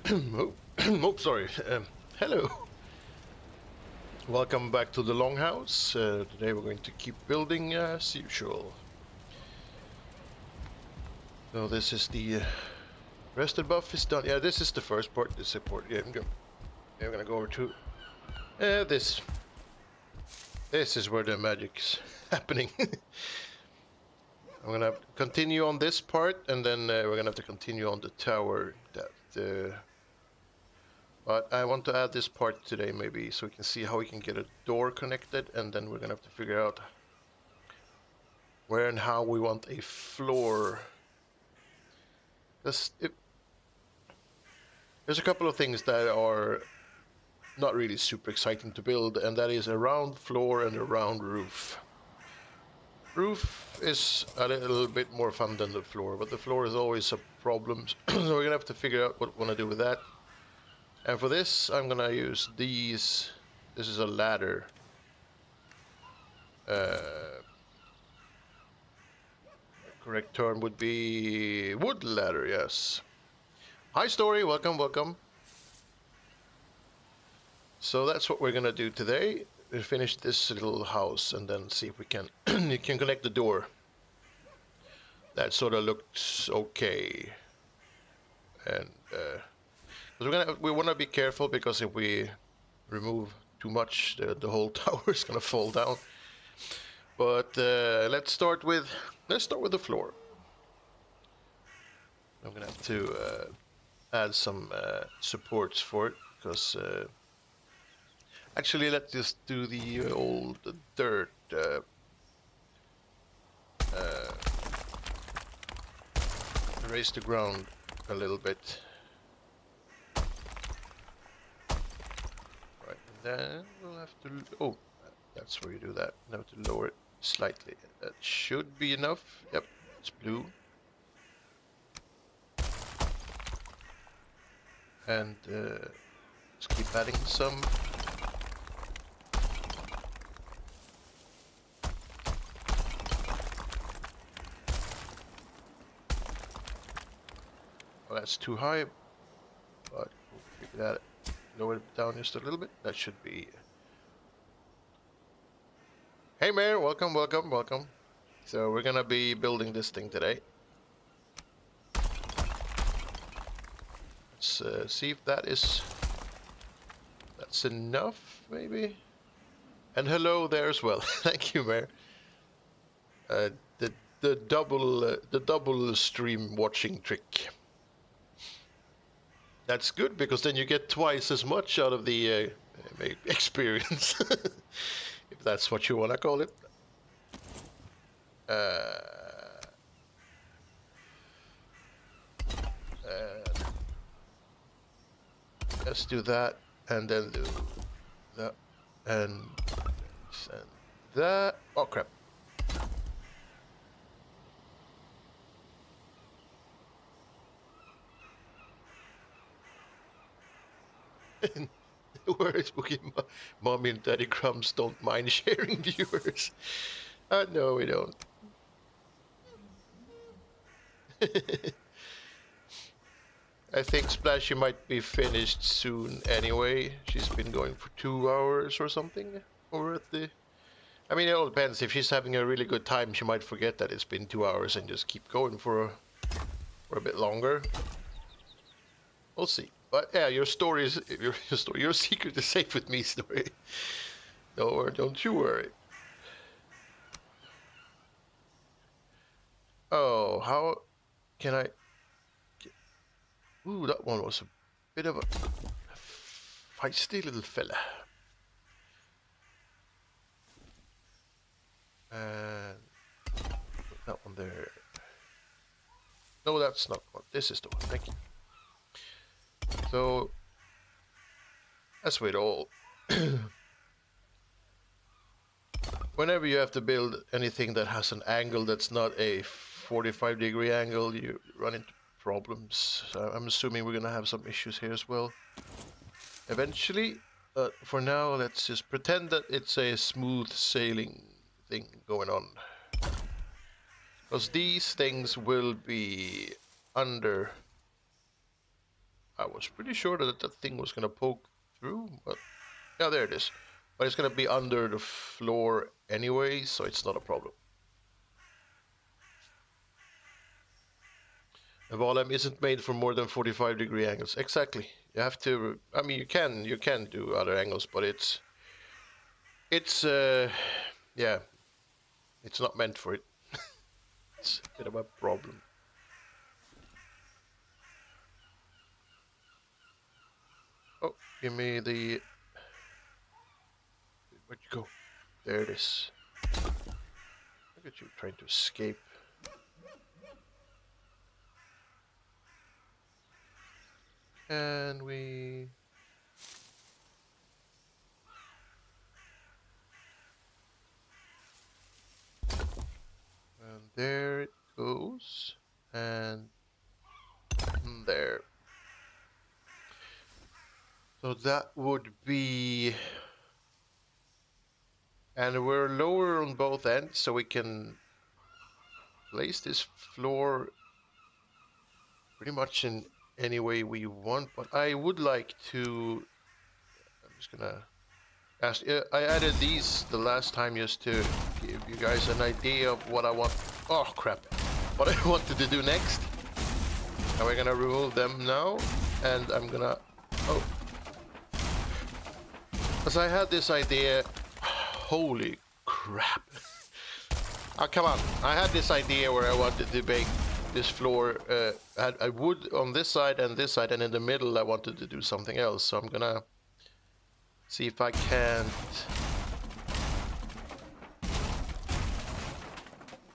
Oh, oh, sorry. Hello. Welcome back to the Longhouse. Today we're going to keep building as usual. So this is the rested buff is done. Yeah, this is the first part. This support. Yeah, I'm gonna go over to this. This is where the magic's happening. I'm gonna continue on this part, and then we're gonna have to continue on the tower. But I want to add this part today, maybe, so we can see how we can get a door connected, and then we're gonna have to figure out where and how we want a floor. There's a couple of things that are not really super exciting to build, and that is a round floor and a round roof. Roof is a little bit more fun than the floor, but the floor is always a problem. So we're gonna have to figure out what we want to do with that. And for this, I'm gonna use these. This is a ladder. Correct term would be wood ladder, yes. Hi, Story. Welcome, welcome. So that's what we're gonna do today. We'll finish this little house and then see if we can you can connect the door. That sort of looks okay. And we want to be careful, because if we remove too much, the whole tower is gonna fall down. But let's start with the floor. I'm gonna have to add some supports for it, because actually let's just do the old dirt. Raise the ground a little bit. Right, and then we'll have to. Oh, that's where you do that. Now to lower it slightly. That should be enough. Yep, it's blue. And let's keep adding some. Well, that's too high, but we'll figure that. Lower it down just a little bit. That should be. Hey, Mayor, welcome, welcome, welcome. So we're gonna be building this thing today. Let's see if that's enough, maybe. And hello there as well. Thank you, Mayor. The double stream watching trick. That's good, because then you get twice as much out of the experience, if that's what you want to call it. Let's do that, and then do that, and that. Oh crap! Where is Boogie? Mommy and Daddy Crumbs don't mind sharing viewers. No, we don't. I think Splashy might be finished soon anyway. She's been going for 2 hours or something over at the... I mean, it all depends. If she's having a really good time, she might forget that it's been 2 hours and just keep going for a bit longer. We'll see. But yeah, your story is your secret is safe with me, Story. No, don't you worry. Oh, how can I? Ooh, that one was a bit of a feisty little fella. And put that one there. No, that's not one. This is the one. Thank you. So that's with all. Whenever you have to build anything that has an angle that's not a 45-degree angle, you run into problems. So I'm assuming we're gonna have some issues here as well eventually. But for now, let's just pretend that it's a smooth sailing thing going on. Because these things will be under I was pretty sure that that thing was gonna poke through, but yeah, there it is. But it's gonna be under the floor anyway, so it's not a problem. A Valheim isn't made for more than 45-degree angles. Exactly. You have to. I mean, you can do other angles, but it's yeah, it's not meant for it. It's a bit of a problem. Oh, give me the. Where'd you go? There it is. Look at you trying to escape. Can we? And there it goes. And there. So that would be. And we're lower on both ends, so we can place this floor pretty much in any way we want. But I would like to. I'm just gonna ask. I added these the last time just to give you guys an idea of what I want. Oh crap! What I wanted to do next. And we're gonna remove them now, and I'm gonna. Oh, because I had this idea. Holy crap! Oh, come on. I had this idea where I wanted to make this floor, I wood on this side, and in the middle I wanted to do something else. So I'm gonna see if I can't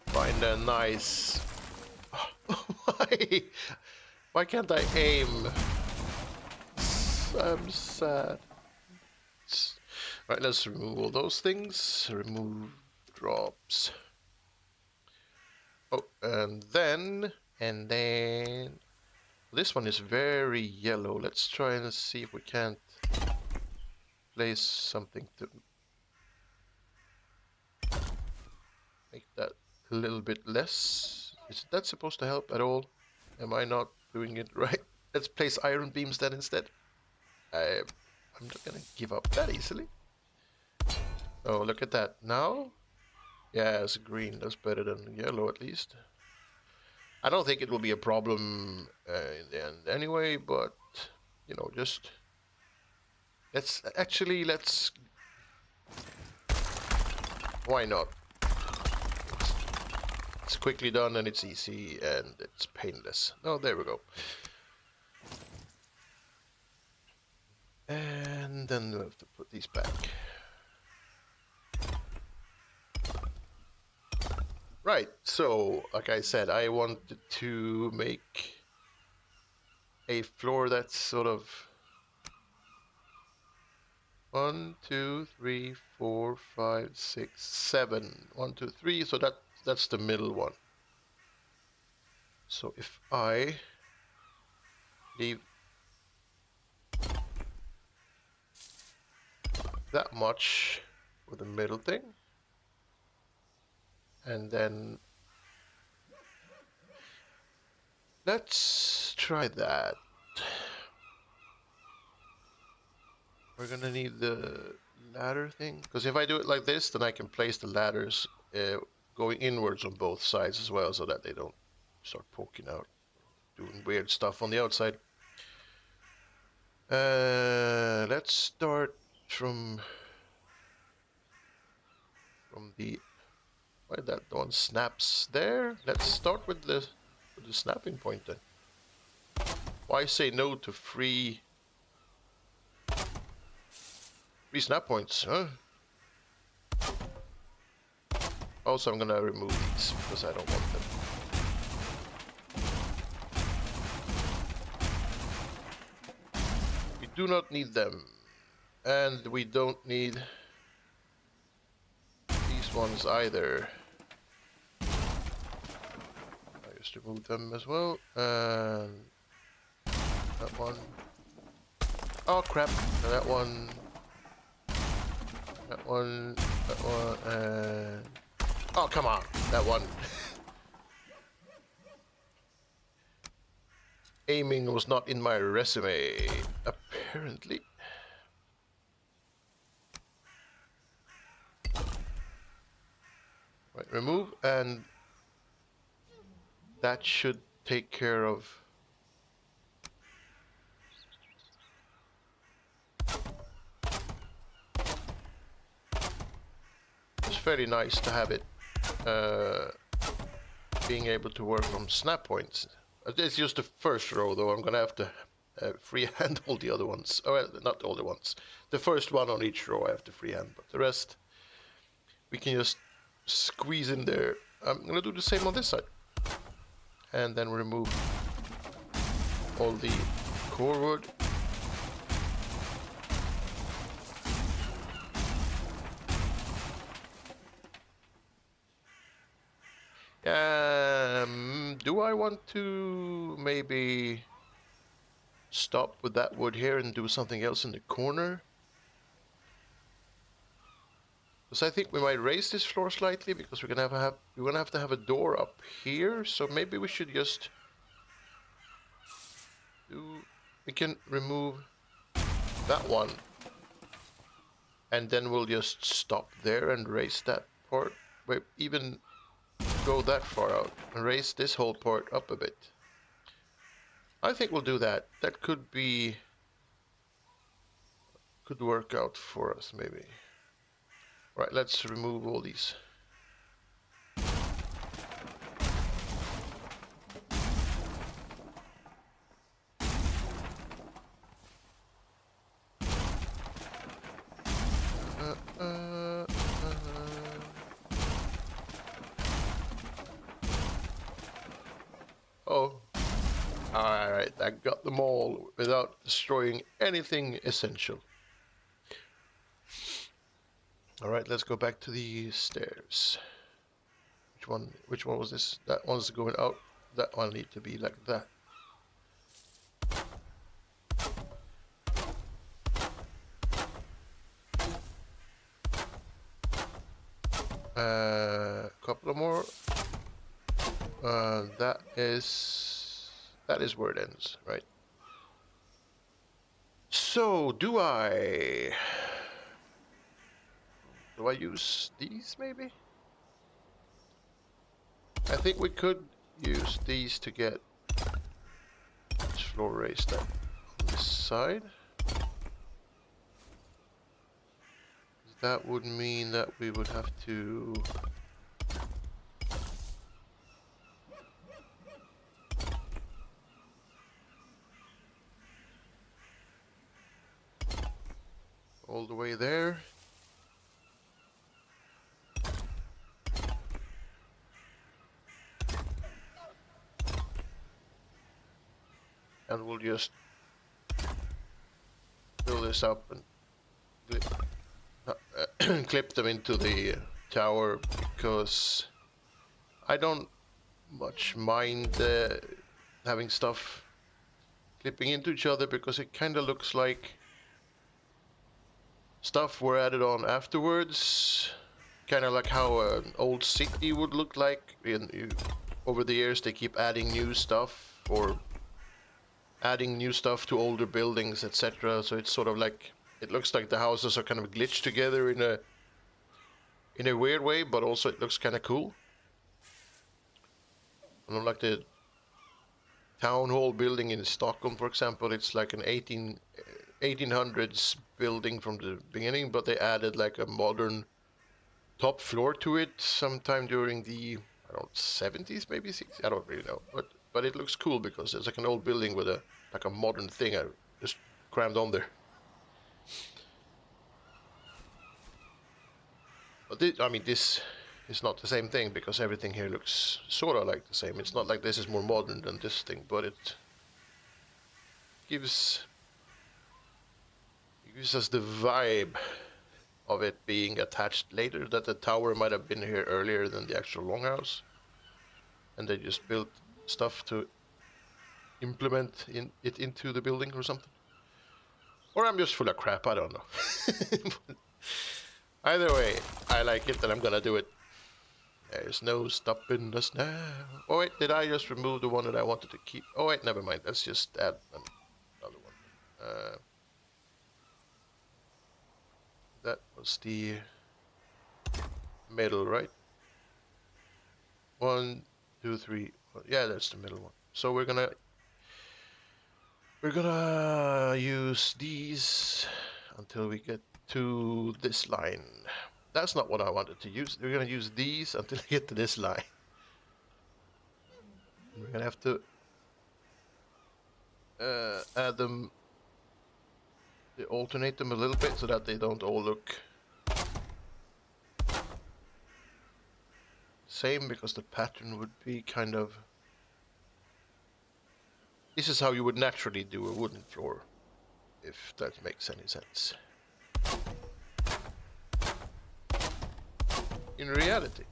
find a nice... Why? Why can't I aim? I'm sad. Right, let's remove all those things. Remove drops. Oh, and then this one is very yellow. Let's try and see if we can't place something to make that a little bit less. Is that supposed to help at all? Am I not doing it right? Let's place iron beams then instead. I'm not gonna give up that easily. Oh, look at that. Now? Yeah, it's green. That's better than yellow at least. I don't think it will be a problem in the end anyway, but, you know, just... Let's... Why not? It's quickly done and it's easy and it's painless. Oh, there we go. And then we have to put these back. Right, so, like I said, I wanted to make a floor that's sort of 1, 2, 3, 4, 5, 6, 7. 1, 2, 3, so that's the middle one. So if I leave that much for the middle thing, and then let's try that. We're gonna need the ladder thing, because if I do it like this, then I can place the ladders going inwards on both sides as well, so that they don't start poking out, doing weird stuff on the outside. Let's start from the... Why that one snaps there? Let's start with the snapping point then. Why say no to free snap points, huh? Also, I'm gonna remove these because I don't want them. We do not need them, and we don't need these ones either. I just remove them as well, and that one. Oh crap! That one. That one, and... Oh, come on! That one. aiming was not in my resume, apparently. Right, remove, and that should take care of. It's very nice to have it being able to work from snap points. It's just the first row, though. I'm gonna have to freehand all the other ones. Oh, well, not all the ones. The first one on each row I have to freehand, but the rest we can just squeeze in there. I'm gonna do the same on this side, and then remove all the core wood. Do I want to maybe stop with that wood here and do something else in the corner? Because I think we might raise this floor slightly because we're gonna have to have a door up here. So maybe we should just we can remove that one, and then we'll just stop there and raise that part. Wait, even go that far out and raise this whole part up a bit. I think we'll do that. That could work out for us, maybe. Right, let's remove all these. Oh, alright, I got them all without destroying anything essential. Alright, let's go back to the stairs. Which one was this? That one's going out. That one need to be like that. Couple of more. That is where it ends, right? So do I use these maybe? I think we could use these to get this floor raised up on this side. That would mean that we would have to all the way there. And we'll just fill this up and clip them into the tower, because I don't much mind having stuff clipping into each other, because it kind of looks like stuff were added on afterwards, kind of like how an old city would look like. Over the years they keep adding new stuff, or adding new stuff to older buildings, etc. So it's sort of like, it looks like the houses are kind of glitched together in a weird way, but also it looks kind of cool. I don't like the town hall building in Stockholm, for example. It's like an 1800s building from the beginning, but they added like a modern top floor to it sometime during the, I don't know, 70s, maybe 60s. I don't really know, but it looks cool because it's like an old building with a modern thing I just crammed on there. But this is not the same thing, because everything here looks sort of like the same. It's not like this is more modern than this thing, but it gives us the vibe of it being attached later, that the tower might have been here earlier than the actual Longhouse, and they just built stuff to implement it into the building or something. Or I'm just full of crap, I don't know. Either way, I like it and I'm gonna do it. There's no stopping us now. Oh wait, did I just remove the one that I wanted to keep? Oh wait, never mind. Let's just add another one. That was the middle, right? 1, 2, 3. Yeah, that's the middle one. So we're gonna use these until we get to this line. That's not what I wanted to use. We're gonna use these until we get to this line. We're gonna have to add them, alternate them a little bit so that they don't all look same, because the pattern would be kind of... This is how you would naturally do a wooden floor, if that makes any sense. In reality.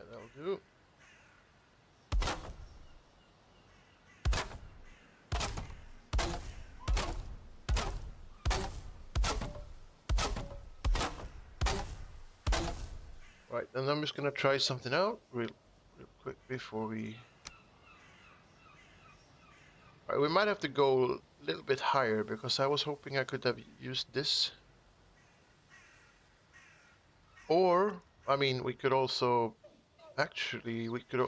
That'll do. Right, and I'm just gonna try something out real quick before we... Right, we might have to go a little bit higher, because I was hoping I could have used this. Or, I mean, we could also... Actually, we could...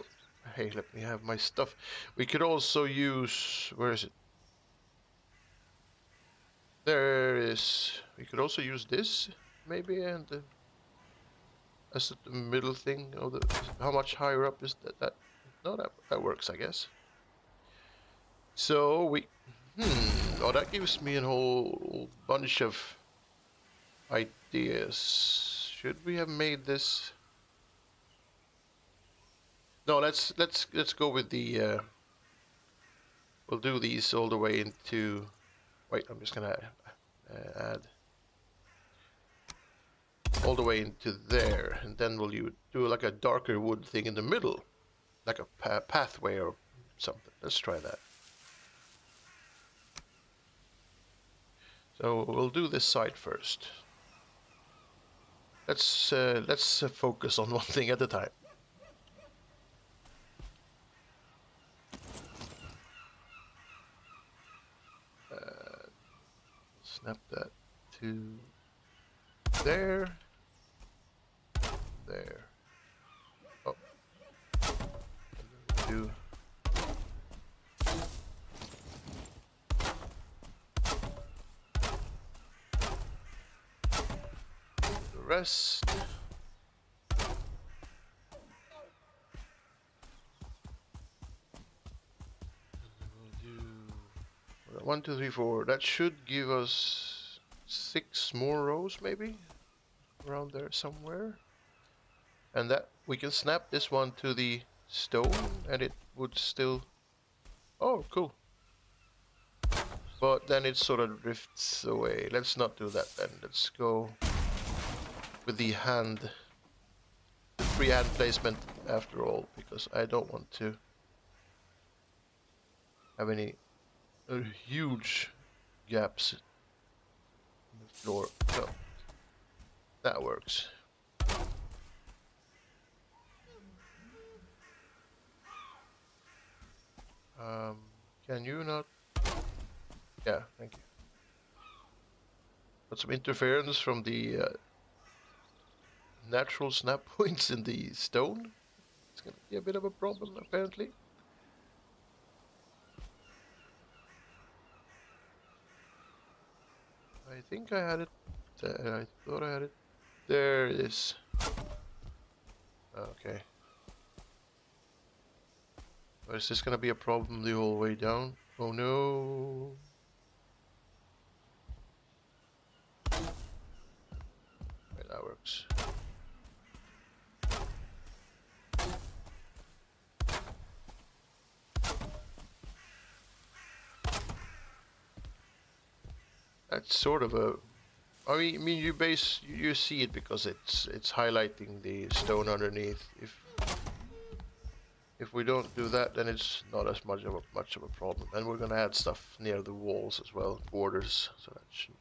Hey, let me have my stuff. We could also use... Where is it? There is... We could also use this, maybe, and... as the middle thing of the... How much higher up is that? No, that works, I guess. So we... Oh, that gives me a whole bunch of ideas. Should we have made this? No, let's go with the... we'll do these all the way into... Wait, I'm just gonna add all the way into there, and then will you do like a darker wood thing in the middle, like a pathway or something. Let's try that. So we'll do this side first. Let's focus on one thing at a time. Snap that to there. There. Oh. Do the rest. We'll do 1, 2, 3, 4. That should give us 6 more rows, maybe around there somewhere. And that we can snap this one to the stone, and it would still... Oh, cool. But then it sort of drifts away. Let's not do that then. Let's go with the freehand placement after all, because I don't want to have any huge gaps in the floor. So that works. Can you not? Yeah, thank you. Got some interference from the natural snap points in the stone. It's gonna be a bit of a problem, apparently. I think I had it there. I thought I had it. There it is. Okay. Or is this gonna be a problem the whole way down? Oh no. Okay, that works. That's sort of a I mean, you see it because it's highlighting the stone underneath. If we don't do that, then it's not as much of a problem. And we're gonna add stuff near the walls as well, borders. So that should.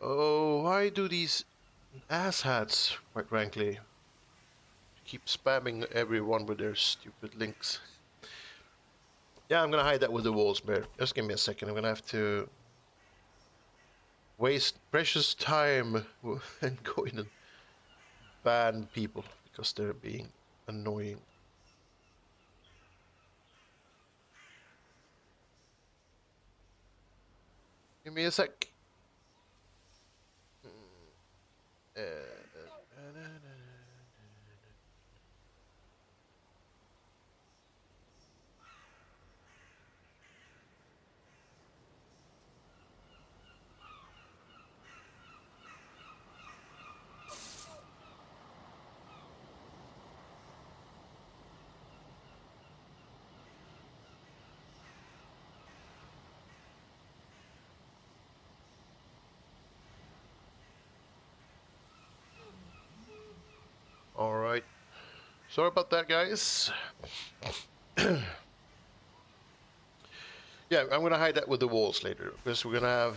Oh, why do these asshats, quite frankly, keep spamming everyone with their stupid links? Yeah, I'm gonna hide that with the walls, Bear. Just give me a second. I'm gonna have to waste precious time and go in and ban people because they're being annoying. Give me a sec. All right. Sorry about that, guys. Yeah, I'm gonna hide that with the walls later because we're gonna have,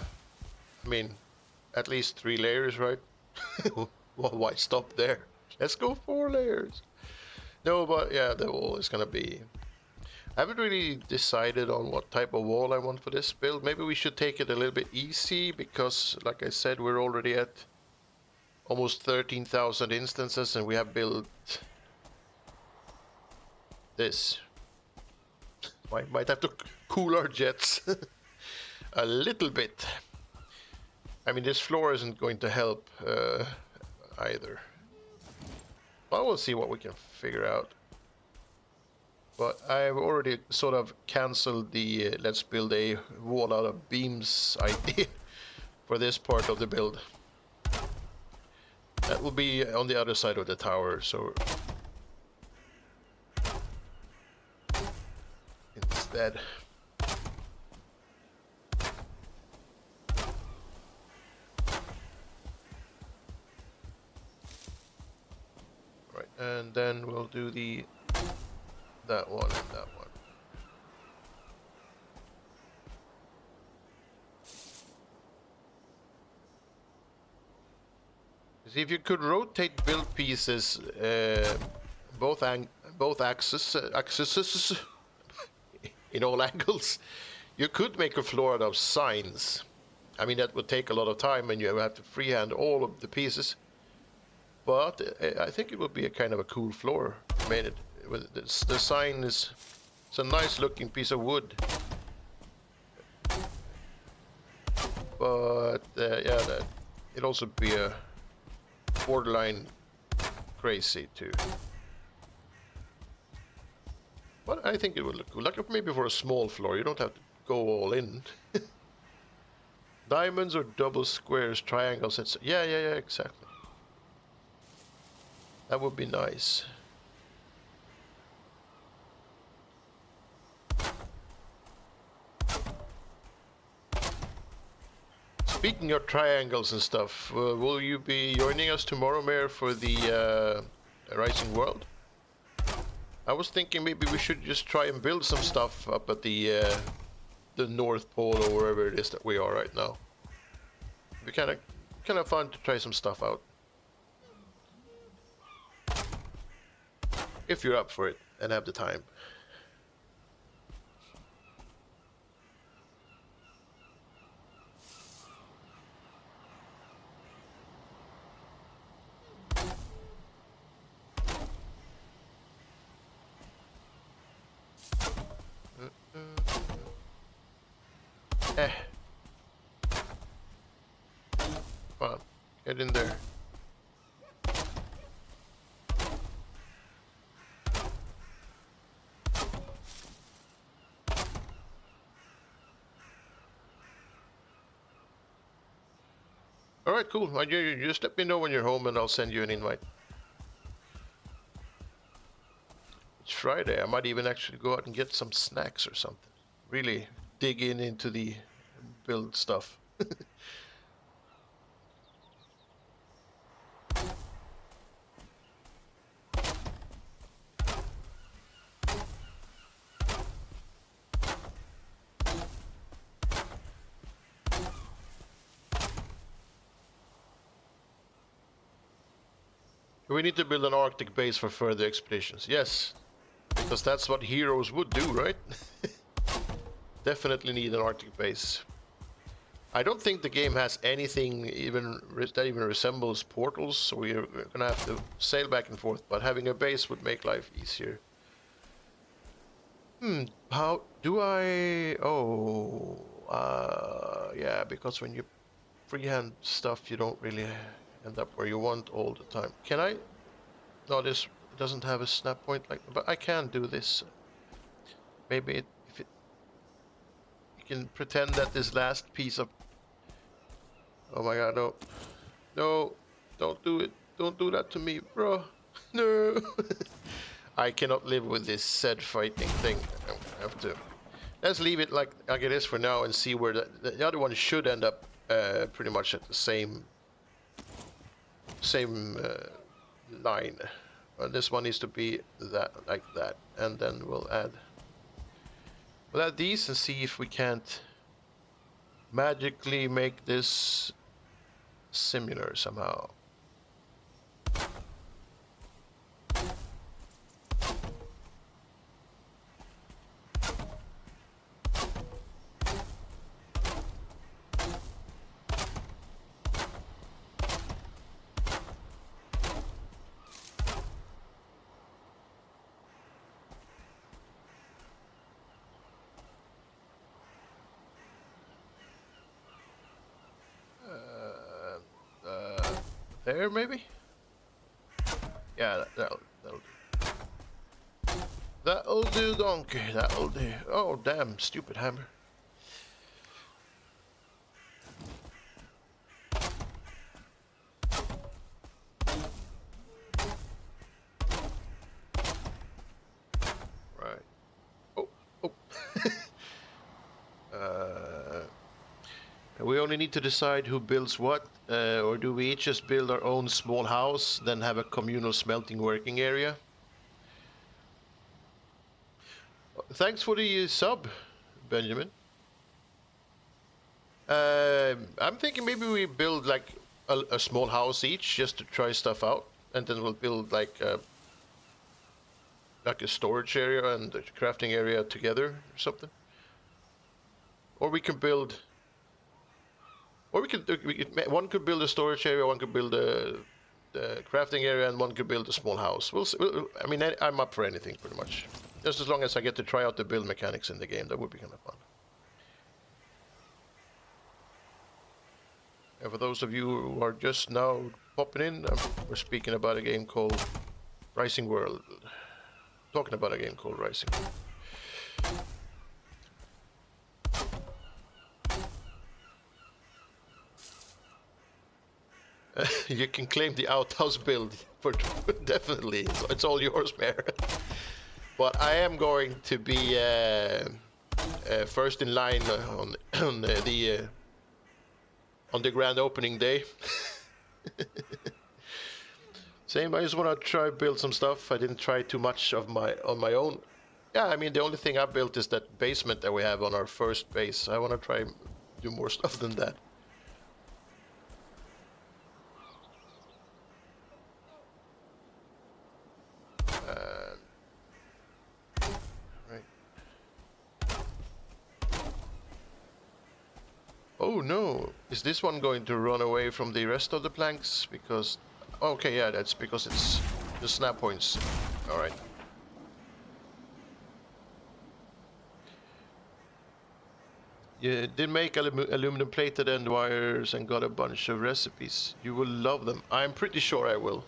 I mean, at least 3 layers, right? Well, why stop there? Let's go 4 layers. No, but yeah, the wall is gonna be. I haven't really decided on what type of wall I want for this build. Maybe we should take it a little bit easy because, like I said, we're already at almost 13,000 instances and we have built this. Might have to cool our jets a little bit. I mean, this floor isn't going to help either. But we'll see what we can figure out. But I've already sort of cancelled the let's build a wall out of beams idea for this part of the build. That will be on the other side of the tower, so instead. Right, and then we'll do that one and that one. See, if you could rotate build pieces, both axes in all angles, you could make a floor out of signs. I mean, that would take a lot of time, and you have to freehand all of the pieces. But I think it would be a kind of a cool floor. I mean, the sign is it's a nice looking piece of wood. But yeah, it'd also be a borderline crazy too. But I think it would look cool. Like maybe for a small floor, you don't have to go all in. Diamonds or double squares, triangles, it's yeah, exactly. That would be nice. Speaking of triangles and stuff, will you be joining us tomorrow, Mayor, for the Rising World? I was thinking maybe we should just try and build some stuff up at the North Pole or wherever it is that we are right now. It'd be kind of fun to try some stuff out. If you're up for it and have the time. Come on, get in there. Alright, cool. You just let me know when you're home and I'll send you an invite. It's Friday. I might even actually go out and get some snacks or something. Really dig into the build stuff. We need to build an Arctic base for further expeditions. Yes, because that's what heroes would do, right? Definitely need an Arctic base. I don't think the game has anything that even resembles portals, so we're gonna have to sail back and forth, but having a base would make life easier. How do I... Oh, yeah, because when you freehand stuff, you don't really end up where you want all the time. Can I? No, this doesn't have a snap point like, but I can do this. Maybe if you can pretend that this last piece of... Oh my god, no. No, don't do it. Don't do that to me, bro. No. I cannot live with this said fighting thing. I have to... Let's leave it like it is for now and see where the other one should end up pretty much at the same line. This one needs to be that, like that, and then we'll add these and see if we can't magically make this similar somehow. There, maybe? Yeah, that'll do. That'll do, donkey. That'll do. Oh, damn, stupid hammer. Right. Oh, oh. We only need to decide who builds what, or do we each just build our own small house, then have a communal smelting working area? Thanks for the sub, Benjamin. I'm thinking maybe we build like a small house each just to try stuff out, and then we'll build like a storage area and a crafting area together or something. Or we can build... Or one could build a storage area, one could build the crafting area, and one could build a small house. We'll see. I mean, I'm up for anything pretty much. Just as long as I get to try out the build mechanics in the game, that would be kind of fun. And for those of you who are just now popping in, we're speaking about a game called Rising World. Talking about a game called Rising World. You can claim the outhouse build for definitely. It's all yours, Mayor. But I am going to be first in line on the grand opening day. Same. I just want to try build some stuff. I didn't try too much on my own. Yeah, I mean the only thing I built is that basement that we have on our first base. I want to try do more stuff than that. Oh no, is this one going to run away from the rest of the planks? Because... Okay, yeah, that's because it's the snap points. Alright. You did make aluminum plated end wires and got a bunch of recipes. You will love them. I'm pretty sure I will.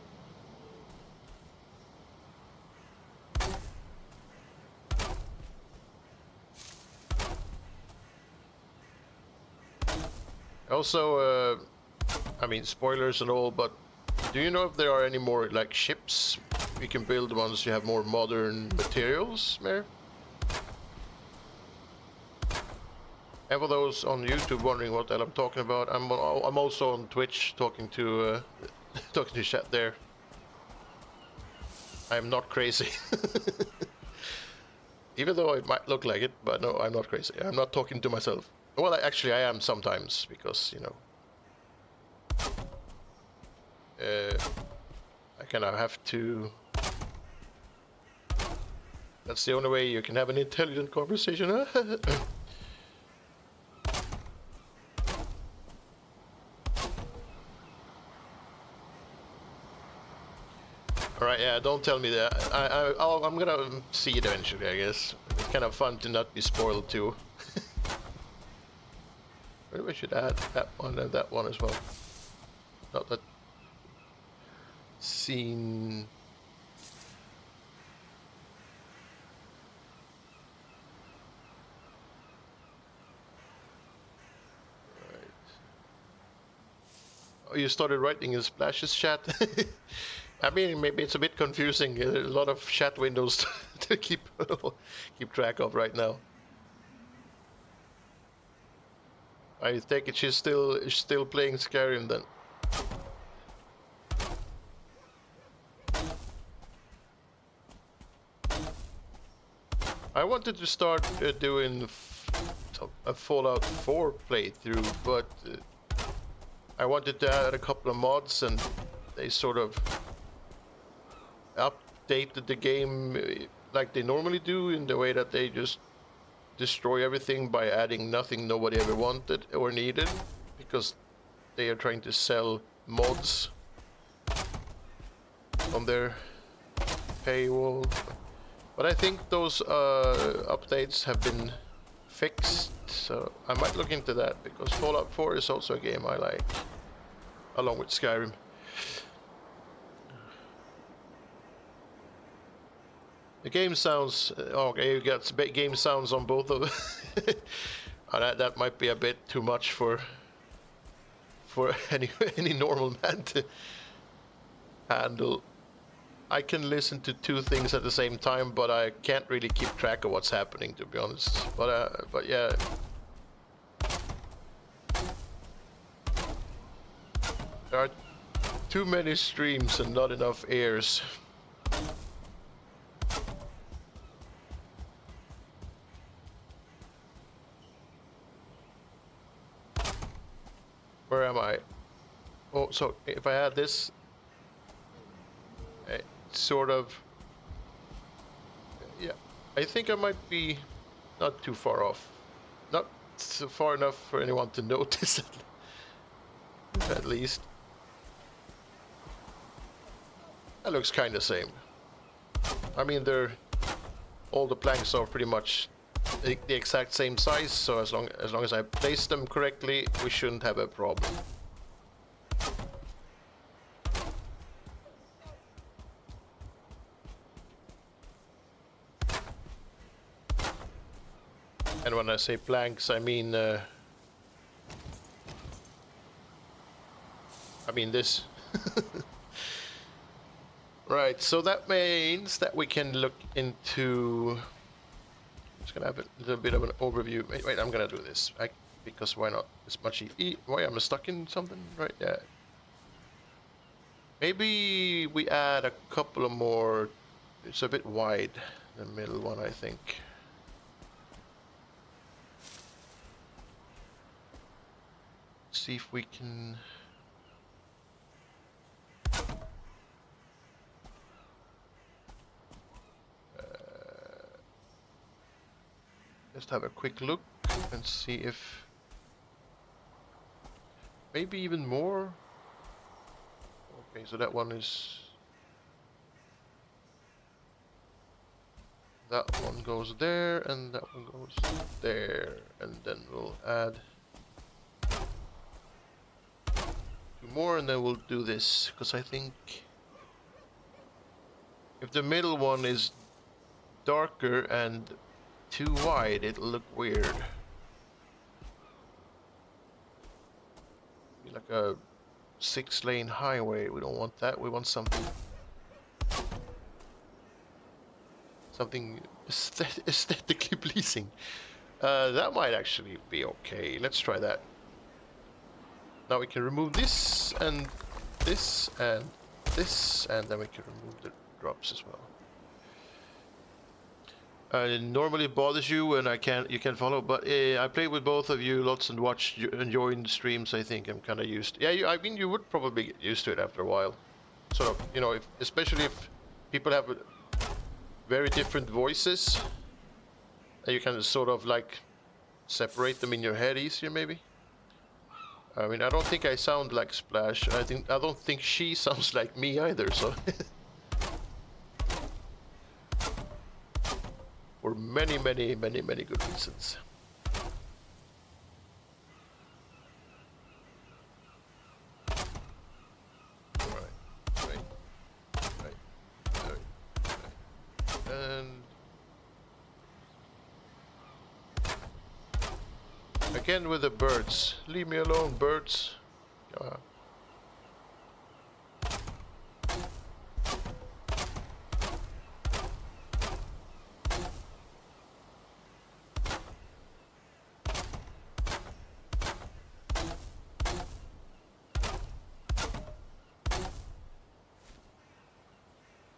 Also, I mean, spoilers and all, but do you know if there are any more, like, ships we can build once you have more modern materials, Mayor? And for those on YouTube wondering what the hell I'm talking about, I'm also on Twitch talking to talking to chat there. I'm not crazy. Even though it might look like it, but no, I'm not crazy. I'm not talking to myself. Well, actually I am sometimes, because, you know, I kind of have to... That's the only way you can have an intelligent conversation. Alright, yeah, don't tell me that. I'm gonna see it eventually, I guess. It's kind of fun to not be spoiled too. Maybe we should add that one and that one as well. Not that scene. Right. Oh, you started writing in Splash's chat. I mean, maybe it's a bit confusing. A lot of chat windows to keep track of right now. I take it she's still playing Skyrim then. I wanted to start doing a Fallout 4 playthrough, but I wanted to add a couple of mods, and they sort of updated the game like they normally do, in the way that they just destroy everything by adding nothing nobody ever wanted or needed, because they are trying to sell mods on their paywall. But I think those updates have been fixed, so I might look into that, because Fallout 4 is also a game I like, along with Skyrim. The game sounds... okay, you got game sounds on both of them. That might be a bit too much for any normal man to handle. I can listen to two things at the same time, but I can't really keep track of what's happening, to be honest. But yeah. There are too many streams and not enough ears. Where am I? Oh, so if I add this, sort of, yeah, I think I might be not too far off, not so far enough for anyone to notice at least. That looks kind of same. I mean, all the planks are pretty much the exact same size, so as long as I place them correctly, we shouldn't have a problem. And when I say planks, I mean this. Right, so that means that we can look into... Just gonna have a little bit of an overview. Wait, I'm gonna do this. Because why not? It's much easier. Why am I stuck in something? Right, yeah. Maybe we add a couple of more... It's a bit wide, the middle one, I think. See if we can... just have a quick look and see if... maybe even more? Okay, so that one is... that one goes there, and that one goes there. And then we'll add... two more, and then we'll do this, because I think... if the middle one is darker and too wide, it'll look weird. Be like a 6-lane highway. We don't want that. We want something aesthetically pleasing. That might actually be okay. Let's try that. Now we can remove this and this and this, and then we can remove the drops as well. It normally bothers you when you can follow, but I played with both of you lots and watched and joined streams. I think I'm kind of used. Yeah, I mean, you would probably get used to it after a while. Sort of, you know, especially if people have very different voices, and you can sort of like separate them in your head easier, maybe. I mean, I don't think I sound like Splash. I don't think she sounds like me either. So, for many good reasons. Again with the birds. Leave me alone, birds.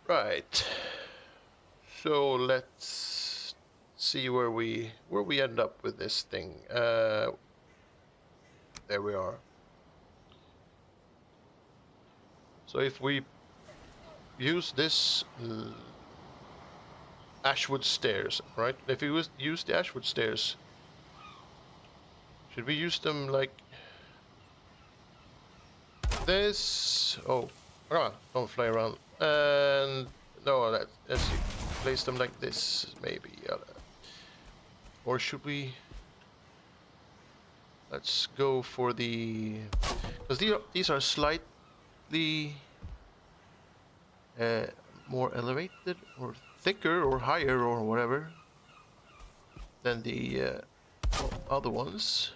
Right. So let's see where we end up with this thing. There we are. So if we use this Ashwood stairs, right? If we use the Ashwood stairs, should we use them like this? Oh, come on, don't fly around. And no, let's place them like this, maybe. Or should we? Let's go for the, because these are slightly more elevated or thicker or higher or whatever than the other ones.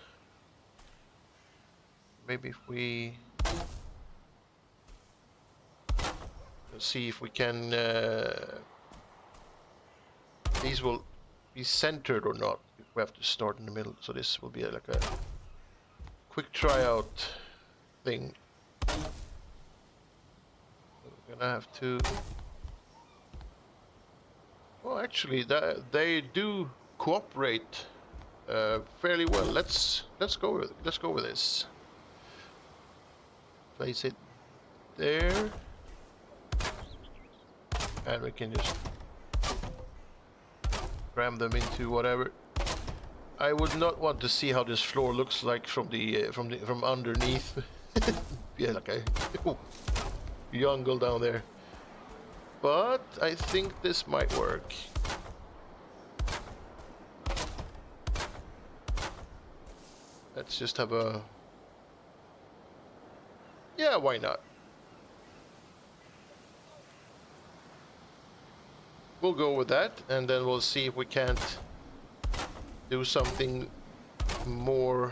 Maybe if we see if we can, these will be centered or not. We have to start in the middle, so this will be like a quick tryout thing. We're gonna have to. Well, actually, they do cooperate fairly well. Let's go with this. Place it there, and we can just cram them into whatever. I would not want to see how this floor looks like from underneath. Yeah, like a jungle down there. But I think this might work. Let's just have a. Yeah, why not? We'll go with that, and then we'll see if we can't do something more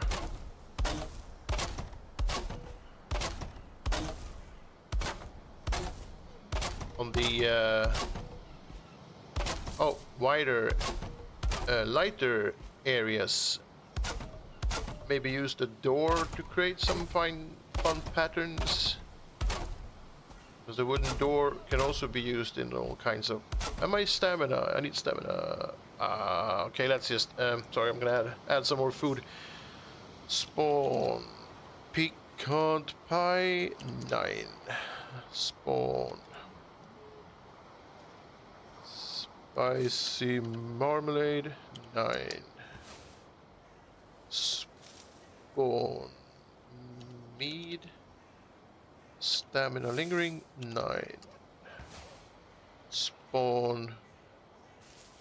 on the wider, lighter areas. Maybe use the door to create some fun patterns. Because the wooden door can also be used in all kinds of. And my stamina, I need stamina. Okay, let's just. Sorry, I'm gonna add some more food. Spawn. Pecan pie 9. Spawn. Spicy marmalade 9. Spawn. Mead. Stamina lingering 9. Spawn.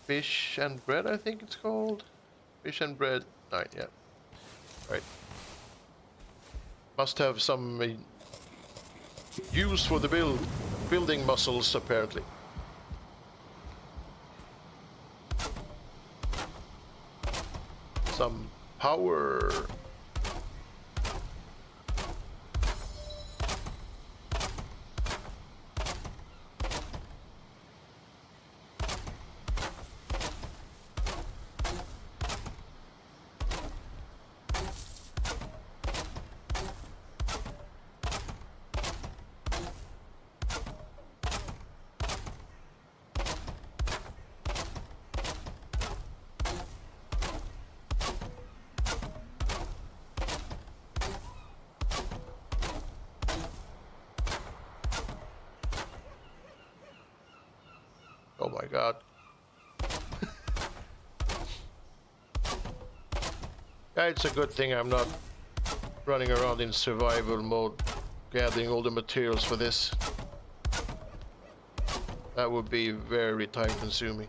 Fish and bread, I think it's called. Fish and bread 9, yeah. Right. Must have some use for the building muscles, apparently. Some power. my god. Yeah, it's a good thing I'm not running around in survival mode, gathering all the materials for this. That would be very time consuming.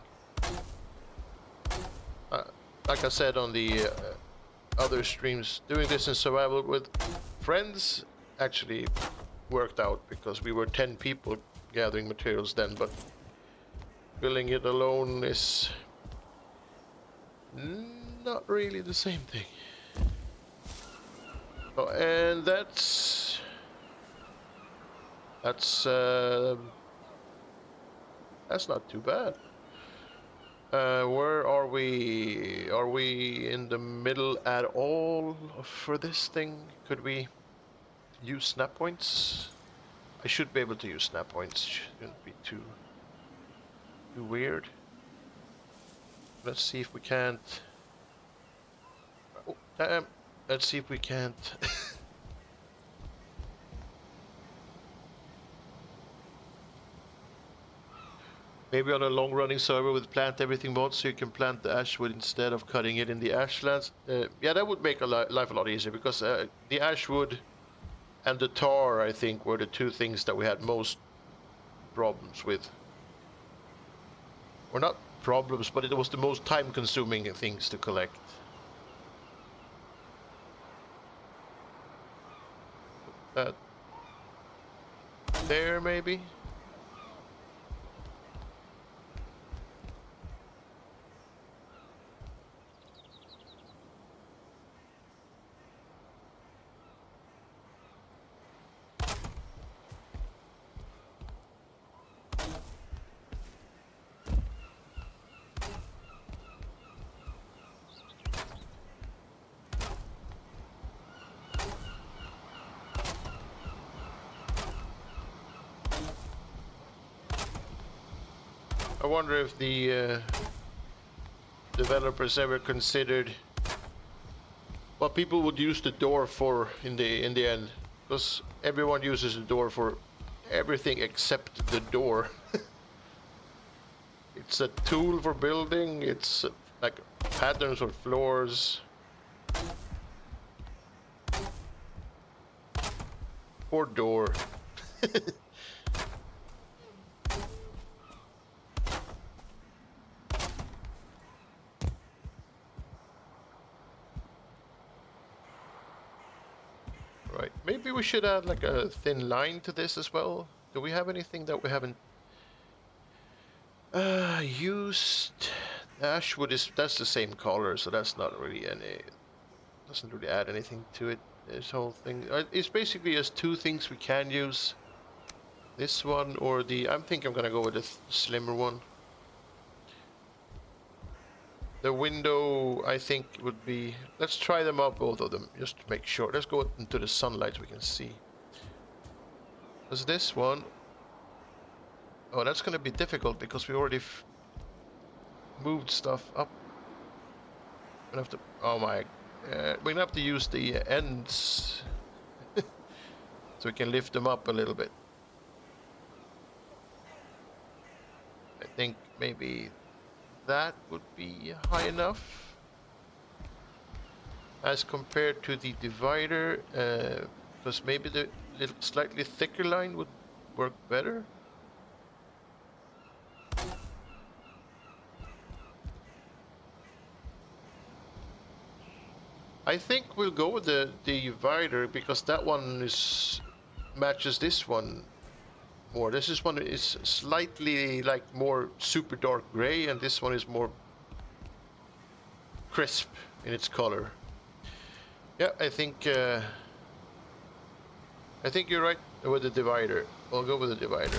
Like I said on the other streams, doing this in survival with friends actually worked out because we were 10 people gathering materials then, but building it alone is not really the same thing. Oh, and that's not too bad. Where are we? Are we in the middle at all for this thing? Could we use snap points? I should be able to use snap points. Shouldn't be too weird. Let's see if we can't. Oh, damn. Let's see if we can't. Maybe on a long-running server with plant everything mod, so you can plant the ashwood instead of cutting it in the ashlands. Yeah, that would make life a lot easier, because the ashwood and the tar, I think, were the two things that we had most problems with. Or not problems, but it was the most time-consuming things to collect. There, maybe? I wonder if the developers ever considered what people would use the door for in the end, because everyone uses the door for everything except the door. It's a tool for building. It's like patterns or floors. Or door. Right, maybe we should add like a thin line to this as well. Do we have anything that we haven't used? Ashwood that's the same color, so that's not really doesn't really add anything to it. This whole thing, it's basically just two things we can use. This one or I think I'm gonna go with the slimmer one. The window, I think, would be... Let's try them out, both of them, just to make sure. Let's go into the sunlight so we can see. Because this one... Oh, that's going to be difficult because we already moved stuff up. We're gonna have to... Oh my... we're going to have to use the ends so we can lift them up a little bit. I think maybe... that would be high enough as compared to the divider, because maybe the little slightly thicker line would work better. I think we'll go with the divider because that one matches this one more. This one is slightly like more super dark gray, and this one is more crisp in its color. Yeah, I think you're right with the divider. I'll go with the divider.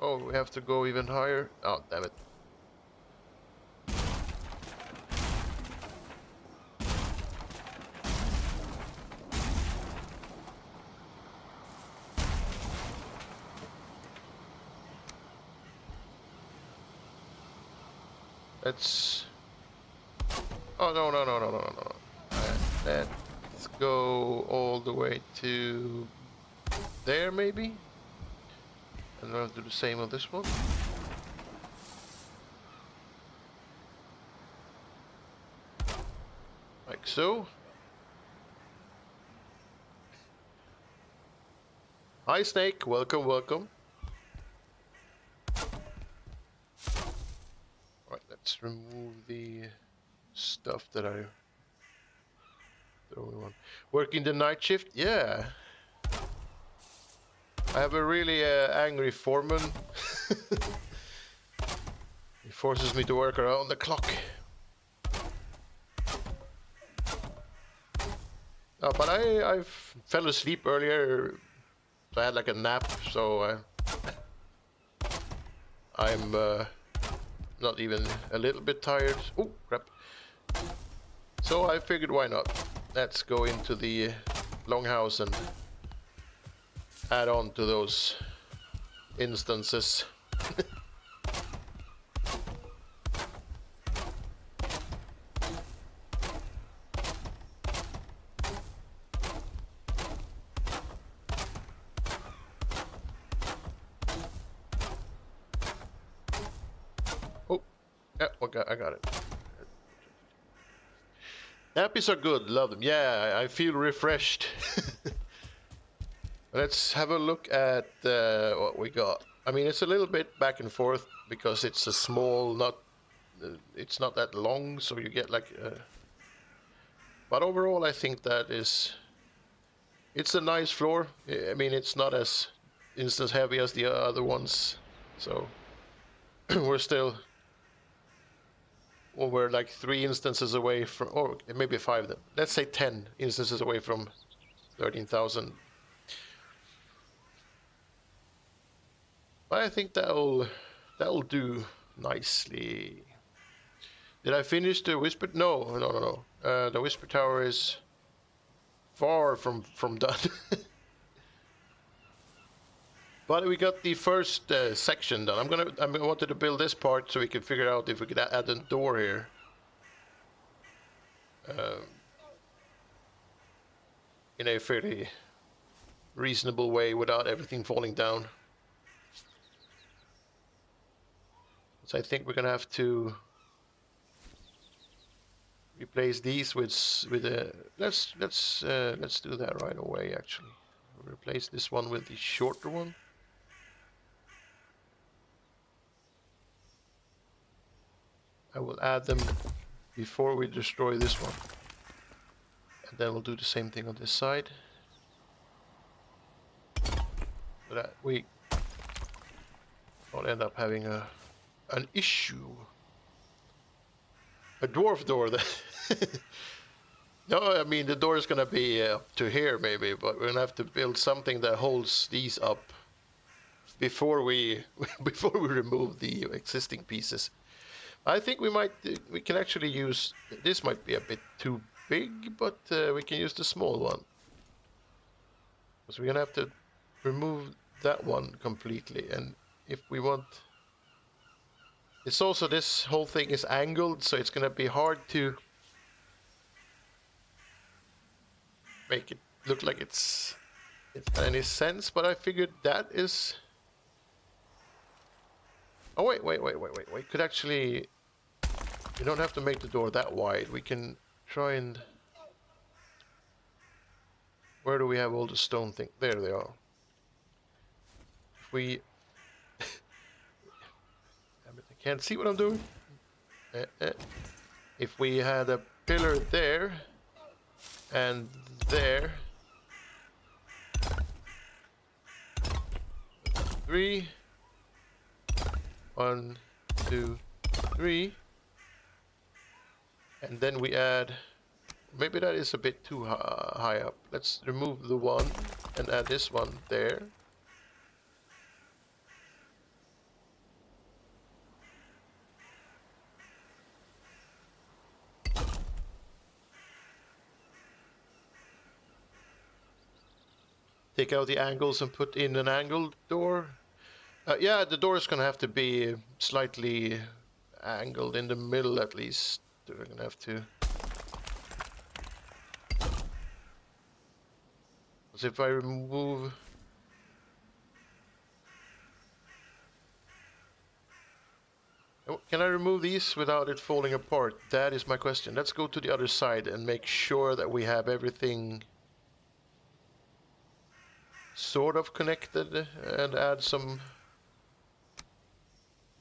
Oh, we have to go even higher. Oh, damn it. Let's... Oh, no, no, no, no, no, no. Let's go all the way to there, maybe? And I'll do the same on this one. Like so. Hi, Snake. Welcome, welcome. Alright, let's remove the stuff that I throw on. Working the night shift? Yeah. I have a really angry foreman. He forces me to work around the clock. Oh, but I fell asleep earlier. So I had like a nap, so I'm not even a little bit tired. Oh, crap. So I figured, why not? Let's go into the Longhouse and add on to those instances. Oh, yeah, okay, I got it. Nappies are good, love them. Yeah, I feel refreshed. Let's have a look at what we got. I mean, it's a little bit back and forth because it's a small, it's not that long, so you get like. But overall, I think that it's a nice floor. I mean, it's not as instance heavy as the other ones, so we're still. Well, we're like 3 instances away from, or maybe 5 then. Let's say 10 instances away from 13,000. But I think that'll do nicely. Did I finish the Whisper? No, no, no, no. The Whisper Tower is far from done. But we got the first section done. I wanted to build this part so we could figure out if we could add a door here. In a fairly reasonable way without everything falling down. So I think we're gonna have to replace these with a. Let's do that right away. Actually, replace this one with the shorter one. I will add them before we destroy this one. And then we'll do the same thing on this side. So that we don't end up having an issue. A dwarf door that... No, I mean the door is gonna be up to here maybe, but we're gonna have to build something that holds these up before we remove the existing pieces. I think we can actually use, this might be a bit too big, but we can use the small one. So we're gonna have to remove that one completely, and if we want, it's also, this whole thing is angled, so it's gonna be hard to make it look like it's got any sense, but I figured that is... Oh wait, could actually... We don't have to make the door that wide. We can try and... Where do we have all the stone things? There they are. If we... I can't see what I'm doing. If we had a pillar there and there, 3, 1, 2, 3, and then we add, maybe that is a bit too high up. Let's remove the one and add this one there. Take out the angles and put in an angled door. Yeah, the door is gonna have to be slightly angled in the middle at least. We're gonna have to. Because if I remove. Can I remove these without it falling apart? That is my question. Let's go to the other side and make sure that we have everything sort of connected and add some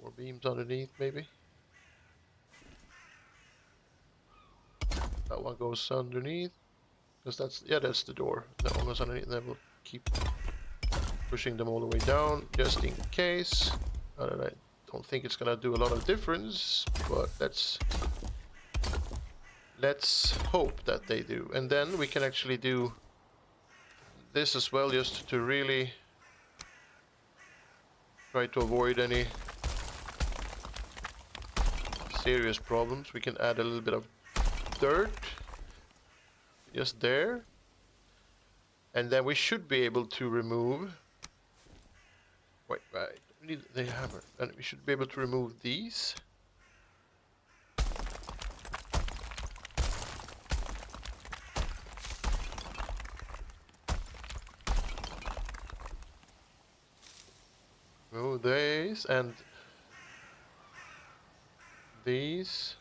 more beams underneath maybe. That one goes underneath because that's the door. That one goes underneath and then we'll keep pushing them all the way down just in case. I don't think it's gonna do a lot of difference, but let's hope that they do. And then we can actually do this as well, just to really try to avoid any serious problems. We can add a little bit of dirt just there, and then we should be able to remove. Wait, we need the hammer, and we should be able to remove these. Remove these and these.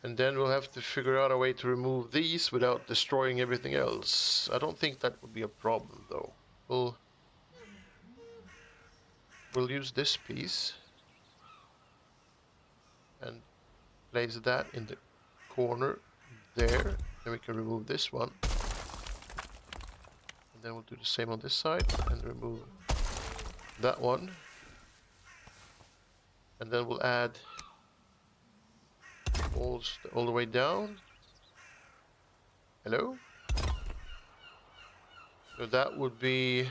And then we'll have to figure out a way to remove these without destroying everything else. I don't think that would be a problem though. We'll use this piece and place that in the corner there. Then we can remove this one. And then we'll do the same on this side and remove that one. And then we'll add all the way down. Hello? So that would be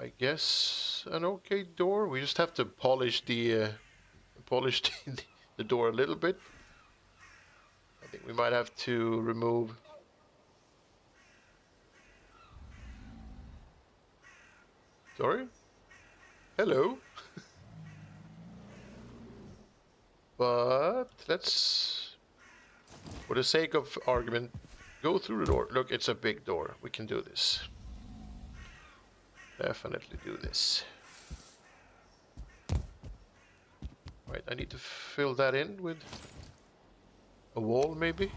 I guess an okay door. We just have to polish the the door a little bit. I think we might have to remove. Sorry? Hello? But let's, for the sake of argument, go through the door. Look, it's a big door. We can do this. Definitely do this. Right, I need to fill that in with a wall, maybe?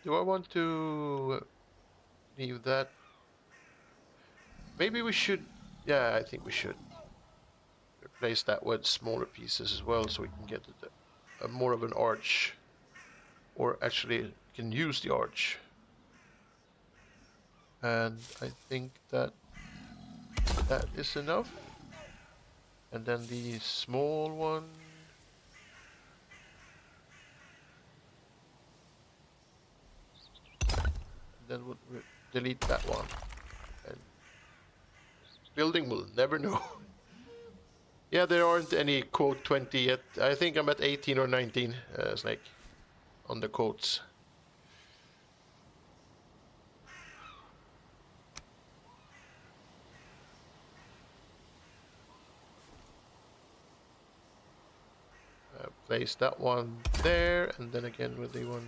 Do I want to leave that? Maybe we should. Yeah, I think we should replace that with smaller pieces as well, so we can get more of an arch, or actually we can use the arch. And I think that is enough. And then the small one. Then we'll delete that one. And building will never know. Yeah, there aren't any quote 20 yet. I think I'm at 18 or 19, Snake, on the quotes. Place that one there, and then again with the one.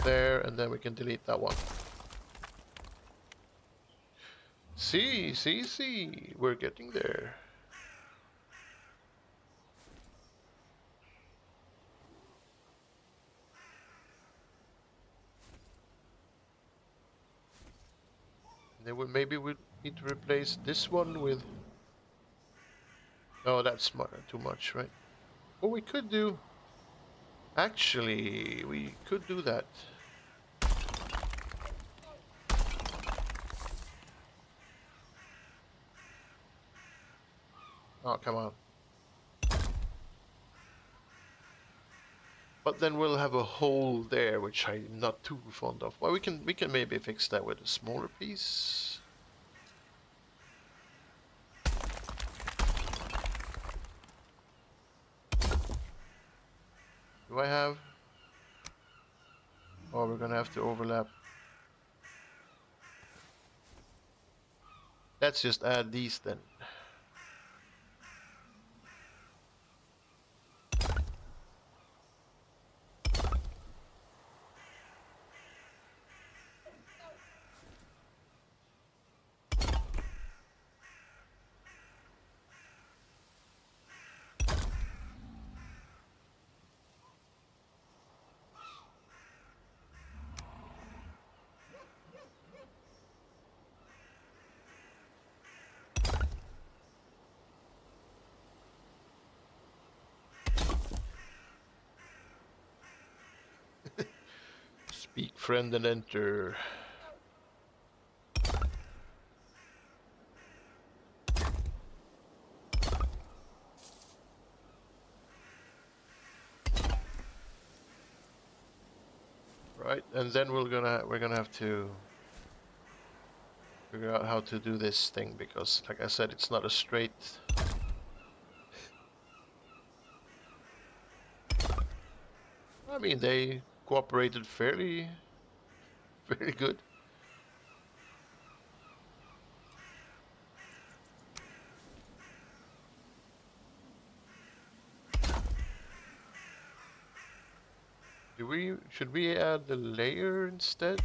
There, and then we can delete that one. See, we're getting there. And then maybe we need to replace this one with. Oh, that's too much, right? Well, we could do. Actually, we could do that. Oh, come on. But then we'll have a hole there, which I'm not too fond of. Well, we can maybe fix that with a smaller piece. Do I have? Oh, we're gonna have to overlap. Let's just add these then. Speak friend and enter. Right, and then we're gonna have to figure out how to do this thing, because like I said, it's not a straight. I mean, they cooperated fairly good. Should we add the layer instead?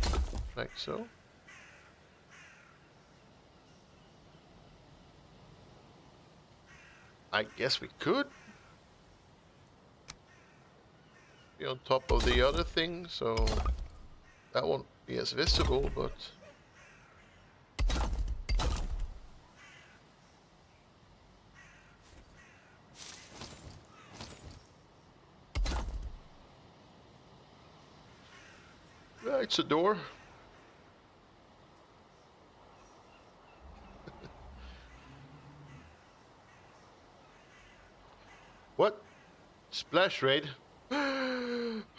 Like so? I guess we could be on top of the other thing, so that won't be as visible, but yeah, it's a door. What? Splash raid?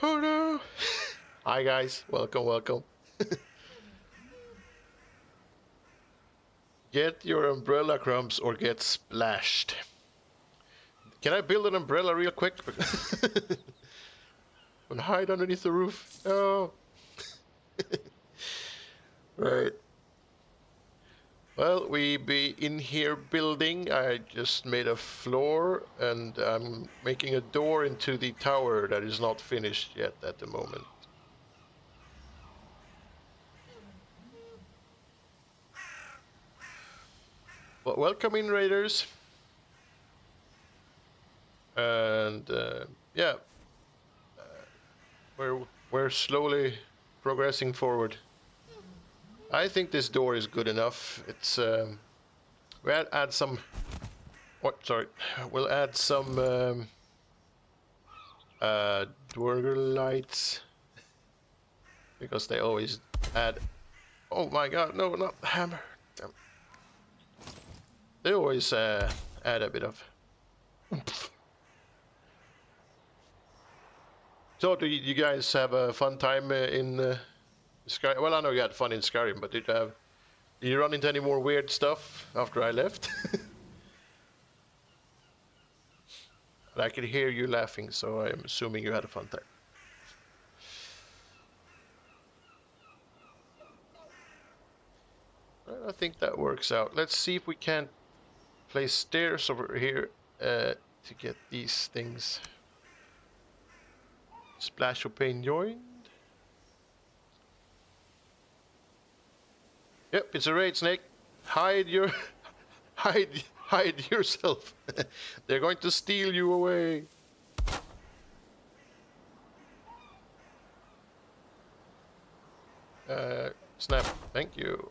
Oh no! Hi guys, welcome. Get your umbrella, Crumbs, or get splashed. Can I build an umbrella real quick? And hide underneath the roof. Oh. Right. Well, we be in here building. I just made a floor and I'm making a door into the tower that is not finished yet at the moment. Well, welcome in, raiders. And yeah, we're slowly progressing forward. I think this door is good enough. It's we'll add some. What? Sorry, we'll add some dwarger lights because they always add. Oh my God! No, not the hammer. Damn. They always add a bit of. So, do you guys have a fun time in Skyrim? Well, I know you had fun in Skyrim, but did you run into any more weird stuff after I left? I could hear you laughing, so I'm assuming you had a fun time. I think that works out. Let's see if we can't place stairs over here to get these things. Splash of pain joined. Yep, it's a raid, Snake. Hide your, hide yourself. They're going to steal you away. Snap. Thank you.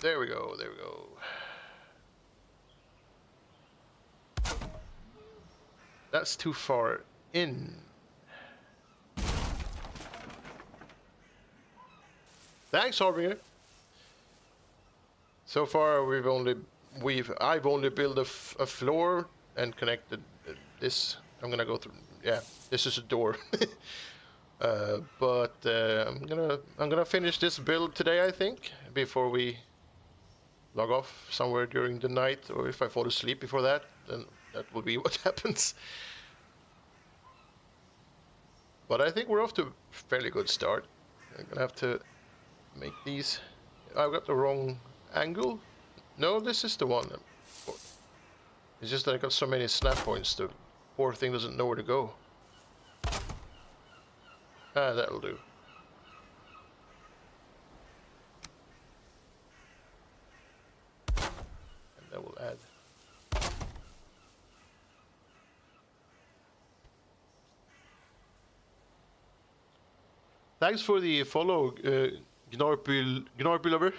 There we go. There we go. That's too far in. Thanks, Harbinger. So far, I've only built a floor and connected this. I'm gonna go through. Yeah, this is a door. But I'm gonna finish this build today, I think, before we log off somewhere during the night, or if I fall asleep before that, then that will be what happens. But I think we're off to a fairly good start. I'm gonna have to make these. I've got the wrong angle. No, this is the one. It's just that I got so many snap points, the poor thing doesn't know where to go. Ah, that'll do. And that will add. Thanks for the follow, Gnorpil lover.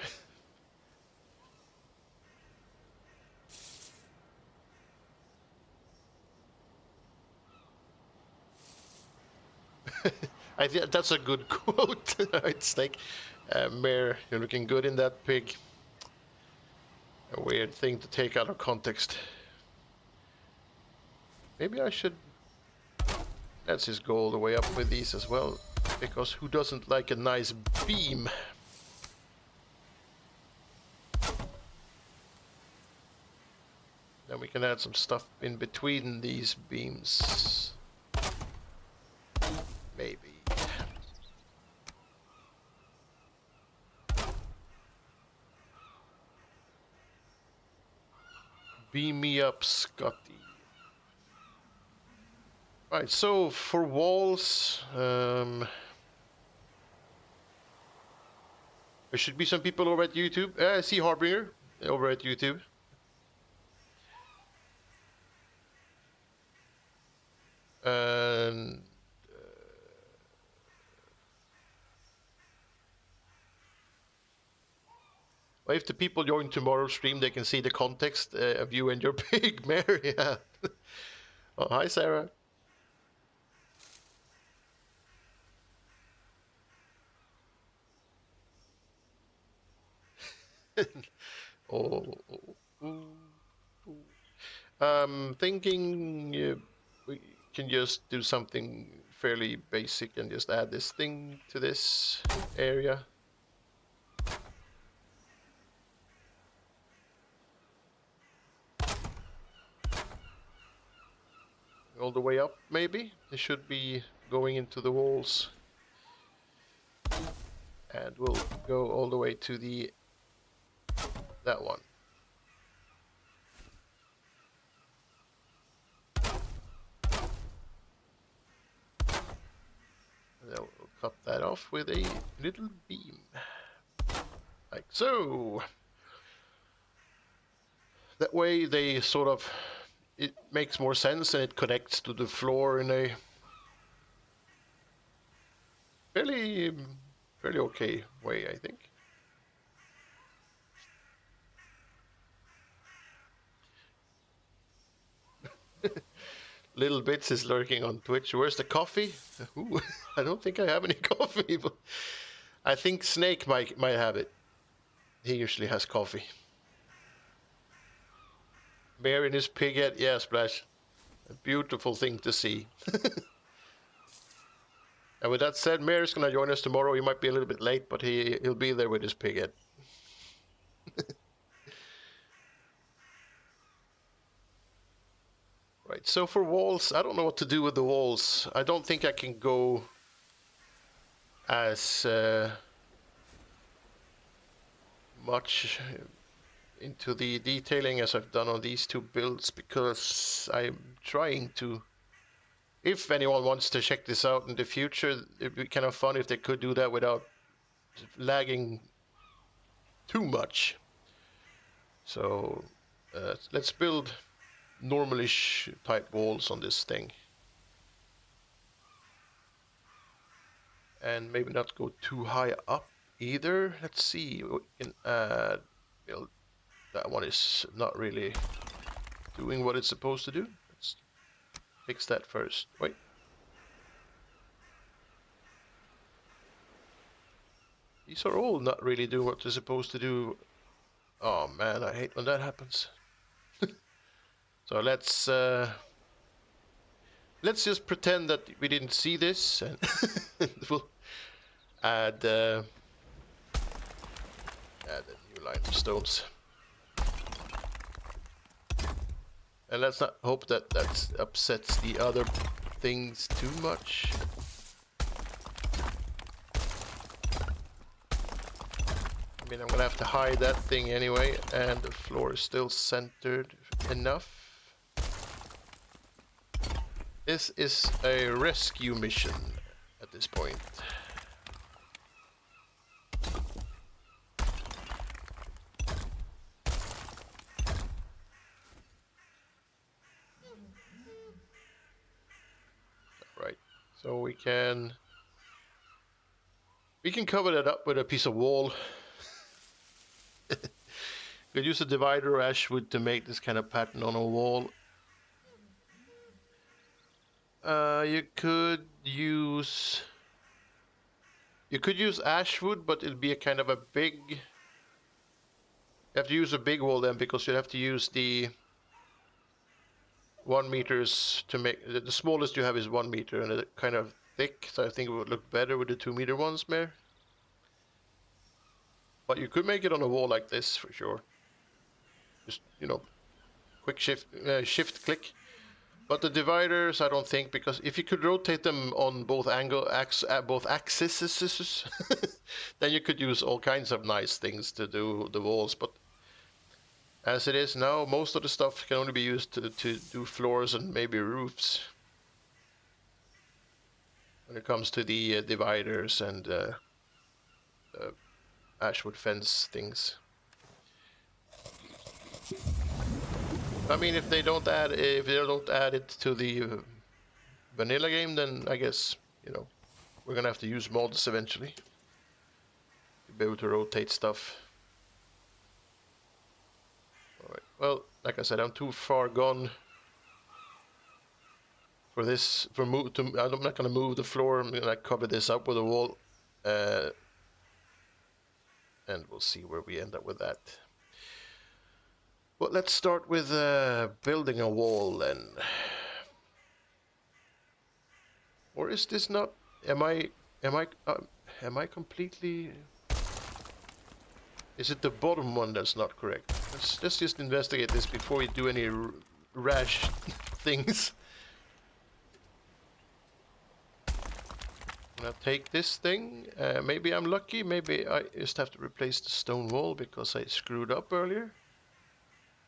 I think that's a good quote. It's like, Mayor, you're looking good in that pig. A weird thing to take out of context. Maybe I should. Let's just go all the way up with these as well. Because who doesn't like a nice beam? Then we can add some stuff in between these beams. Maybe. Beam me up, Scotty. Right, so for walls, there should be some people over at YouTube. I see Harbinger over at YouTube. And well, if the people join tomorrow's stream, they can see the context of you and your pig, Mary. Yeah. Oh, hi, Sarah. Oh, thinking we can just do something fairly basic and just add this thing to this area. All the way up, maybe? It should be going into the walls. And we'll go all the way to that one. And then we'll cut that off with a little beam. Like so. That way they sort of, it makes more sense and it connects to the floor in a fairly okay way, I think. Little Bits is lurking on Twitch. Where's the coffee? Ooh, I don't think I have any coffee, but I think Snake might have it. He usually has coffee. Bear in his pig head. Yeah, Splash. A beautiful thing to see. And with that said, Mayor's gonna join us tomorrow. He might be a little bit late, but he'll be there with his pig head. Right, so for walls, I don't know what to do with the walls. I don't think I can go as much into the detailing as I've done on these two builds because I'm trying to. If anyone wants to check this out in the future, it'd be kind of fun if they could do that without lagging too much. So let's build normalish type walls on this thing. And maybe not go too high up either. Let's see, we can add, build. That one is not really doing what it's supposed to do. Let's fix that first. Wait. These are all not really doing what they're supposed to do. Oh man, I hate when that happens. So let's just pretend that we didn't see this, and we'll add add a new line of stones. And let's not hope that that upsets the other things too much. I mean, I'm gonna have to hide that thing anyway, and the floor is still centered enough. This is a rescue mission at this point. Right, so we can cover that up with a piece of wall. Could use a divider or ash wood to make this kind of pattern on a wall. You could use ash wood, but it'll be a kind of a big. You have to use a big wall then, because you have to use the 1 meters to make the smallest you have is 1 meter, and it's kind of thick, so I think it would look better with the 2 meter ones, Mare. But you could make it on a wall like this for sure. Just, you know, quick shift click. But the dividers, I don't think, because if you could rotate them on both both axes, then you could use all kinds of nice things to do the walls. But as it is now, most of the stuff can only be used to do floors and maybe roofs. When it comes to the dividers and ashwood fence things. I mean, if they don't add it to the vanilla game, then I guess, you know, we're gonna have to use mods eventually to be able to rotate stuff. All right. Well, like I said, I'm too far gone for this. I'm not gonna move the floor. I'm gonna cover this up with a wall, and we'll see where we end up with that. Well, let's start with building a wall then. Or is this not? Am I completely? Is it the bottom one that's not correct? Let's just investigate this before we do any rash things. I'm gonna take this thing. Maybe I'm lucky. Maybe I just have to replace the stone wall because I screwed up earlier.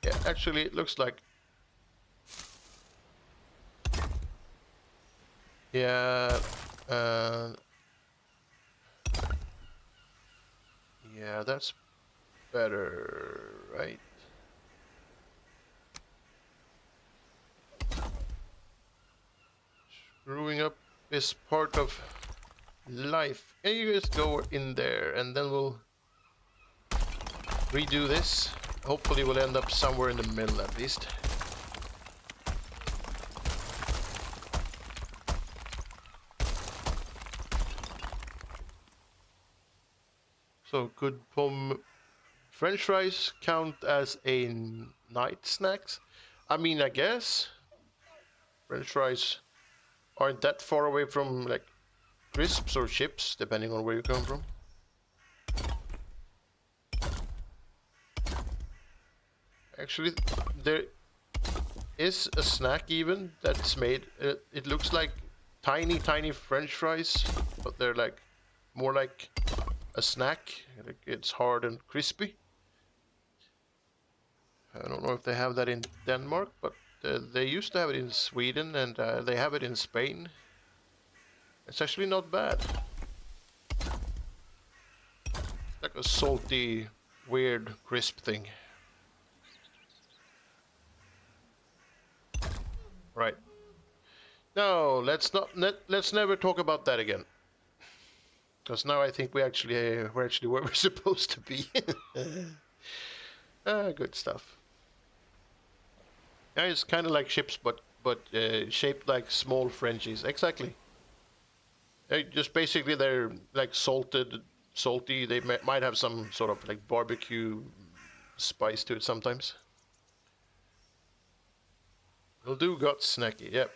Yeah, actually, it looks like. Yeah. Yeah, that's better, right? Screwing up is part of life. Can you just go in there and then we'll redo this? Hopefully we'll end up somewhere in the middle at least. So could French fries count as a night snacks? I mean, I guess. French fries aren't that far away from like crisps or chips, depending on where you come from. Actually, there is a snack even that's made. It looks like tiny French fries, but they're like more like a snack. Like it's hard and crispy. I don't know if they have that in Denmark, but they used to have it in Sweden, and they have it in Spain. It's actually not bad. Like a salty, weird, crisp thing. Right. No, let's never talk about that again. Because now I think we're actually where we're supposed to be. Good stuff. Yeah, it's kind of like chips, but shaped like small Frenchies. Exactly. Just basically they're like salty. They might have some sort of like barbecue spice to it sometimes. Will do, got snacky. Yep.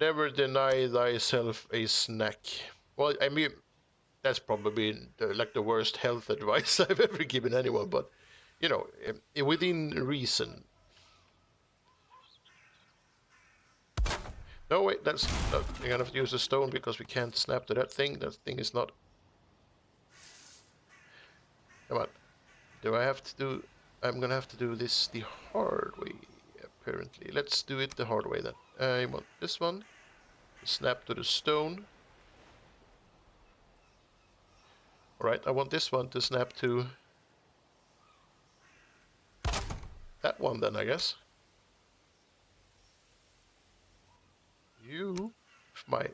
Never deny thyself a snack. Well, I mean, that's probably like the worst health advice I've ever given anyone, but you know, within reason. No, wait, that's you're gonna have to use a stone because we can't snap to that thing. That thing is not. Come on. Do I have to do? I'm gonna have to do this the hard way, apparently. Let's do it the hard way then. I want this one. Snap to the stone. Alright, I want this one to snap to that one then, I guess. You, my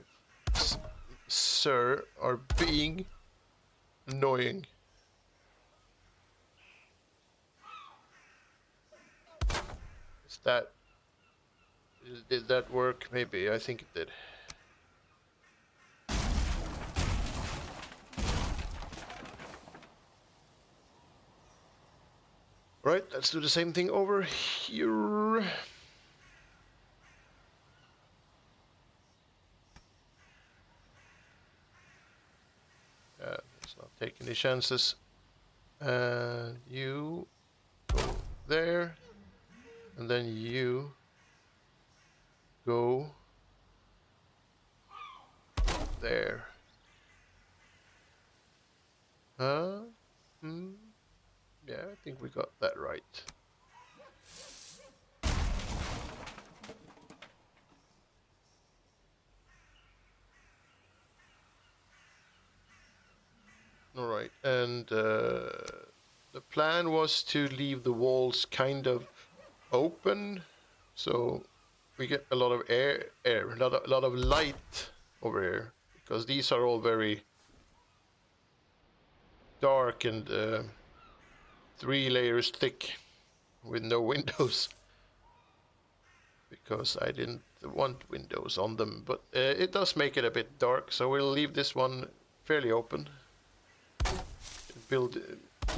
sir, are being annoying. Is that... Did that work? Maybe. I think it did. Right, let's do the same thing over here. Let's not take any chances. You go there, and then you go there. Huh? Hmm? Yeah, I think we got that right. Alright, and the plan was to leave the walls kind of open, so we get a lot of a lot of light over here, because these are all very dark and 3 layers thick with no windows, because I didn't want windows on them, but it does make it a bit dark, so we'll leave this one fairly open. Build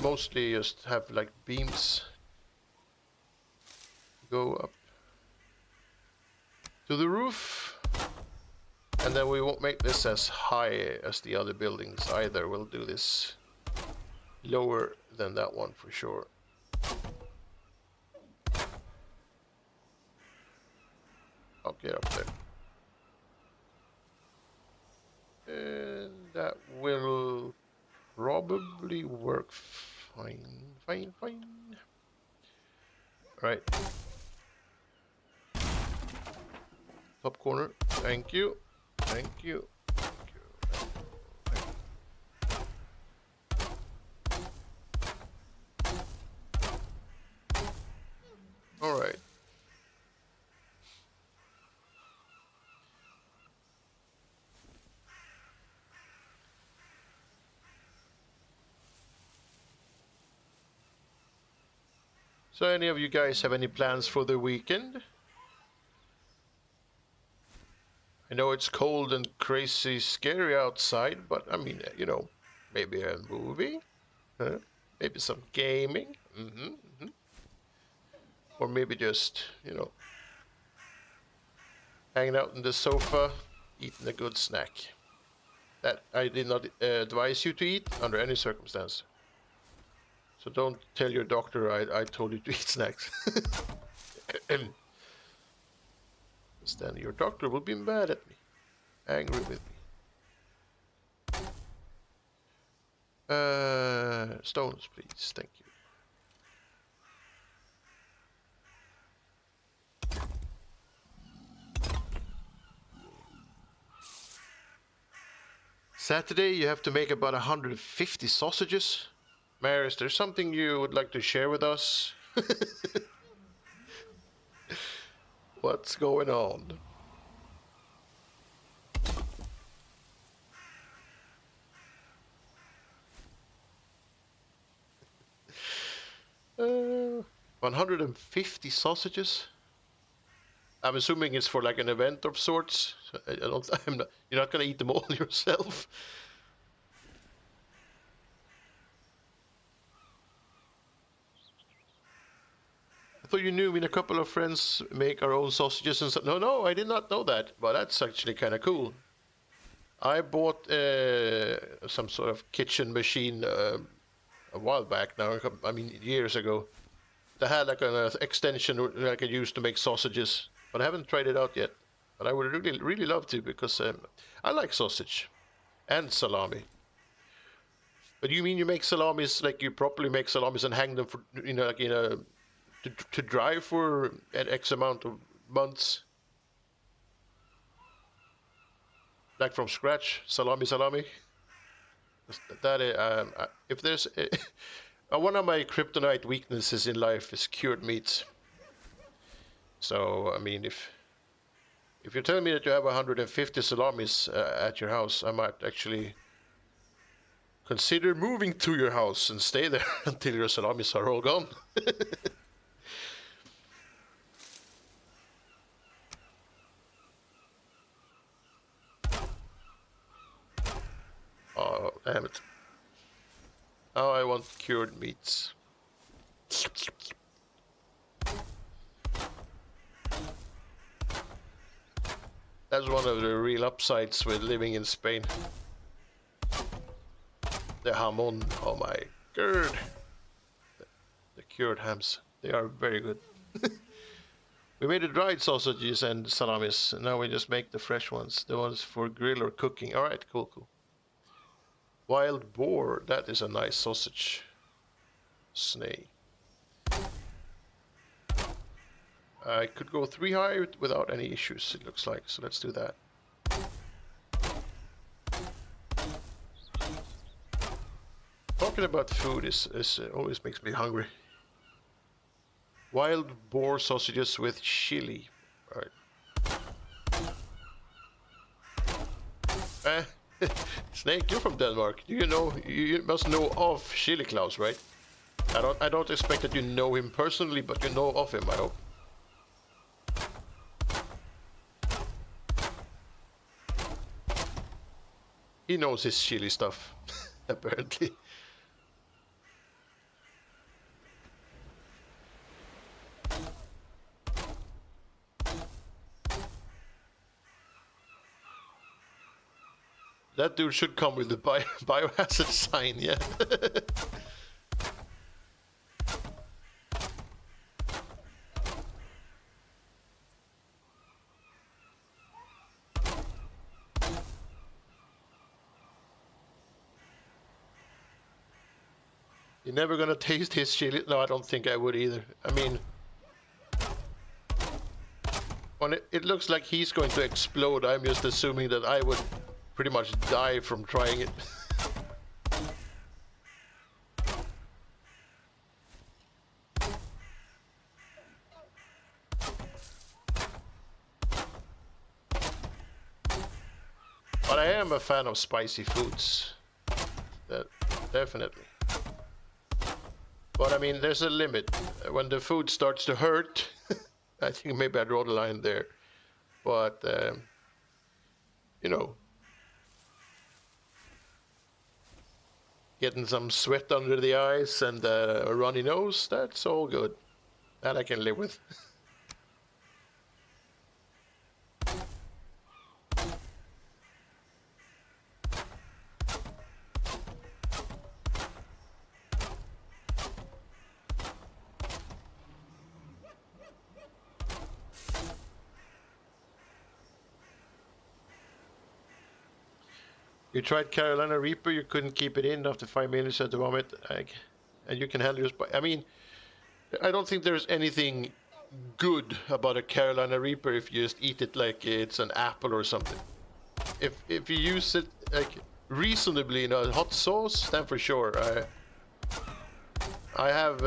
mostly just have like beams go up to the roof, and then we won't make this as high as the other buildings either. We'll do this lower than that one for sure. I'll get up there. And that will probably work fine. Right. Top corner. Thank you. Thank you. All right. So any of you guys have any plans for the weekend? I know it's cold and crazy scary outside, but I mean, you know, maybe a movie, huh? Maybe some gaming, or maybe just, you know, hanging out on the sofa, eating a good snack. That I did not advise you to eat under any circumstance. So don't tell your doctor I told you to eat snacks. Because then your doctor will be mad at me, angry with me. Stones, please. Thank you. Saturday, you have to make about 150 sausages. Mary, is there something you would like to share with us? What's going on? 150 sausages? I'm assuming it's for like an event of sorts. You're not gonna eat them all yourself. thought you knew. I mean, a couple of friends make our own sausages and stuff. No, I did not know that. But that's actually kind of cool. I bought some sort of kitchen machine a while back now. I mean, years ago. That had like an extension that I could use to make sausages, but I haven't tried it out yet. But I would really love to because I like sausage and salami. But you mean you make salamis like you properly make salamis and hang them for like to dry for an X amount of months, like from scratch, salami. That if there's one of my kryptonite weaknesses in life is cured meats. So I mean, if you're telling me that you have 150 salamis at your house, I might actually consider moving to your house and stay there until your salamis are all gone. Oh, damn it. Now I want cured meats. That's one of the real upsides with living in Spain. The jamon, oh my god. The cured hams, they are very good. We made the dried sausages and salamis. Now we just make the fresh ones. The ones for grill or cooking. Alright, cool. Wild boar, that is a nice sausage. Snake. I could go 3 high without any issues, it looks like. So let's do that. Talking about food is always makes me hungry. Wild boar sausages with chili. All right. Snake, you're from Denmark. Do you know? You must know of Chili Claus, right? I don't expect that you know him personally, but you know of him, I hope. He knows his chili stuff, apparently. That dude should come with the biohazard sign, yeah. You're never gonna taste his chili? No, I don't think I would either. I mean, when it looks like he's going to explode, I'm just assuming that I would pretty much die from trying it. But I am a fan of spicy foods. That definitely. But I mean, there's a limit. When the food starts to hurt, I think maybe I'd draw the line there. But, you know, getting some sweat under the eyes and a runny nose, that's all good. That I can live with. You tried Carolina Reaper, you couldn't keep it in after 5 minutes at the vomit, and you can handle your I mean, I don't think there's anything good about a Carolina Reaper if you just eat it like it's an apple or something. If you use it like reasonably in a hot sauce, then for sure. I have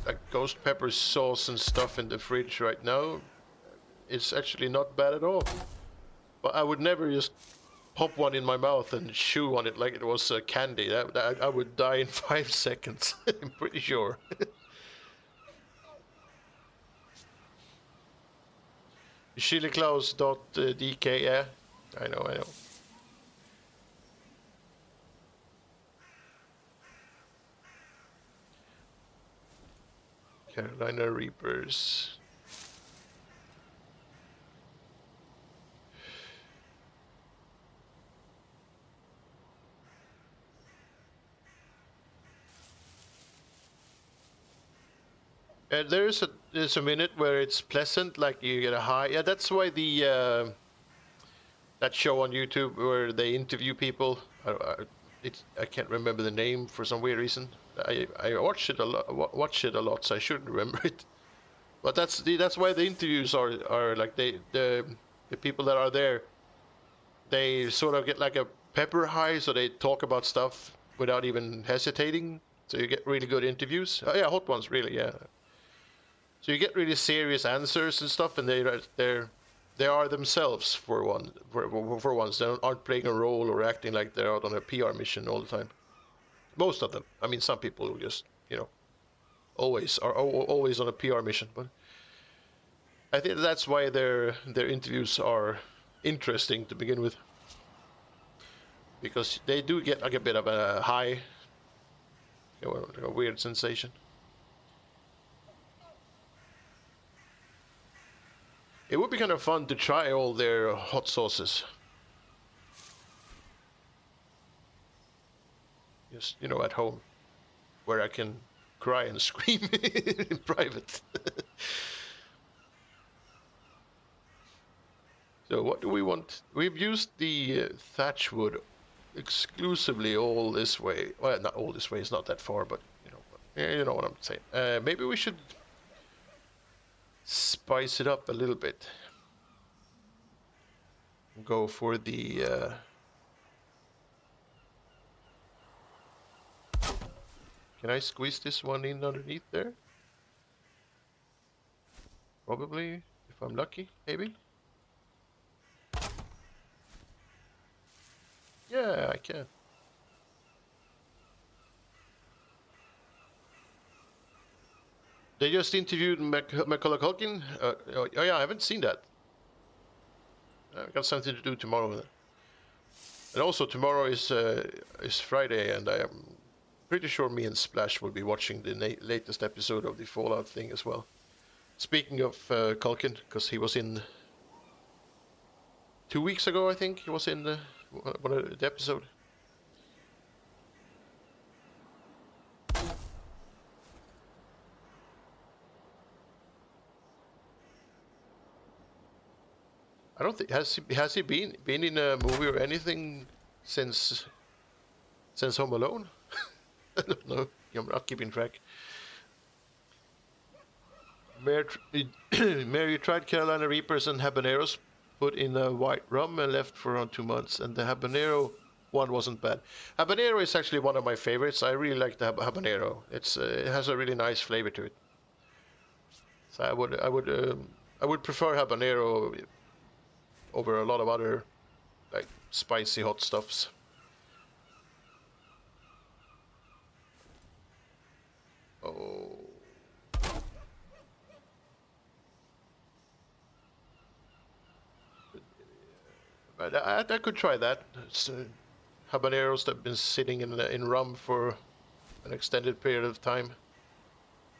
like ghost pepper sauce and stuff in the fridge right now. It's actually not bad at all. But I would never just pop one in my mouth and chew on it like it was candy. I would die in 5 seconds. I'm pretty sure. ChiliClaus.dk, yeah, I know. Carolina Reapers. There's a minute where it's pleasant, like you get a high. Yeah, that's why the that show on YouTube where they interview people. I can't remember the name for some weird reason. I watch it a lot. Watch it a lot, so I should remember it. But that's why the interviews are like the people that are there. They sort of get like a pepper high, so they talk about stuff without even hesitating. So you get really good interviews. Oh, yeah, hot ones, really, yeah. So you get really serious answers and stuff, and they are themselves for once. They aren't playing a role or acting like they're out on a PR mission all the time. Most of them. I mean, some people just always are always on a PR mission, but I think that's why their interviews are interesting to begin with, because they do get like a bit of a high, a weird sensation. It would be kind of fun to try all their hot sauces. Just, at home, where I can cry and scream in private. So what do we want? We've used the thatch wood exclusively all this way. Well, not all this way, it's not that far, but you know what I'm saying. Maybe we should spice it up a little bit. Go for the can I squeeze this one in underneath there? Probably, if I'm lucky, maybe. Yeah, I can. They just interviewed Macaulay Culkin. Oh yeah, I haven't seen that. I've got something to do tomorrow. And also tomorrow is Friday, and I am pretty sure me and Splash will be watching the latest episode of the Fallout thing as well. Speaking of Culkin, because he was in 2 weeks ago, I think he was in one of the episode. I don't think has he been in a movie or anything since Home Alone? I don't know. I'm not keeping track. Mary tried Carolina Reapers and habaneros, put in a white rum and left for around 2 months. And the habanero one wasn't bad. Habanero is actually one of my favorites. I really like the habanero. It has a really nice flavor to it. So I would prefer habanero over a lot of other like spicy hot stuffs. Oh. I could try that. It's, habaneros that have been sitting in rum for an extended period of time.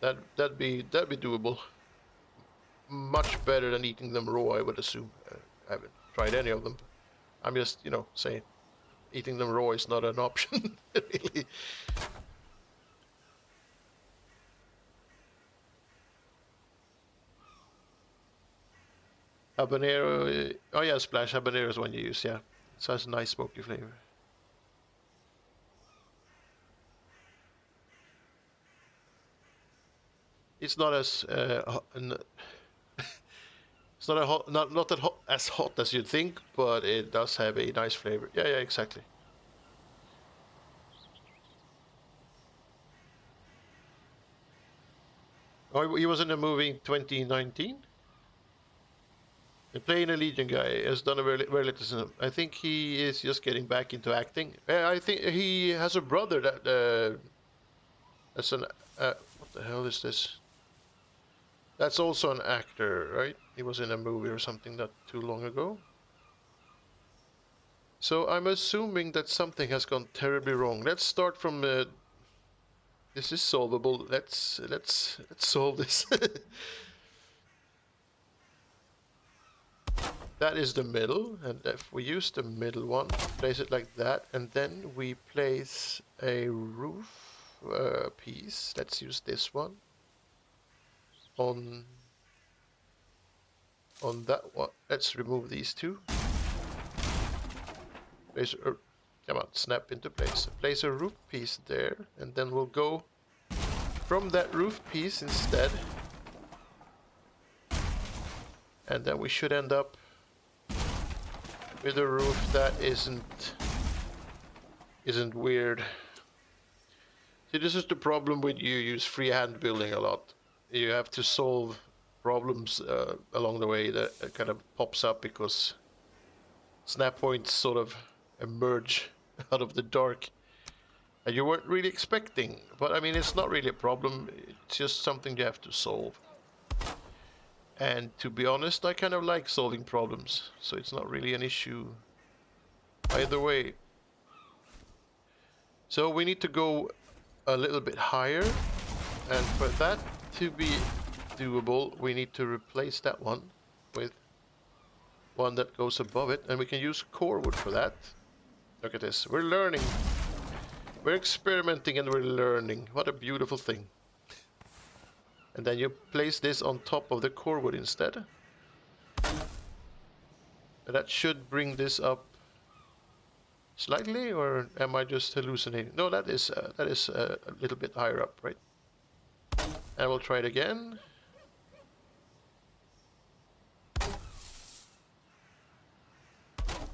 That'd be doable. Much better than eating them raw, I would assume. I haven't tried any of them. I'm just, saying eating them raw is not an option, really. Habanero, oh yeah, Splash habanero is one you use, yeah. It has a nice smoky flavor. It's not as it's not a hot, not that hot, as hot as you'd think, but it does have a nice flavor. Yeah, yeah, exactly. Oh, he was in a movie in 2019. Playing a Legion guy has done a very little. I think he is just getting back into acting. I think he has a brother that's an what the hell is this? That's also an actor, right? He was in a movie or something not too long ago. So I'm assuming that something has gone terribly wrong. Let's start from This is solvable. Let's solve this. That is the middle, and if we use the middle one, place it like that, and then we place a roof piece. Let's use this one on that one. Let's remove these two. Place come on, snap into place. Place a roof piece there, and then we'll go from that roof piece instead, and then we should end up with a roof that isn't weird. See, this is the problem when you use freehand building a lot. You have to solve problems along the way that kind of pops up because snap points sort of emerge out of the dark and you weren't really expecting. But I mean, it's not really a problem. It's just something you have to solve. And to be honest, I kind of like solving problems, so it's not really an issue either way. So we need to go a little bit higher, and for that to be doable, we need to replace that one with one that goes above it, and we can use core wood for that. Look at this, we're learning. We're experimenting and we're learning. What a beautiful thing. And then you place this on top of the core wood instead. And that should bring this up slightly, or am I just hallucinating? No, that is a little bit higher up, right? And we'll try it again.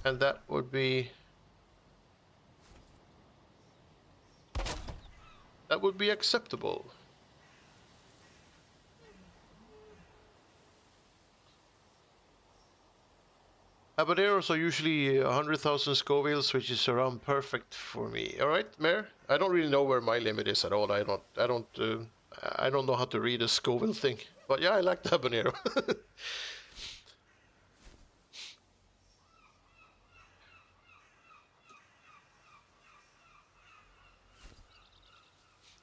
And that would be acceptable. Habaneros are usually 100,000 Scovilles, which is around perfect for me. All right, Mayor. I don't really know where my limit is at all. I don't know how to read a Scoville thing. But yeah, I like the habanero.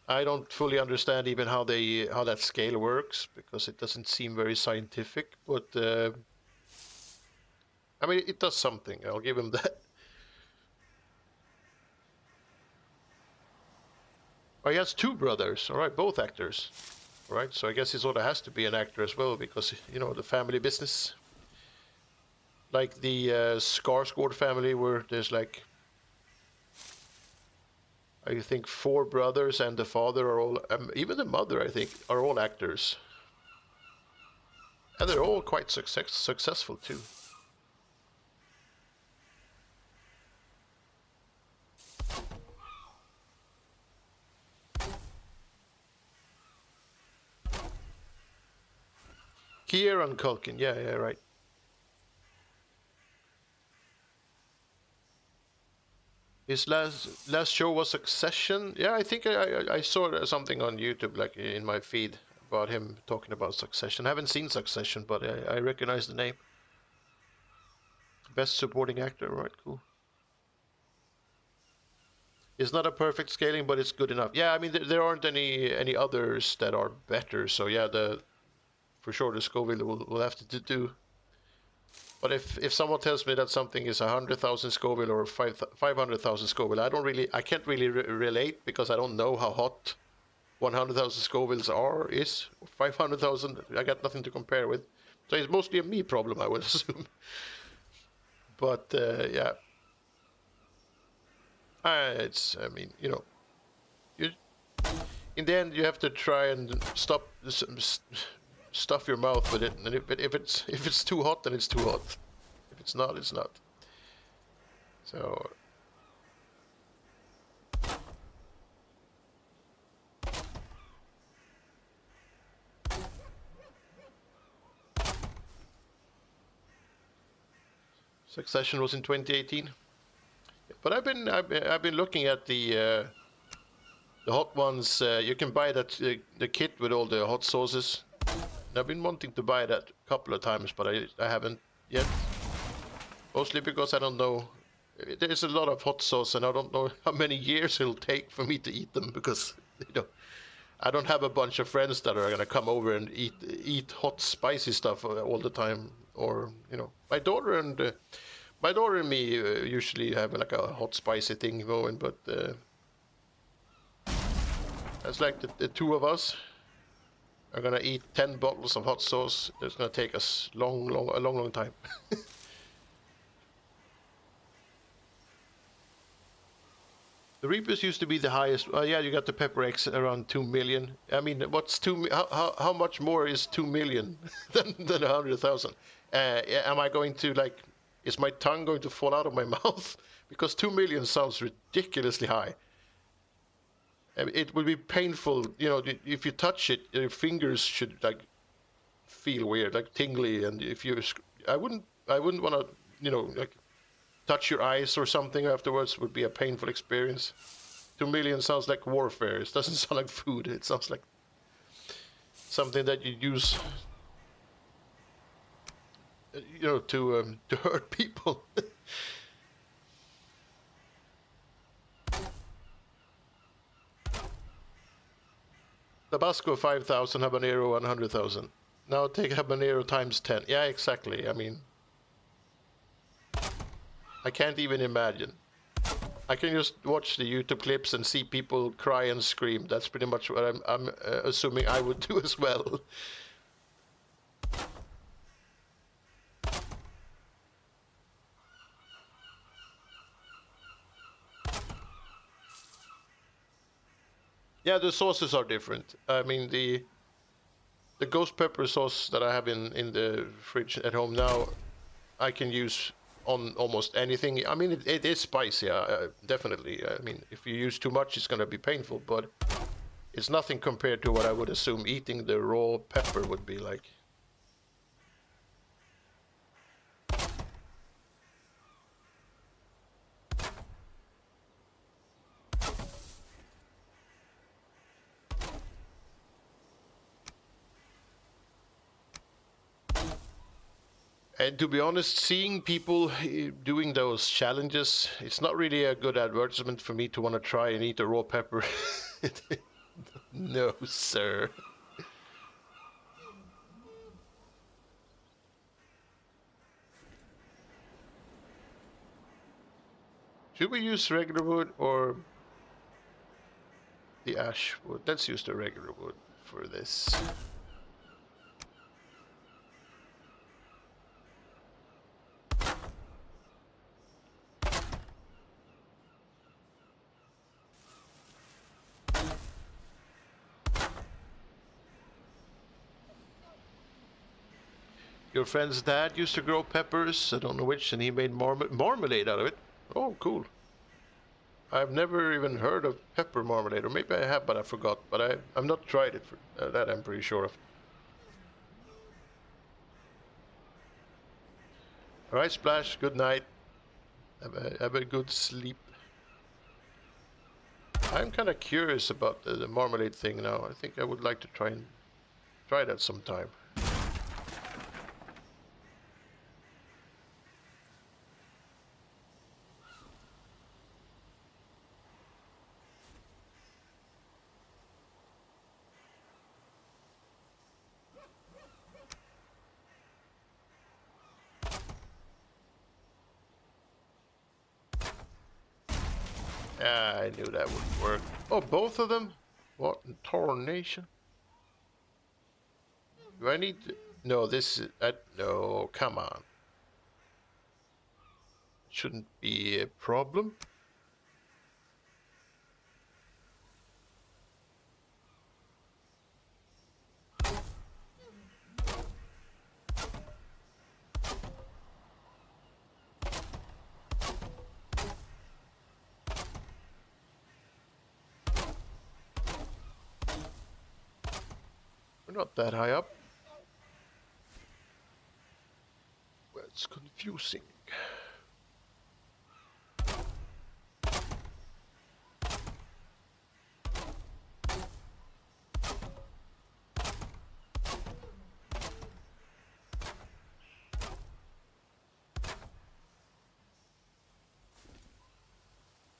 I don't fully understand even how that scale works because it doesn't seem very scientific. But I mean, it does something. I'll give him that. Oh, he has two brothers. All right, both actors. All right, so I guess he sort of has to be an actor as well because, you know, the family business. Like the Skarsgård family where there's like, I think 4 brothers and the father are all, even the mother, I think, are all actors. And they're all quite successful too. Kieran Culkin, yeah, right. His last show was Succession. Yeah, I think I saw something on YouTube, like in my feed, about him talking about Succession. I haven't seen Succession, but I recognize the name. Best supporting actor, right? Cool. It's not a perfect scaling, but it's good enough. Yeah, I mean there aren't any others that are better. So yeah, for sure the Scoville will have to do. But if someone tells me that something is 100,000 Scoville or 500,000 Scoville, I can't really relate because I don't know how hot 100,000 Scovilles is 500,000. I got nothing to compare with, so it's mostly a me problem, I would assume. But yeah, I mean, you know, in the end you have to try and stuff your mouth with it, and if it's too hot, then it's too hot. If it's not, it's not. So Succession was in 2018, but I've been looking at the hot ones. You can buy that the kit with all the hot sauces. And I've been wanting to buy that a couple of times, but I haven't yet. Mostly because I don't know. There's a lot of hot sauce, and I don't know how many years it'll take for me to eat them because You know, I don't have a bunch of friends that are gonna come over and eat hot spicy stuff all the time. Or my daughter and me usually have like a hot spicy thing going, but that's like the two of us are gonna eat 10 bottles of hot sauce. It's gonna take us a long time. The Reapers used to be the highest. Yeah, you got the Pepper X around 2 million. I mean, what's how much more is 2 million than 100,000? Am I going to like? Is my tongue going to fall out of my mouth? Because 2 million sounds ridiculously high. I mean, it would be painful. You know, if you touch it, your fingers should like feel weird, like tingly, and if you, I wouldn't want to, like touch your eyes or something afterwards. Would be a painful experience. 2 million sounds like warfare. It doesn't sound like food. It sounds like something that you use, to hurt people. Tabasco 5,000, habanero 100,000. Now take habanero times 10. Yeah, exactly. I mean, I can't even imagine. I can just watch the YouTube clips and see people cry and scream. That's pretty much what I'm assuming I would do as well. Yeah, the sauces are different. I mean, the ghost pepper sauce that I have in the fridge at home now, I can use on almost anything. I mean, it is spicy, definitely. I mean, if you use too much, it's gonna be painful, but it's nothing compared to what I would assume eating the raw pepper would be like. And to be honest, seeing people doing those challenges, it's not really a good advertisement for me to want to try and eat a raw pepper. No, sir. Should we use regular wood or the ash wood? Let's use the regular wood for this. Your friend's dad used to grow peppers, I don't know which, and he made marmalade out of it. Oh, cool. I've never even heard of pepper marmalade, or maybe I have, but I forgot. But I've not tried it. For that I'm pretty sure of. All right, Splash. Good night. Have a good sleep. I'm kind of curious about the marmalade thing now. I think I would like to try that sometime. Yeah, I knew that would work. Oh, both of them? What in tarnation? Do I need to... No, this is... no, come on. Shouldn't be a problem. We're not that high up. Well, it's confusing.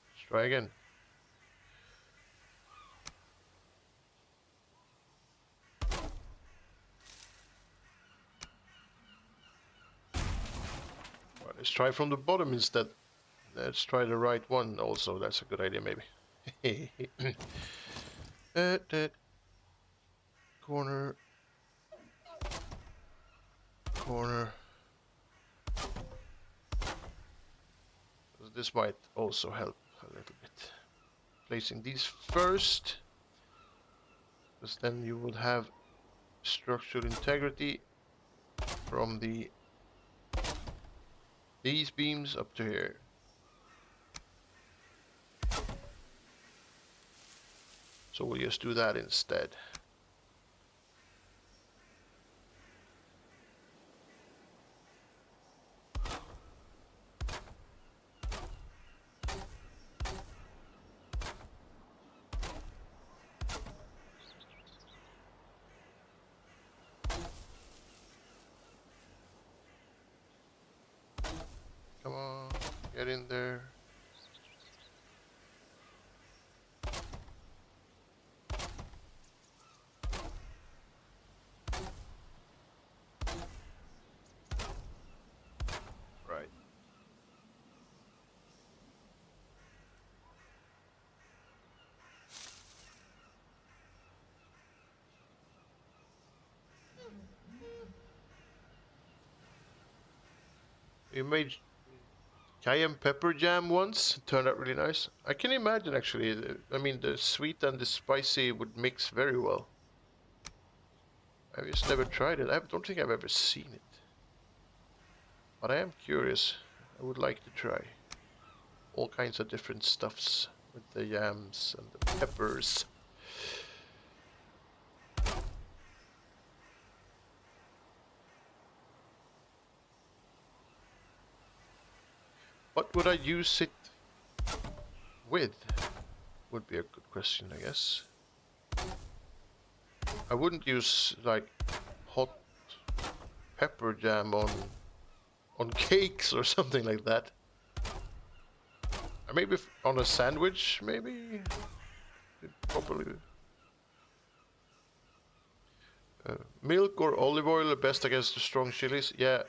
Let's try again. try from the bottom instead. Let's try the right one also. That's a good idea, maybe. Corner. Corner. This might also help a little bit. Placing these first, because then you will have structural integrity from these beams up to here. So we'll just do that instead. Come on, get in there. Right. We made cayenne pepper jam once. It turned out really nice. I can imagine actually. I mean, the sweet and the spicy would mix very well. I've just never tried it. I don't think I've ever seen it. But I am curious. I would like to try all kinds of different stuffs with the yams and the peppers. What would I use it with? Would be a good question, I guess. I wouldn't use like hot pepper jam on cakes or something like that. Or maybe on a sandwich, maybe. Probably. Milk or olive oil, best against the strong chilies. Yeah.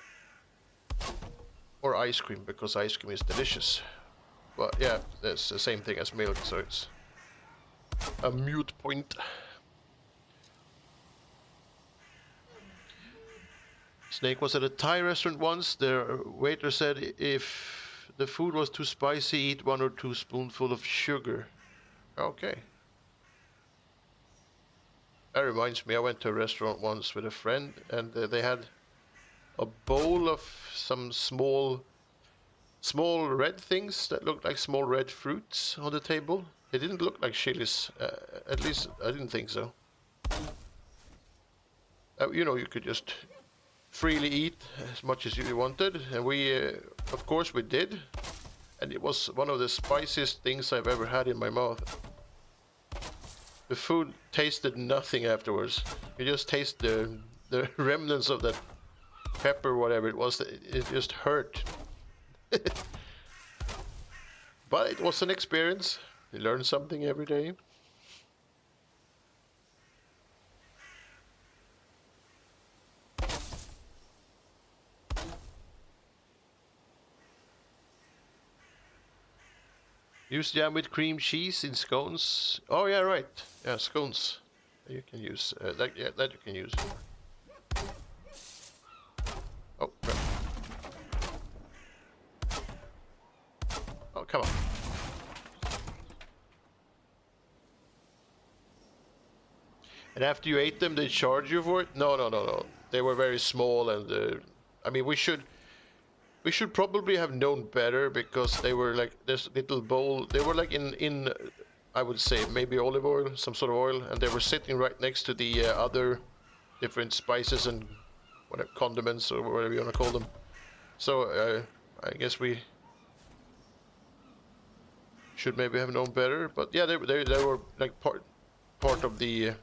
Or ice cream, because ice cream is delicious. But yeah, that's the same thing as milk, so it's a mute point. Snake was at a Thai restaurant once. The waiter said if the food was too spicy, eat 1 or 2 spoonfuls of sugar. Okay. That reminds me, I went to a restaurant once with a friend, and they had a bowl of some small red things that looked like small red fruits on the table. They didn't look like chilies. At least I didn't think so. You know, you could just freely eat as much as you wanted, and we, of course, we did. And it was one of the spiciest things I've ever had in my mouth. The food tasted nothing afterwards. You just taste the remnants of that pepper, whatever it was. It just hurt. But it was an experience. You learn something every day. Use jam with cream cheese in scones. Oh yeah, right. Yeah, scones. You can use that. Yeah, that you can use. Oh, crap. Oh, come on. And after you ate them, they charge you for it? No, no, no, no. They were very small, and I mean, we should probably have known better, because they were like this little bowl. They were like in I would say maybe olive oil, some sort of oil, and they were sitting right next to the other different spices and whatever condiments or whatever you want to call them. So I guess we should maybe have known better. But yeah, they were like part of the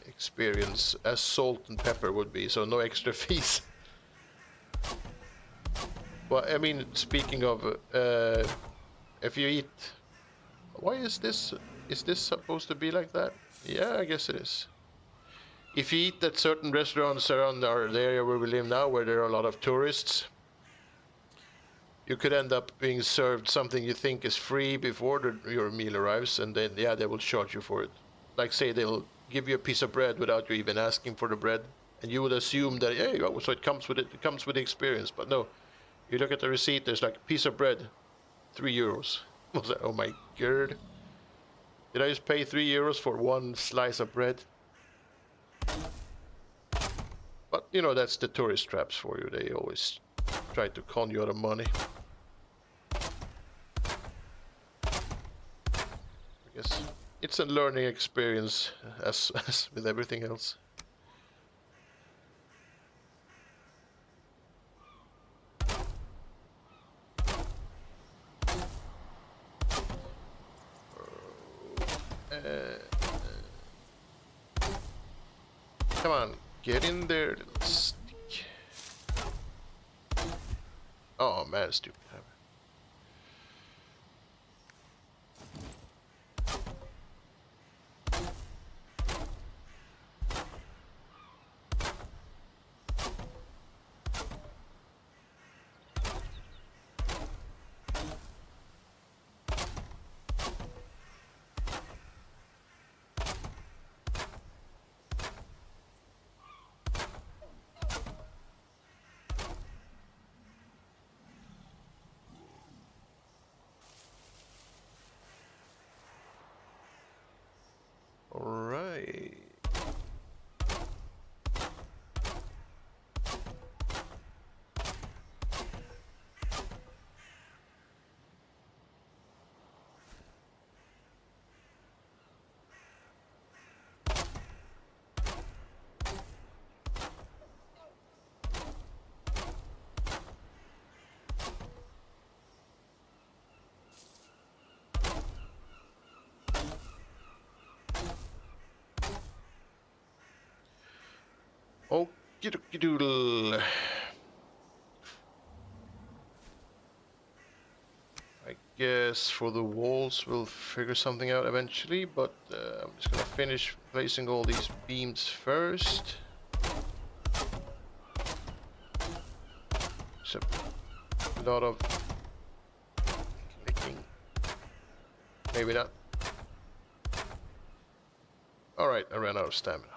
experience, as salt and pepper would be. So no extra fees. Well, I mean, speaking of, if you eat, why is this supposed to be like that? Yeah, I guess it is. If you eat at certain restaurants around the area where we live now, where there are a lot of tourists, you could end up being served something you think is free before your meal arrives, and then yeah, they will charge you for it. Like say they'll give you a piece of bread without you even asking for the bread, and you would assume that yeah, oh, so it comes with it comes with the experience. But no, you look at the receipt. There's like a piece of bread, €3. I was like, oh my god, did I just pay €3 for one slice of bread? But you know that's the tourist traps for you. They always try to con you out of money. I guess it's a learning experience as with everything else. Come on, get in there, little stick. Oh man, stupid hammer. Alright. Okie dokie doodle. I guess for the walls we'll figure something out eventually, but I'm just gonna finish placing all these beams first. So a lot of clicking. Maybe not. Alright, I ran out of stamina.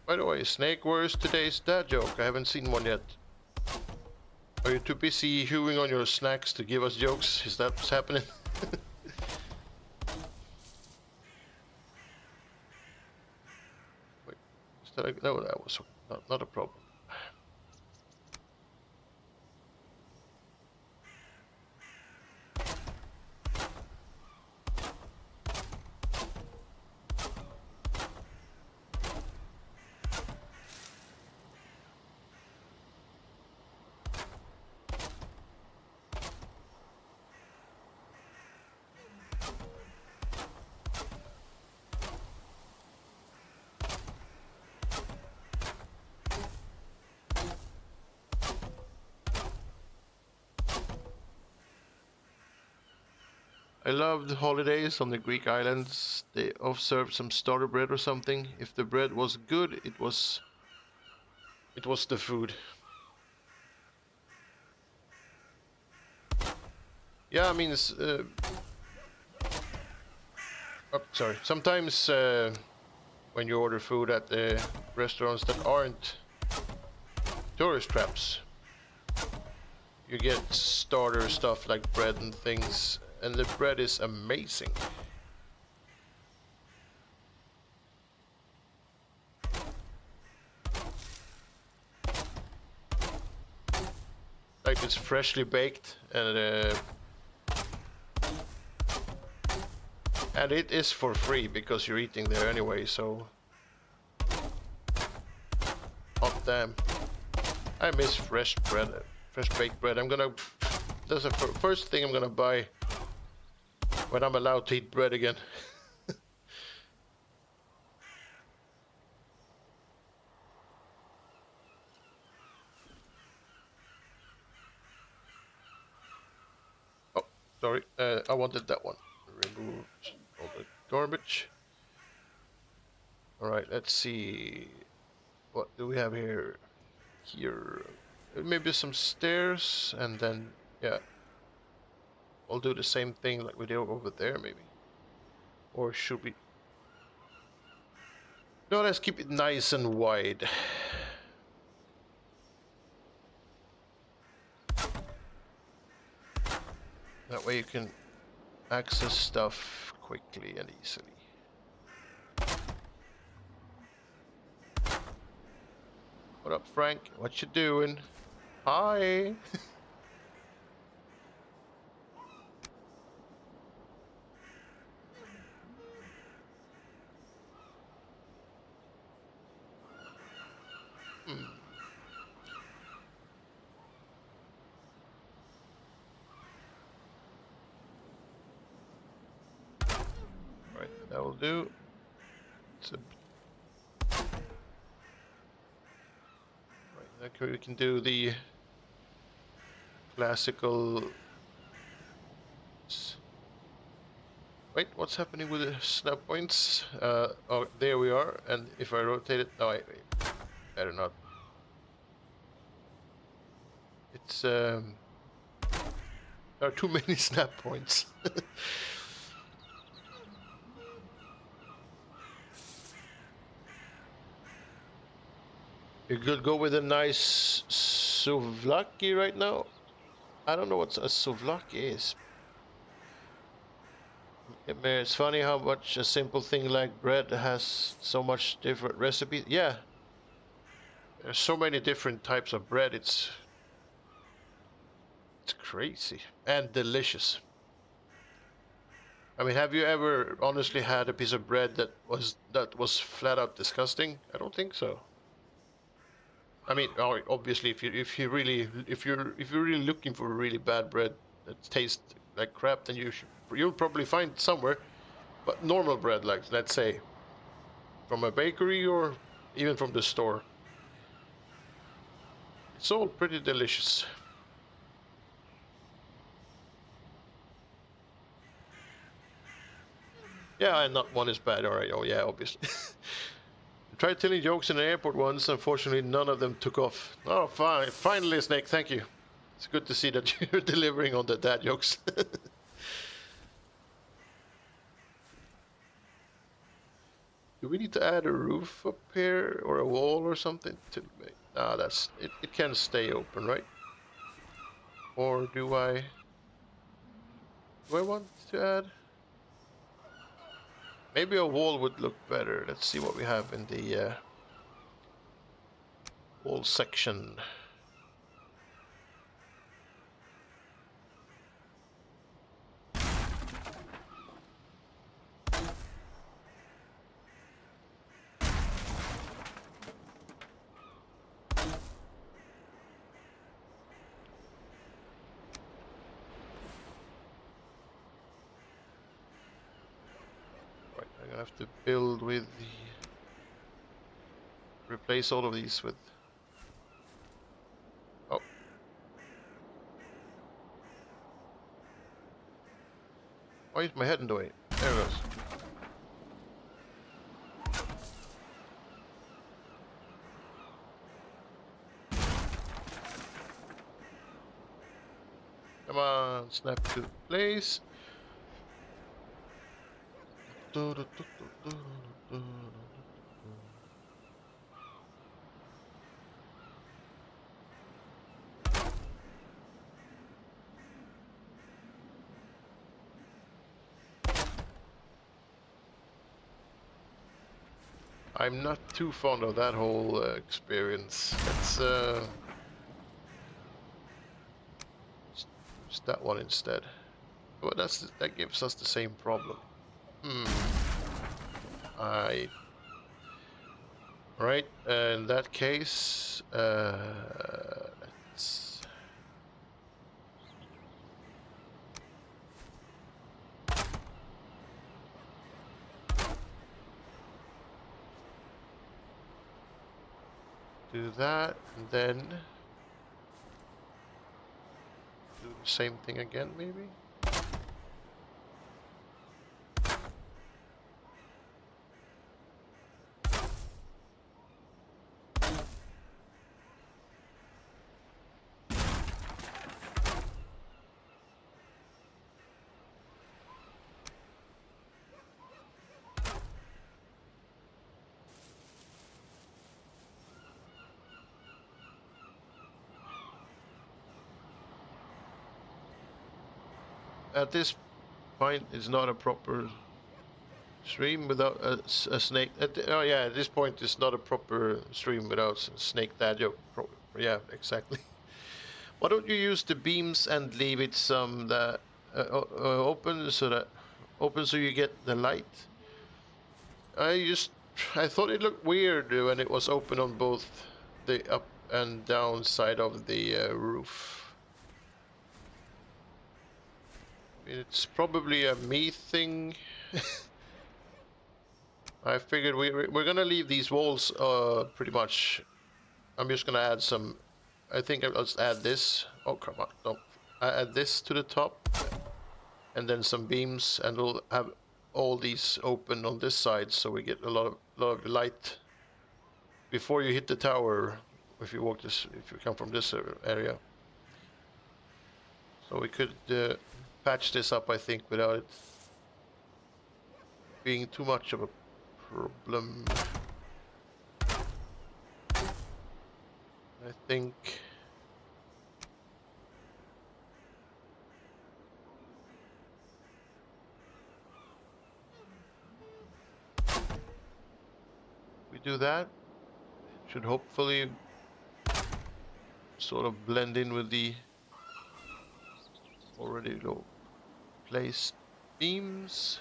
By the way, Snake, where's today's dad joke? I haven't seen one yet. Are you too busy hewing on your snacks to give us jokes? Is that what's happening? Wait, is that no, that was not a problem. I loved holidays on the Greek islands. They served some starter bread or something. If the bread was good, it was the food. Yeah, I mean, oh, sorry. Sometimes when you order food at the restaurants that aren't tourist traps, you get starter stuff like bread and things, and the bread is amazing. Like it's freshly baked, and it is for free because you're eating there anyway, so hot damn. I miss fresh bread, fresh baked bread. That's the first thing I'm gonna buy when I'm allowed to eat bread again. Oh, sorry, I wanted that one. Remove all the garbage. All right, let's see. What do we have here? Here, maybe some stairs, and then yeah, we'll do the same thing like we did over there, maybe. Or should we? No, let's keep it nice and wide. That way you can access stuff quickly and easily. What up, Frank? What you doing? Hi. Hmm. Right, that will do. Right, okay, we can do the classical. Wait, what's happening with the snap points? Oh, there we are. And if I rotate it, no, wait, better not. It's there are too many snap points. You could go with a nice souvlaki right now. I don't know what a souvlaki is. It's funny how much a simple thing like bread has so much different recipes. Yeah, there's so many different types of bread. It's crazy and delicious. I mean, have you ever honestly had a piece of bread that was flat out disgusting? I don't think so. I mean, obviously, if you're really looking for really bad bread that tastes like crap, then you'll probably find somewhere. But normal bread, like let's say from a bakery or even from the store, it's all pretty delicious. Yeah, and not one is bad. All right. Oh yeah, obviously. I tried telling jokes in an airport once. Unfortunately, none of them took off. Oh, fine. Finally, Snake. Thank you. It's good to see that you're delivering on the dad jokes. Do we need to add a roof up here or a wall or something to make? Ah, that's it. It can stay open, right? Or do I want to add? Maybe a wall would look better. Let's see what we have in the wall section. Right, I'm gonna have to build with the replace all of these with. Oh, why is my head in the way? There it goes. Come on, snap to place. I'm not too fond of that whole experience. Let's use that one instead. Well, that gives us the same problem. I right. In that case, let's do that, and then do the same thing again, maybe. at this point it's not a proper stream without a snake. Oh yeah, at this point it's not a proper stream without snake dad joke. Yeah, exactly. Why don't you use the beams and leave it some that open so you get the light? I thought it looked weird when it was open on both the up and down side of the roof. It's probably a me thing. I figured we're gonna leave these walls pretty much. I'm just gonna add some. I think I'll just add this. Oh come on! Don't. I add this to the top, and then some beams, and we'll have all these open on this side, so we get a lot of light before you hit the tower. If you come from this area, so we could patch this up, I think, without it being too much of a problem. I think we do that. Should hopefully sort of blend in with the already low placed beams.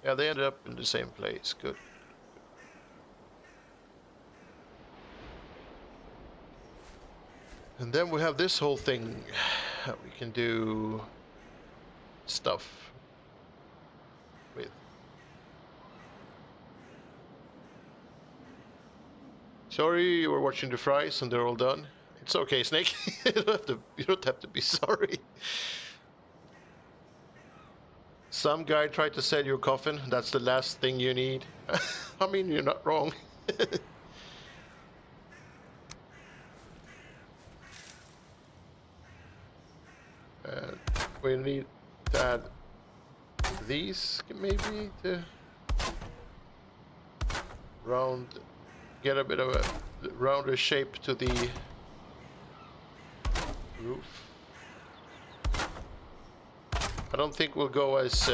Yeah, they ended up in the same place. Good. And then we have this whole thing that we can do stuff with. Sorry, you were watching the fries and they're all done. It's okay, Snake. You don't have to be sorry. Some guy tried to sell you a coffin. That's the last thing you need. I mean, you're not wrong. We need to add these maybe to get a bit of a rounder shape to the roof. I don't think we'll go as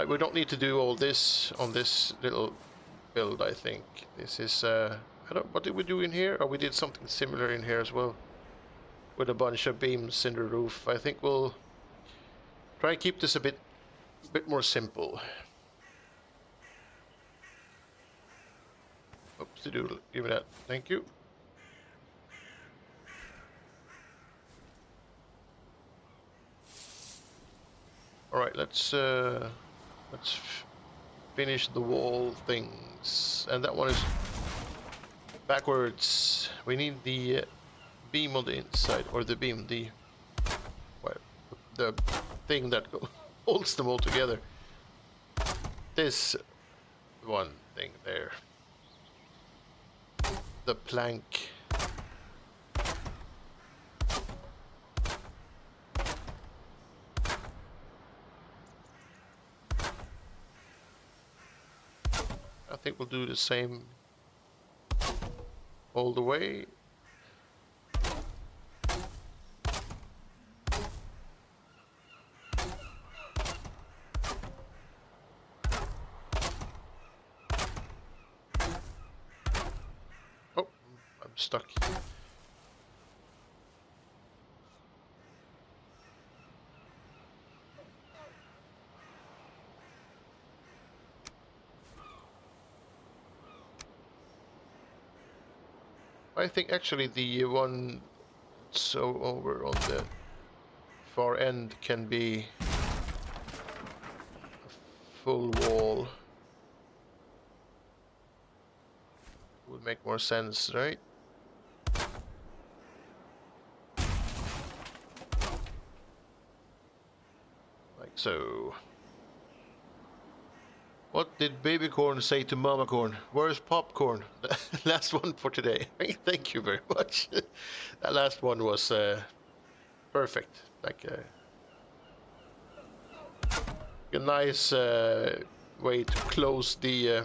we don't need to do all this on this little build. I think this is what did we do in here? Oh, we did something similar in here as well, with a bunch of beams in the roof. I think we'll try and keep this a bit more simple. Oops, to do give it that. Thank you. All right, let's finish the wall things, and that one is backwards. We need the beam on the inside, or the beam, the thing that holds them all together. This one thing there, the plank. I think we'll do the same all the way. Oh, I'm stuck. I think actually the one so over on the far end can be a full wall. Would make more sense, right? Like so. What did baby corn say to mama corn? Where's popcorn? Last one for today. Thank you very much. That last one was perfect. Like a nice way to close the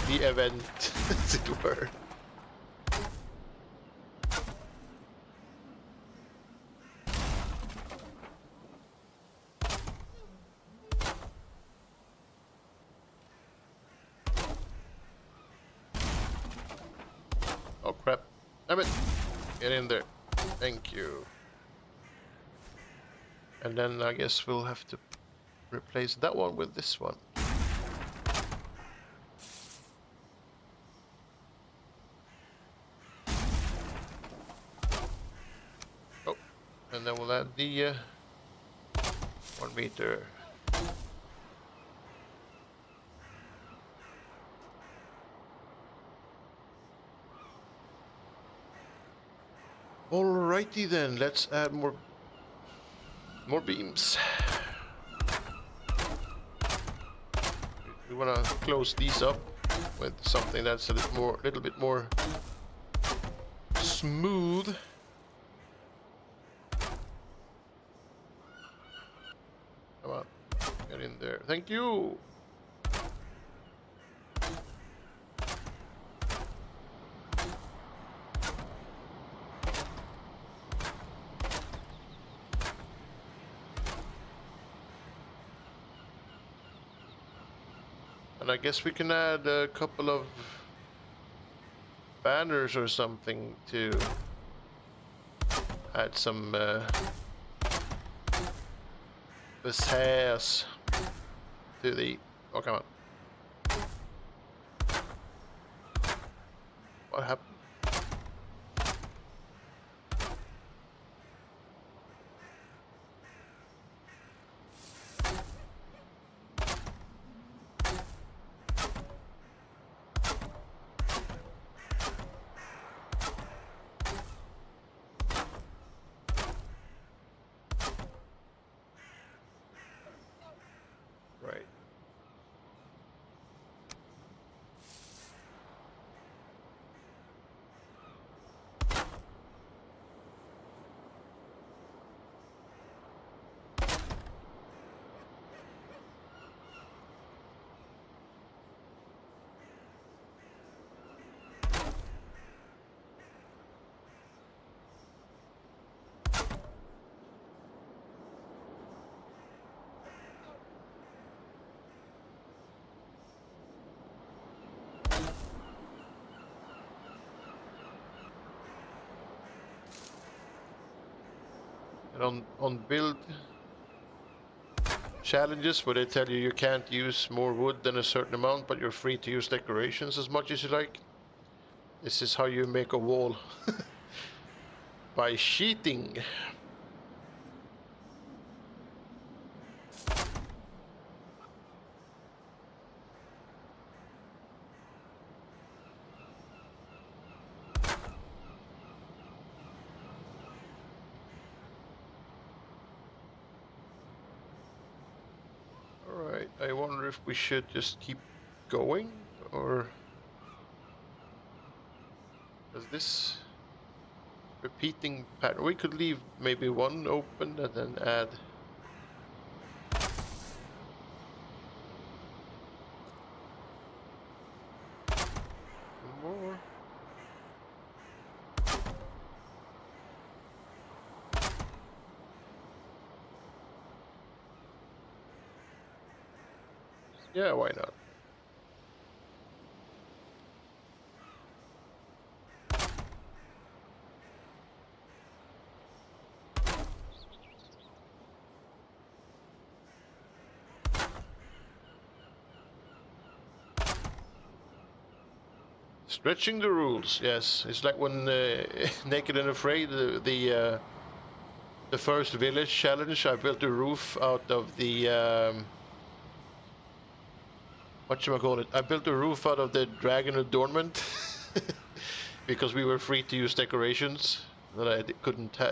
event, as it were. Damn it! Get in there. Thank you. And then I guess we'll have to replace that one with this one. Oh, and then we'll add the 1 meter. Alrighty then, let's add more beams. We want to close these up with something that's a little bit more smooth. Come on, get in there. Thank you. And I guess we can add a couple of banners or something to add some pizzazz to the... Oh, come on. What happened? Right. And on build challenges where they tell you can't use more wood than a certain amount, but you're free to use decorations as much as you like. This is how you make a wall. By sheeting. Alright, I wonder if we should just keep going, or... Does this repeating pattern... We could leave maybe one open and then add... more. Yeah, why not? Stretching the rules, yes. It's like when Naked and Afraid, the first village challenge, I built a roof out of the whatchamacallit? I built a roof out of the dragon adornment because we were free to use decorations. That I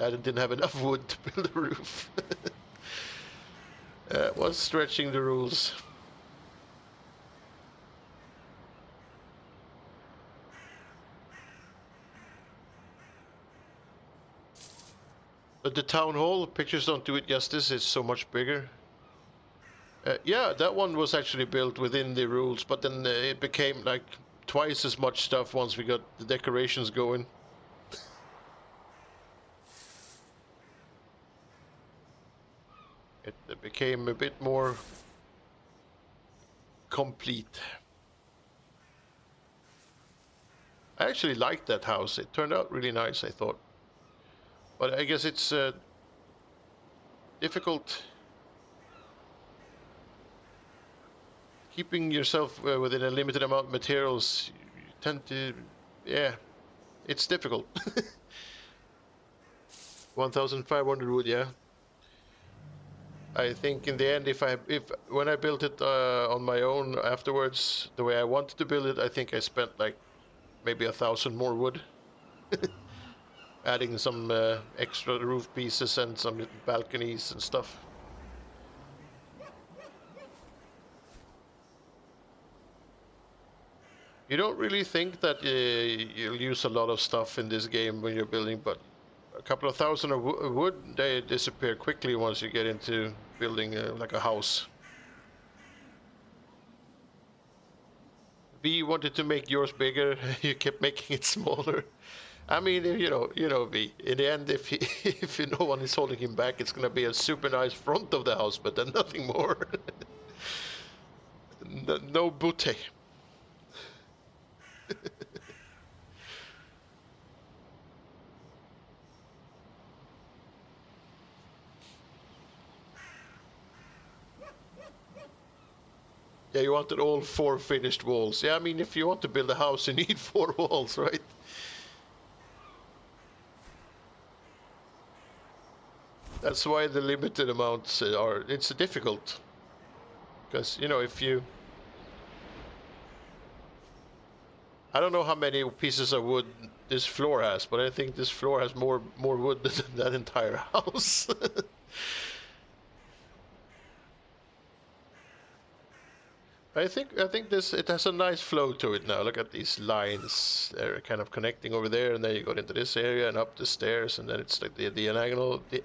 didn't have enough wood to build a roof. Was stretching the rules. But the town hall pictures don't do it justice. It's so much bigger. Yeah, that one was actually built within the rules, but then it became like twice as much stuff once we got the decorations going. It became a bit more complete. I actually liked that house. It turned out really nice, I thought. But I guess it's difficult keeping yourself within a limited amount of materials. You tend to, yeah, it's difficult. 1,500 wood, yeah. I think in the end, if when I built it on my own afterwards, the way I wanted to build it, I think I spent like maybe 1,000 more wood, adding some extra roof pieces and some balconies and stuff. You don't really think that you'll use a lot of stuff in this game when you're building, but a couple of thousand of wood, they disappear quickly once you get into building like a house. V wanted to make yours bigger, you kept making it smaller. I mean, you know, V. In the end, if if no one is holding him back, it's gonna be a super nice front of the house, but then nothing more. No booty. Yeah, you wanted all 4 finished walls. Yeah, I mean, if you want to build a house, you need 4 walls, right? That's why the limited amounts are... It's difficult. Because, you know, if you... I don't know how many pieces of wood this floor has, but I think this floor has more wood than that entire house. I think this it has a nice flow to it now. Look at these lines. They're kind of connecting over there, and then you go into this area and up the stairs, and then it's like the diagonal the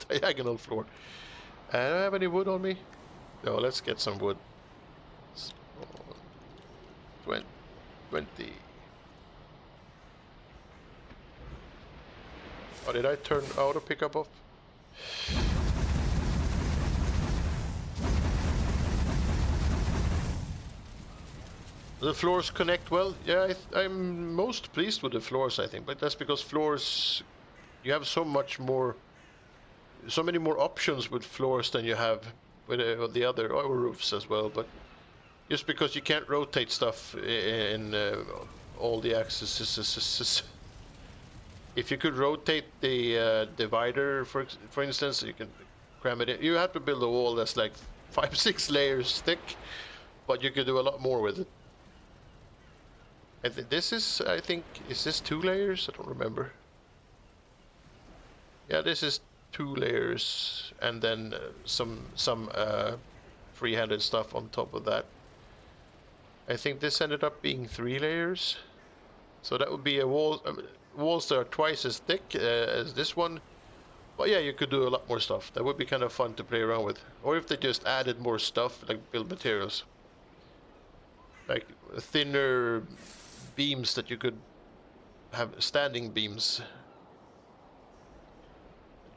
diagonal floor. I don't have any wood on me. No, let's get some wood. 20. Oh, did I turn auto pickup off? The floors connect well. Yeah, I'm most pleased with the floors, I think, but that's because floors, you have so many more options with floors than you have with the other roofs as well. But just because you can't rotate stuff in all the axes, if you could rotate the divider, for instance, you can cram it in. You have to build a wall that's like 5-6 layers thick, but you could do a lot more with it. And this is, I think, is this 2 layers? I don't remember. Yeah, this is 2 layers, and then some free-handed stuff on top of that. I think this ended up being 3 layers, so that would be a wall. Walls that are twice as thick as this one. But yeah, you could do a lot more stuff. That would be kind of fun to play around with. Or if they just added more stuff, like build materials, like thinner beams that you could have, standing beams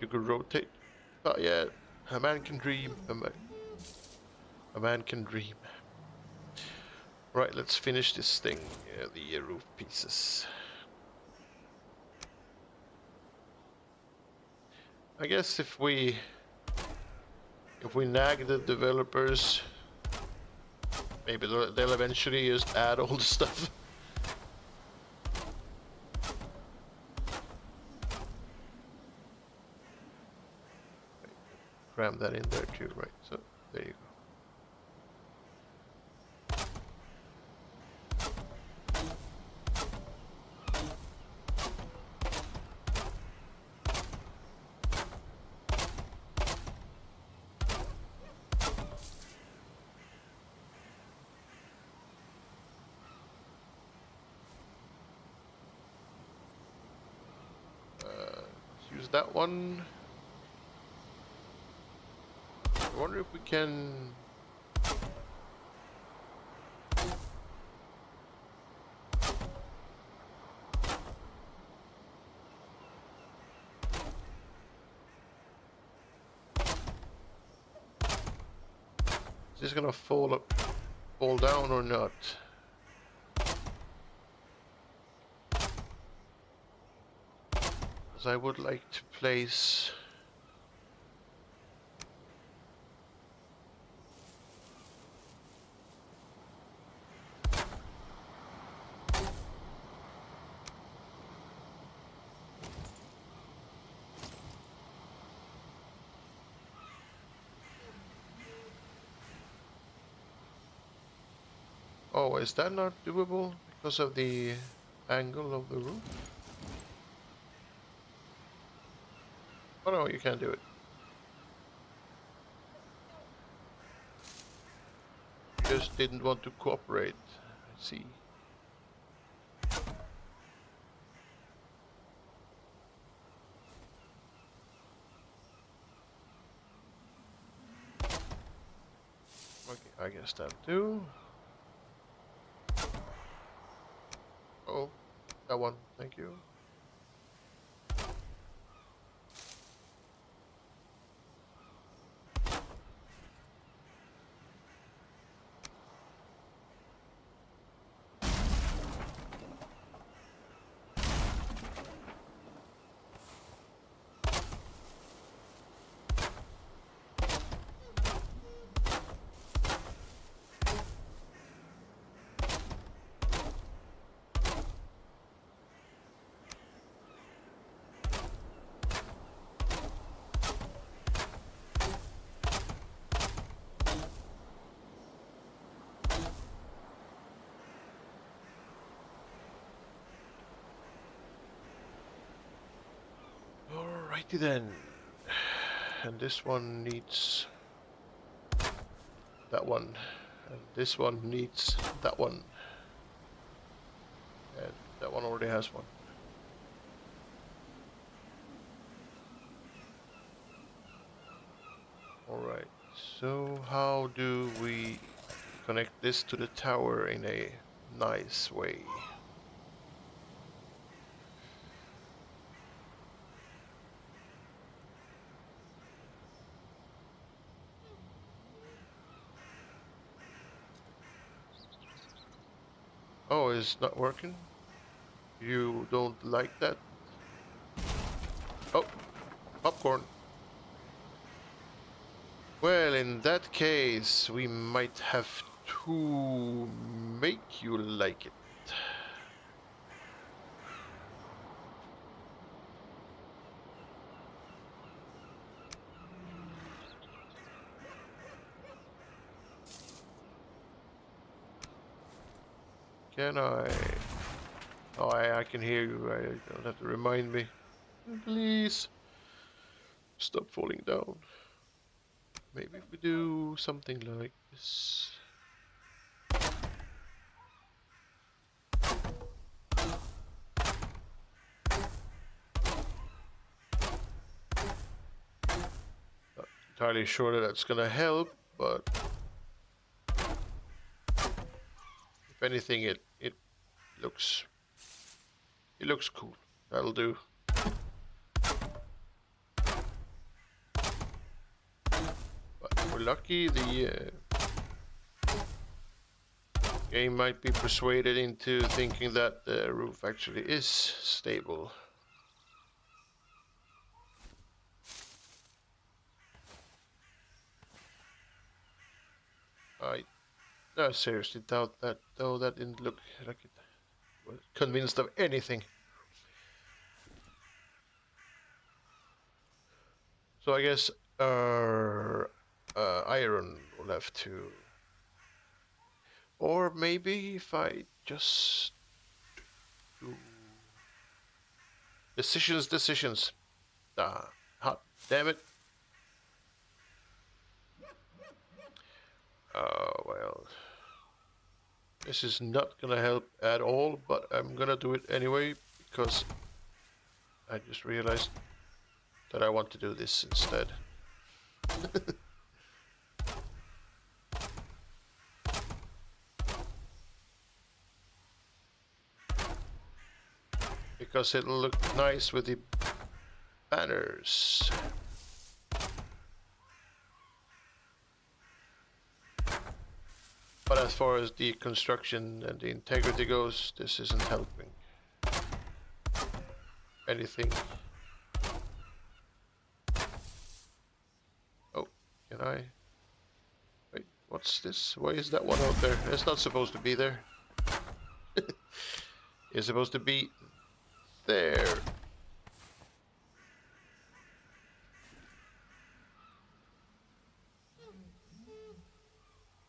you could rotate. Oh yeah, a man can dream. A man can dream. Right, let's finish this thing. The roof pieces. I guess if we nag the developers, maybe they'll eventually just add all the stuff. Cram that in there too, right? So there you go. Use that one. I wonder if we can... Is this gonna fall down or not? Because I would like to place... Oh, is that not doable because of the angle of the roof? Oh no, you can't do it. Just didn't want to cooperate. I see. Okay, I guess that'll do. Oh, that one, thank you. Alrighty then. And this one needs that one. And this one needs that one. And that one already has one. Alright, so how do we connect this to the tower in a nice way? Oh, it's not working? You don't like that? Oh, popcorn. Well, in that case, we might have to make you like it. Can I? Oh, I can hear you. I don't have to remind me. Please stop falling down. Maybe if we do something like this. Not entirely sure that that's gonna help, but if anything, it looks cool. That'll do. But if we're lucky, the game might be persuaded into thinking that the roof actually is stable. I seriously doubt that, though. That didn't look like it was convinced of anything. So I guess iron will have to, or maybe if I just do decisions. Ah, hot damn it. Well, this is not gonna help at all, but I'm gonna do it anyway because I just realized that I want to do this instead. Because it'll look nice with the banners. But as far as the construction and the integrity goes, this isn't helping anything I... Wait, what's this? Why is that one out there? It's not supposed to be there. It's supposed to be there.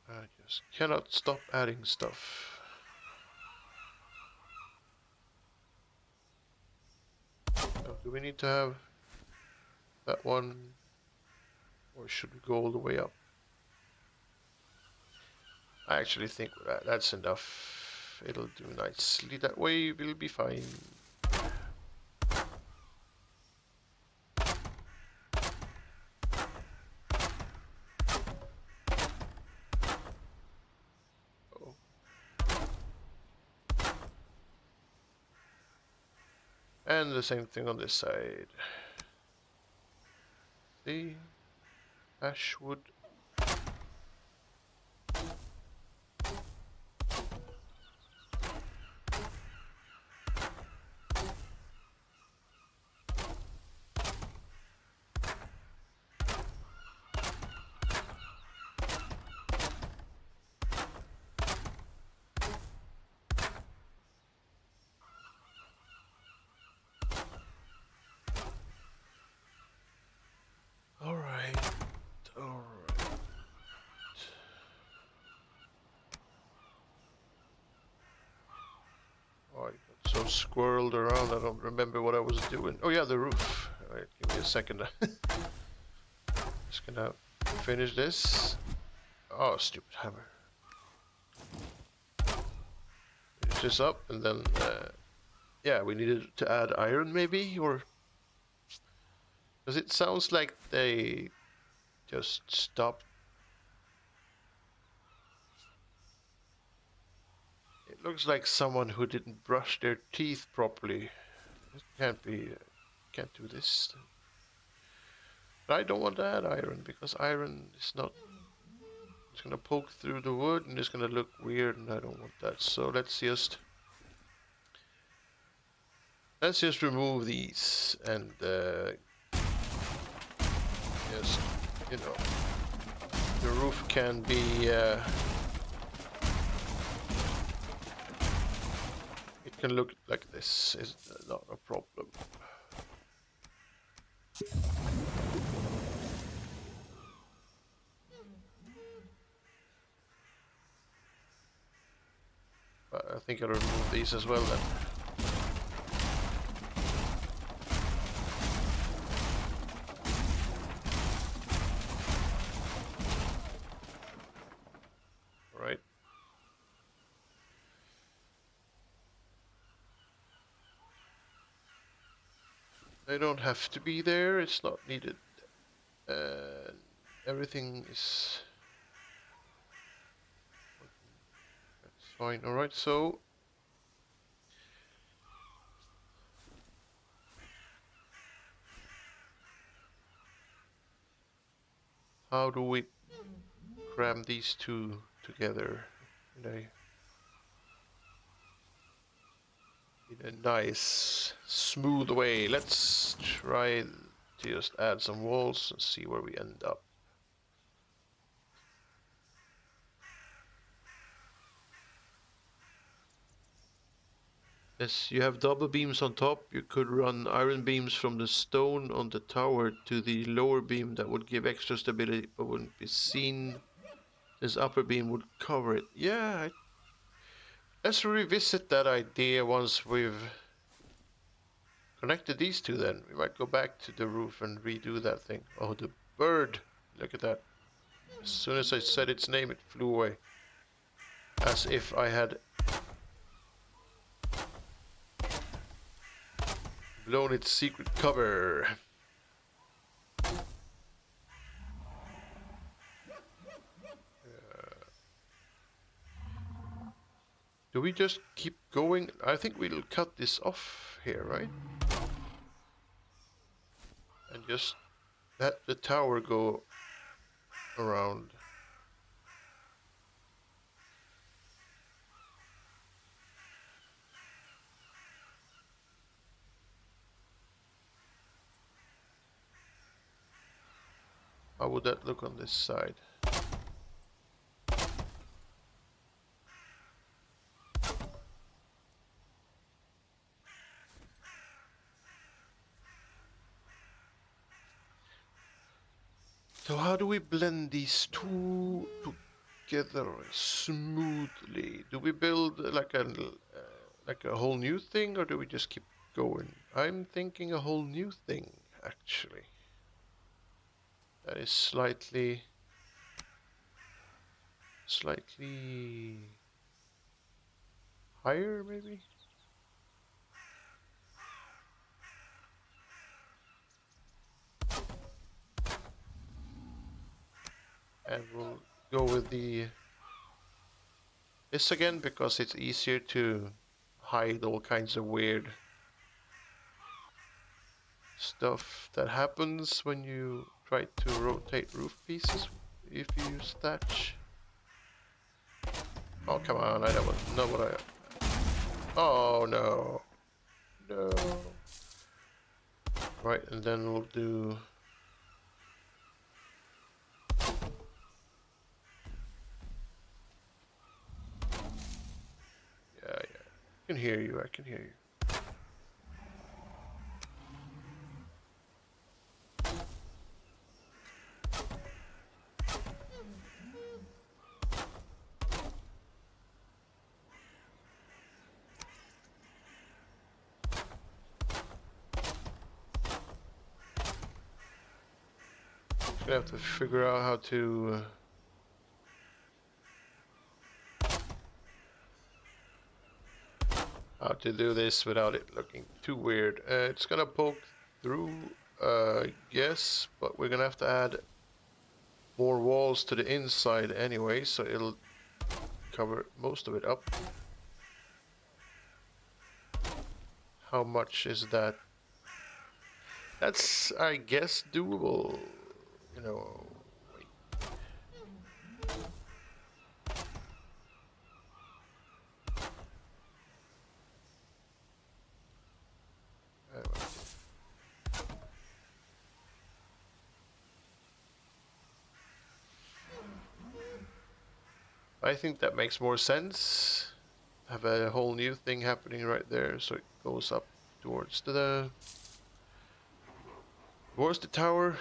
I just cannot stop adding stuff. Oh, do we need to have that one? Or should we go all the way up? I actually think that's enough. It'll do nicely that way. We'll be fine. Oh. And the same thing on this side. See? Ash wood. Alright. Oh, I got so squirreled around I don't remember what I was doing. Oh yeah, the roof. Alright, give me a second. Just gonna finish this. Oh, stupid hammer. Finish this up and then yeah, we needed to add iron maybe, or because it sounds like they just stopped. It looks like someone who didn't brush their teeth properly. It can't be, can't do this. But I don't want to add iron because iron is not, it's gonna poke through the wood and it's gonna look weird and I don't want that. So let's just remove these and just, you know, the roof can be it can look like this. It's not a problem. But I think I'll remove these as well then. Alright. They don't have to be there, it's not needed. Everything is... That's fine, alright, so... How do we cram these two together in a nice, smooth way? Let's try to just add some walls and see where we end up. Yes, you have double beams on top. You could run iron beams from the stone on the tower to the lower beam. That would give extra stability but wouldn't be seen. This upper beam would cover it. Yeah, let's revisit that idea once we've connected these two then. We might go back to the roof and redo that thing. Oh, the bird. Look at that. As soon as I said its name, it flew away. As if I had blown its secret cover. Do we just keep going? I think we'll cut this off here, right? And just let the tower go around. would that look on this side? So how do we blend these two together smoothly? Do we build like a whole new thing, or do we just keep going? I'm thinking a whole new thing, actually. That is slightly higher, maybe? And we'll go with this again because it's easier to hide all kinds of weird stuff that happens when you try to rotate roof pieces if you use thatch. Oh, come on, I don't know what I... Oh, no. No. Right, and then we'll do... Yeah. I can hear you, I can hear you. Gonna have to figure out how to do this without it looking too weird. It's gonna poke through, yes, but we're gonna have to add more walls to the inside anyway, so it'll cover most of it up. How much is that? That's, I guess, doable. You know, wait. I think that makes more sense. Have a whole new thing happening right there, so it goes up towards the tower.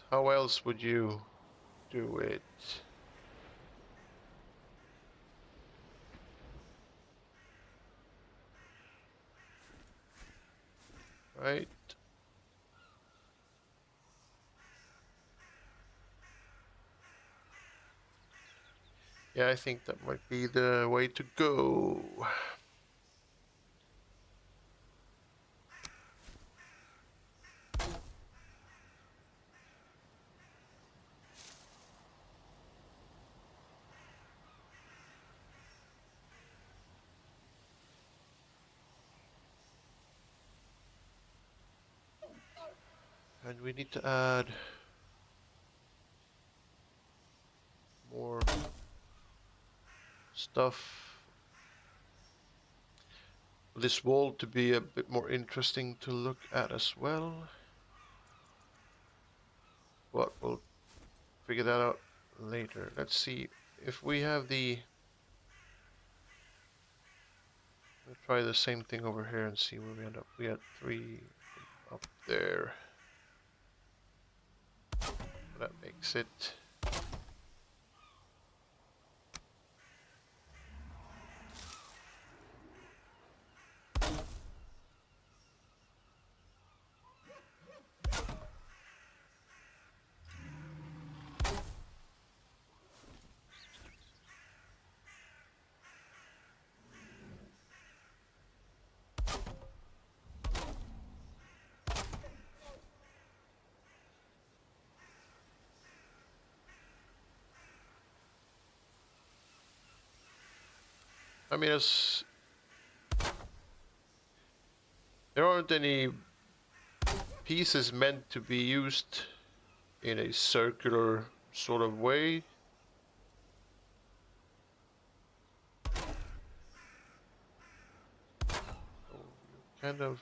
How else would you do it? Right? Yeah, I think that might be the way to go. And we need to add more stuff. This wall to be a bit more interesting to look at as well. But we'll figure that out later. Let's see if we have the... We'll try the same thing over here and see where we end up. We had 3 up there. That makes it... I mean, there aren't any pieces meant to be used in a circular sort of way. So kind of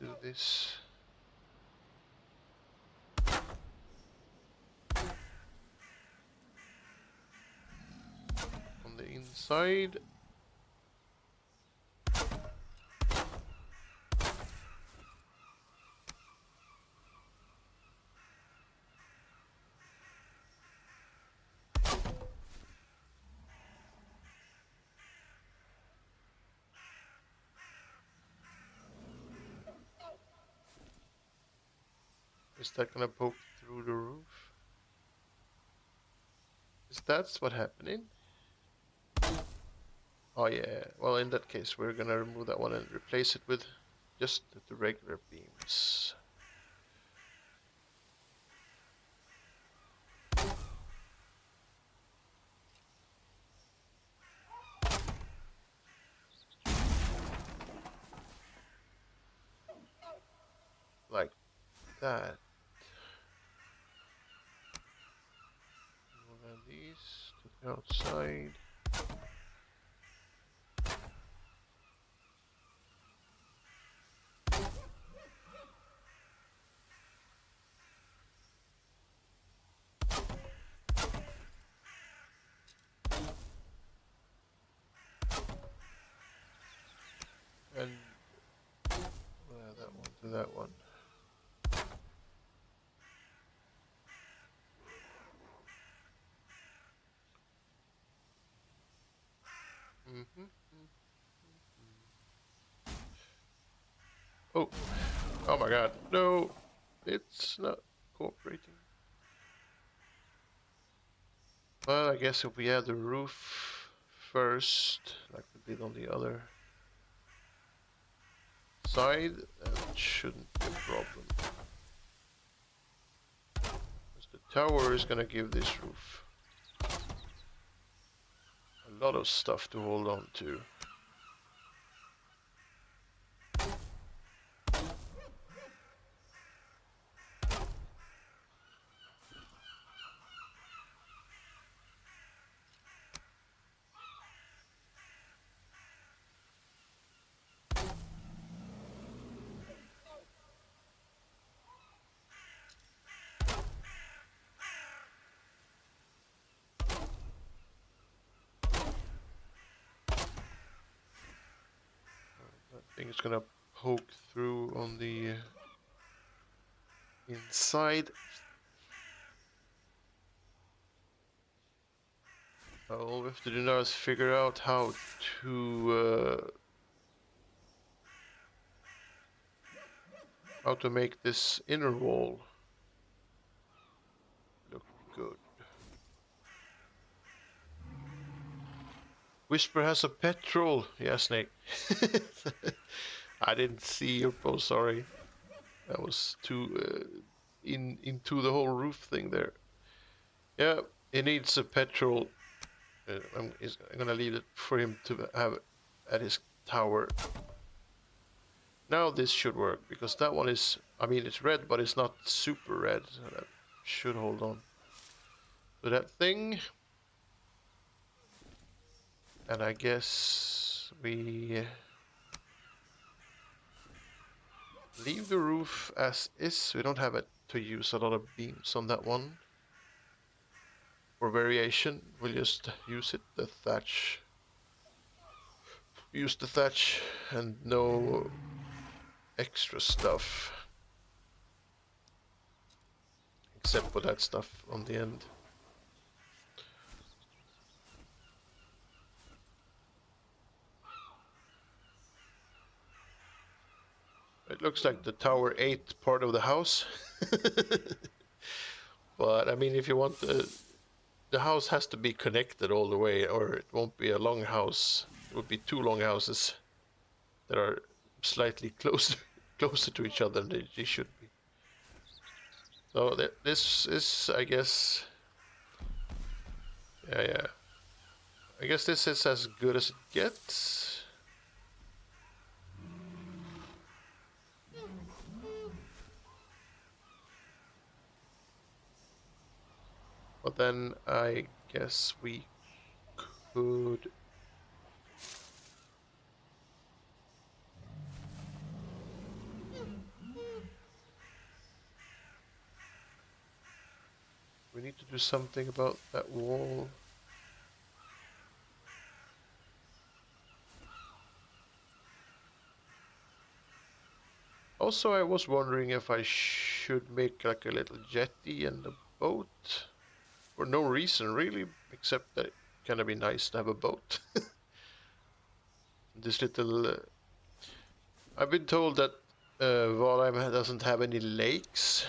do this. On the inside. Is that gonna poke through the roof? Is that what's happening? Oh yeah, well in that case we're gonna remove that one and replace it with just the regular beams. Like that. Move these to the outside. And that one to that one. Oh, oh my god, no, it's not cooperating. Well, I guess if we add the roof first, like we did on the other side, that shouldn't be a problem. Because the tower is gonna give this roof a lot of stuff to hold on to. I think it's gonna poke through on the inside. All we have to do now is figure out how to make this inner wall look good. Whisper has a pet troll. Yeah, Snake. I didn't see your post. Sorry, that was too into the whole roof thing there. Yeah, he needs a pet troll. I'm gonna leave it for him to have at his tower. Now this should work because that one is. I mean, it's red, but it's not super red. So that should hold on to that thing. And I guess we leave the roof as is. We don't have it to use a lot of beams on that one. For variation, we'll just use it, the thatch. Use the thatch and no extra stuff. Except for that stuff on the end. It looks like the tower ate part of the house. But I mean, if you want the house has to be connected all the way, or it won't be a long house. It would be two long houses that are slightly closer to each other than they should be. So this is, I guess, yeah. I guess this is as good as it gets. But then I guess we could We need to do something about that wall. Also, I was wondering if I should make like a little jetty and a boat. For no reason, really, except that it kind of be nice to have a boat. This little... I've been told that Valheim doesn't have any lakes.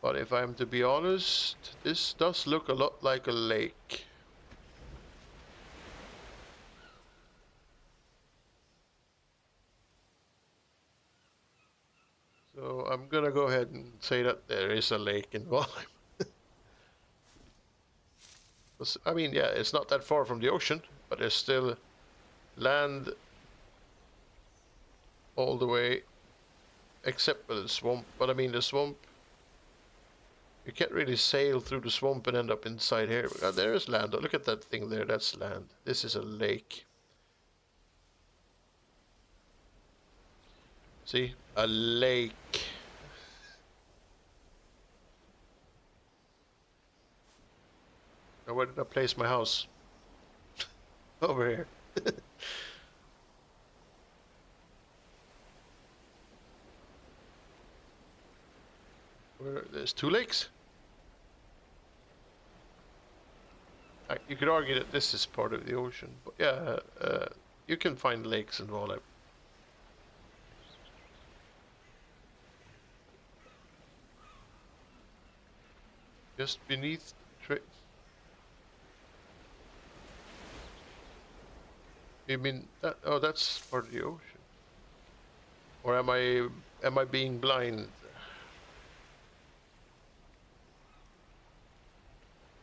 But if I'm to be honest, this does look a lot like a lake. So I'm gonna go ahead and say that there is a lake in Valheim. I mean, yeah, it's not that far from the ocean, but there's still land all the way, except for the swamp. But I mean, the swamp, you can't really sail through the swamp and end up inside here. There is land. Look at that thing there. That's land. This is a lake. See? A lake. Now, where did I place my house? Over here. There's two lakes. You could argue that this is part of the ocean, but yeah, you can find lakes in Valheim. Just beneath the you mean that? Oh, that's part of the ocean. Or am I being blind?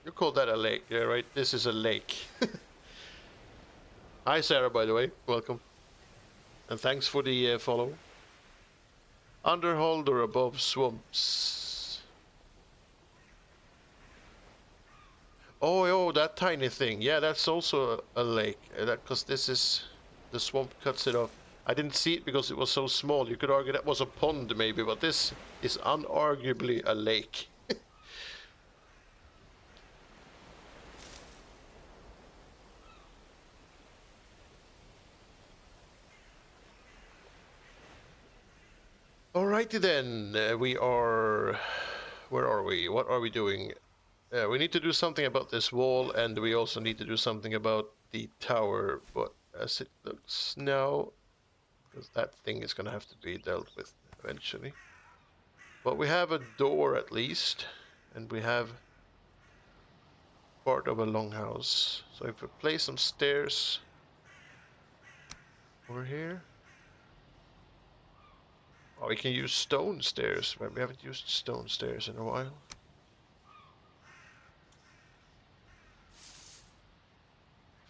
You call that a lake, yeah, right? This is a lake. Hi, Sarah, by the way. Welcome. And thanks for the follow. Underhold or above swamps. Oh, that tiny thing. Yeah, that's also a lake. That because this is the swamp cuts it off. I didn't see it because it was so small. You could argue that was a pond maybe, but this is unarguably a lake. Alrighty then, we are... Where are we? What are we doing? We need to do something about this wall, and we also need to do something about the tower, but as it looks now, because that thing is going to have to be dealt with eventually. But we have a door at least, and we have part of a longhouse. So if we place some stairs over here... Oh, we can use stone stairs. We haven't used stone stairs in a while.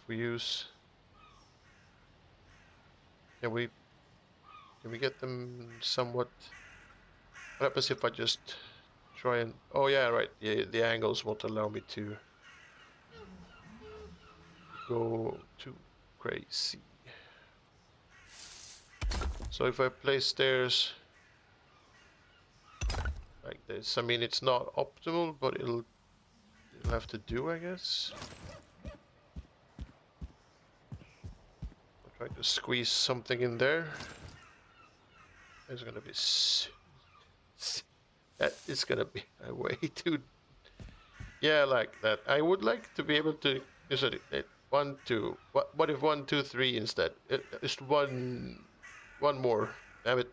If we use... Can we get them somewhat... What happens if I just try and... Oh yeah, right. The angles won't allow me to go too crazy. So if I place stairs like this, I mean it's not optimal, but it'll have to do, I guess. I'll try to squeeze something in there. There's gonna be... That is gonna be a way too... Yeah, like that. I would like to be able to... One, two... What if 1, 2, 3 instead? Just one more. Damn it.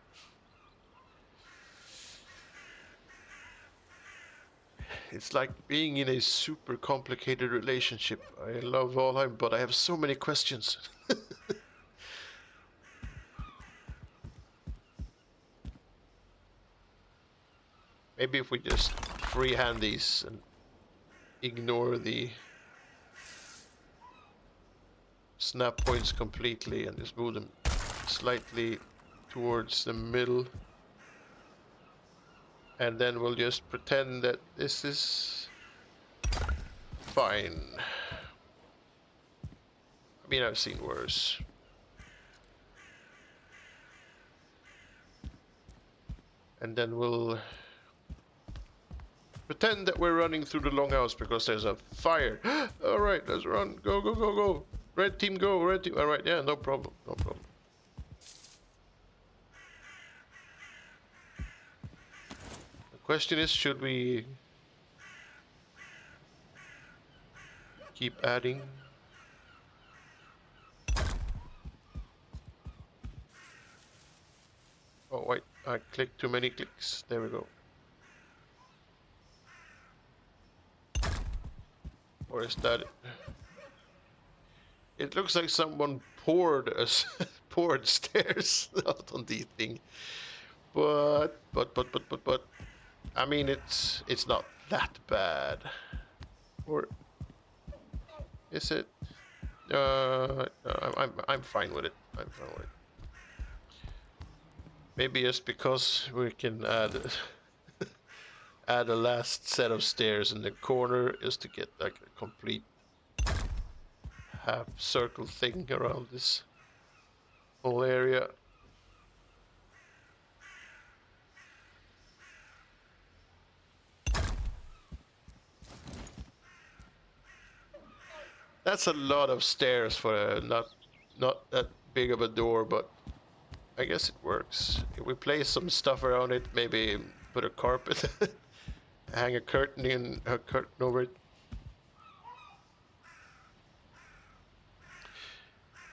It's like being in a super complicated relationship. I love Valheim, but I have so many questions. Maybe if we just freehand these and ignore the snap points completely and just move them slightly towards the middle. And then we'll just pretend that this is fine. I mean, I've seen worse. And then we'll pretend that we're running through the Longhouse because there's a fire. Alright, let's run. Go, go, go, go. Red team, go. Red team. Alright, yeah, no problem. No problem. The question is, should we keep adding? Oh, wait. I clicked too many clicks. There we go. Or is that it? It looks like someone poured us poured stairs out on the thing. But I mean it's not that bad. Or is it? I'm fine with it. I'm fine with it. Maybe just because we can add add a last set of stairs in the corner just to get like a complete half circle thing around this whole area. That's a lot of stairs for a not that big of a door, but I guess it works. If we place some stuff around it, maybe put a carpet, hang a curtain over it.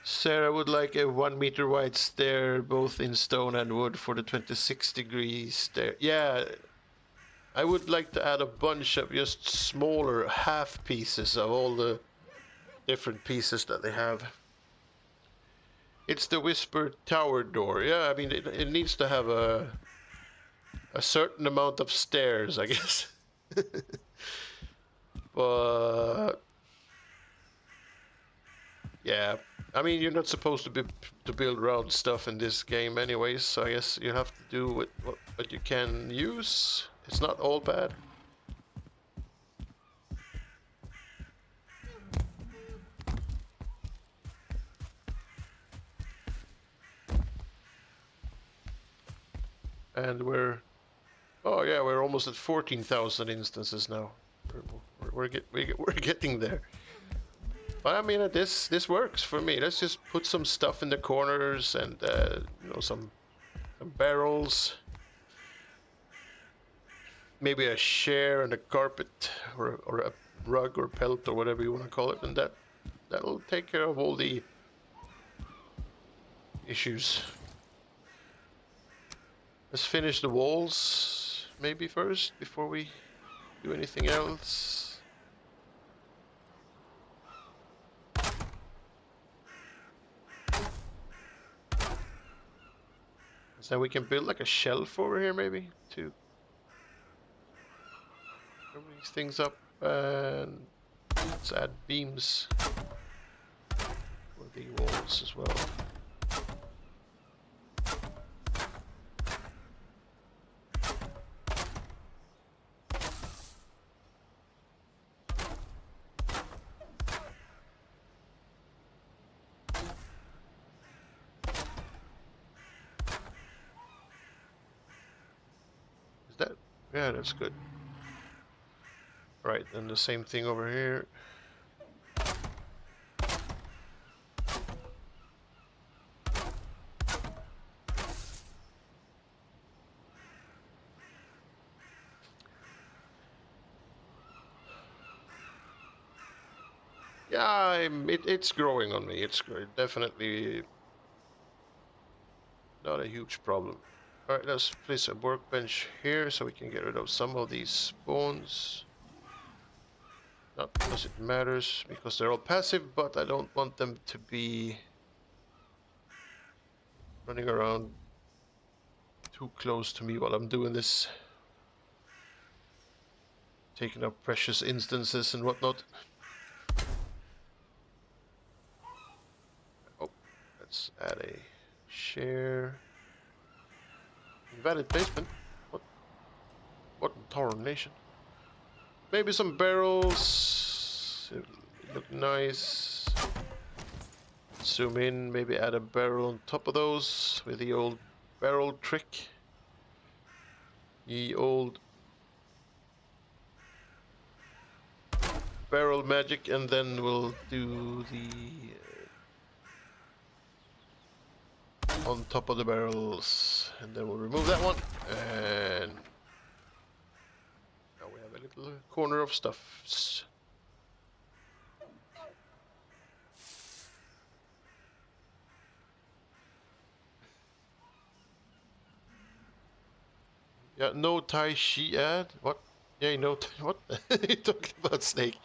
Sarah would like a 1 meter wide stair, both in stone and wood, for the 26-degree stair. Yeah, I would like to add a bunch of just smaller half pieces of all the different pieces that they have. It's the Whisper Tower door. Yeah, I mean, it needs to have a certain amount of stairs, I guess. But yeah, I mean, you're not supposed to build round stuff in this game anyways, so I guess you have to do with what you can use. It's not all bad. And oh yeah, we're almost at 14,000 instances now. We're getting there. But I mean, this works for me. Let's just put some stuff in the corners and you know, some barrels, maybe a chair and a carpet or a rug or pelt or whatever you want to call it, and that'll take care of all the issues. Let's finish the walls maybe first before we do anything else. So we can build like a shelf over here maybe to cover these things up, and let's add beams for the walls as well. Yeah, that's good. Right, and the same thing over here. Yeah, it's growing on me. It's definitely not a huge problem. Alright, let's place a workbench here so we can get rid of some of these spawns. Not because it matters, because they're all passive, but I don't want them to be running around too close to me while I'm doing this. Taking up precious instances and whatnot. Oh, let's add a share. Invalid placement. What in tarnation? Maybe some barrels. It look nice. Zoom in. Maybe add a barrel on top of those with the old barrel trick. Ye old barrel magic, and then we'll do the on top of the barrels, and then we'll remove that one, and now we have a little corner of stuffs. Yeah, no Tai Chi ad? What? Yeah, no, what? You talking about Snake?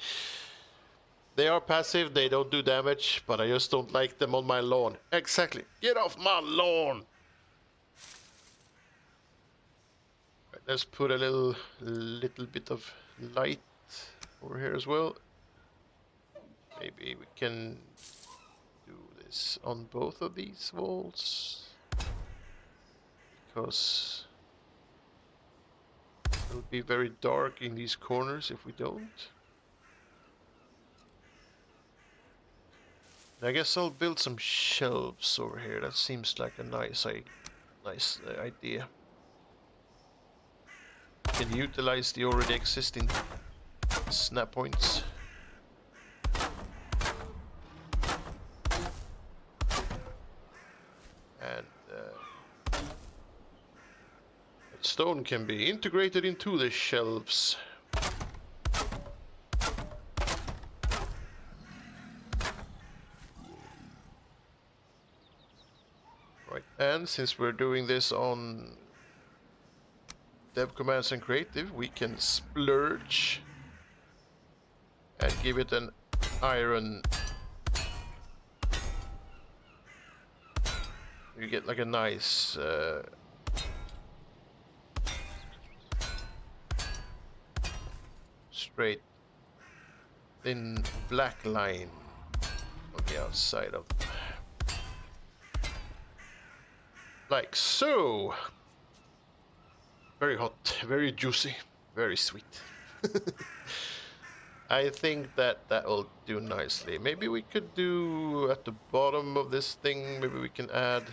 They are passive, they don't do damage, but I just don't like them on my lawn. Exactly. Get off my lawn! Right, let's put a little bit of light over here as well. Maybe we can do this on both of these walls, because it'll be very dark in these corners if we don't. I guess I'll build some shelves over here. That seems like a nice idea. Can utilize the already existing snap points. And stone can be integrated into the shelves. Right, and since we're doing this on Dev Commands and Creative, we can splurge and give it an iron. You get like a nice straight thin black line on the outside of them. Like so. Very hot, very juicy, very sweet. I think that will do nicely. Maybe we could do at the bottom of this thing, maybe we can add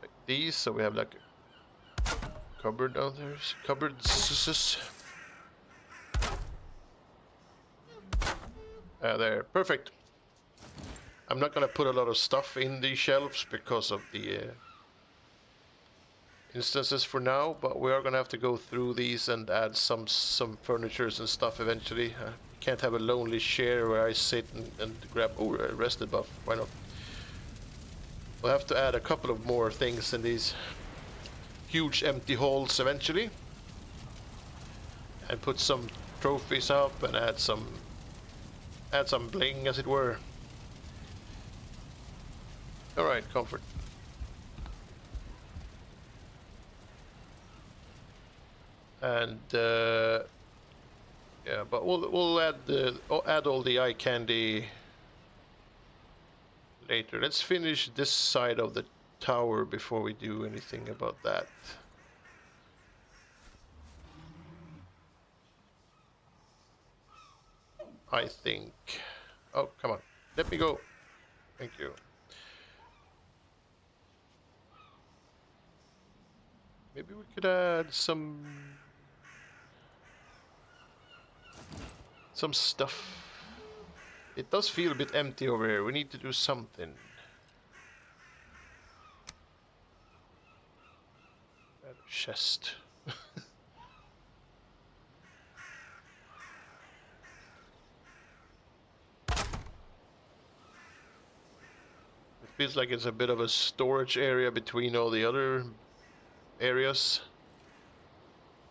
like these, so we have like a cupboard down there. Cupboards. There, perfect. I'm not gonna put a lot of stuff in these shelves because of the instances for now, but we are gonna have to go through these and add some furnitures and stuff eventually. Can't have a lonely chair where I sit and grab a rested buff. Why not? We'll have to add a couple of more things in these huge empty halls eventually, and put some trophies up and add some bling, as it were. All right, comfort. And yeah, but we'll add all the eye candy later. Let's finish this side of the tower before we do anything about that. I think. Oh, come on. Let me go. Thank you. Maybe we could add some stuff. It does feel a bit empty over here. We need to do something. Add a chest. Feels like it's a bit of a storage area between all the other areas.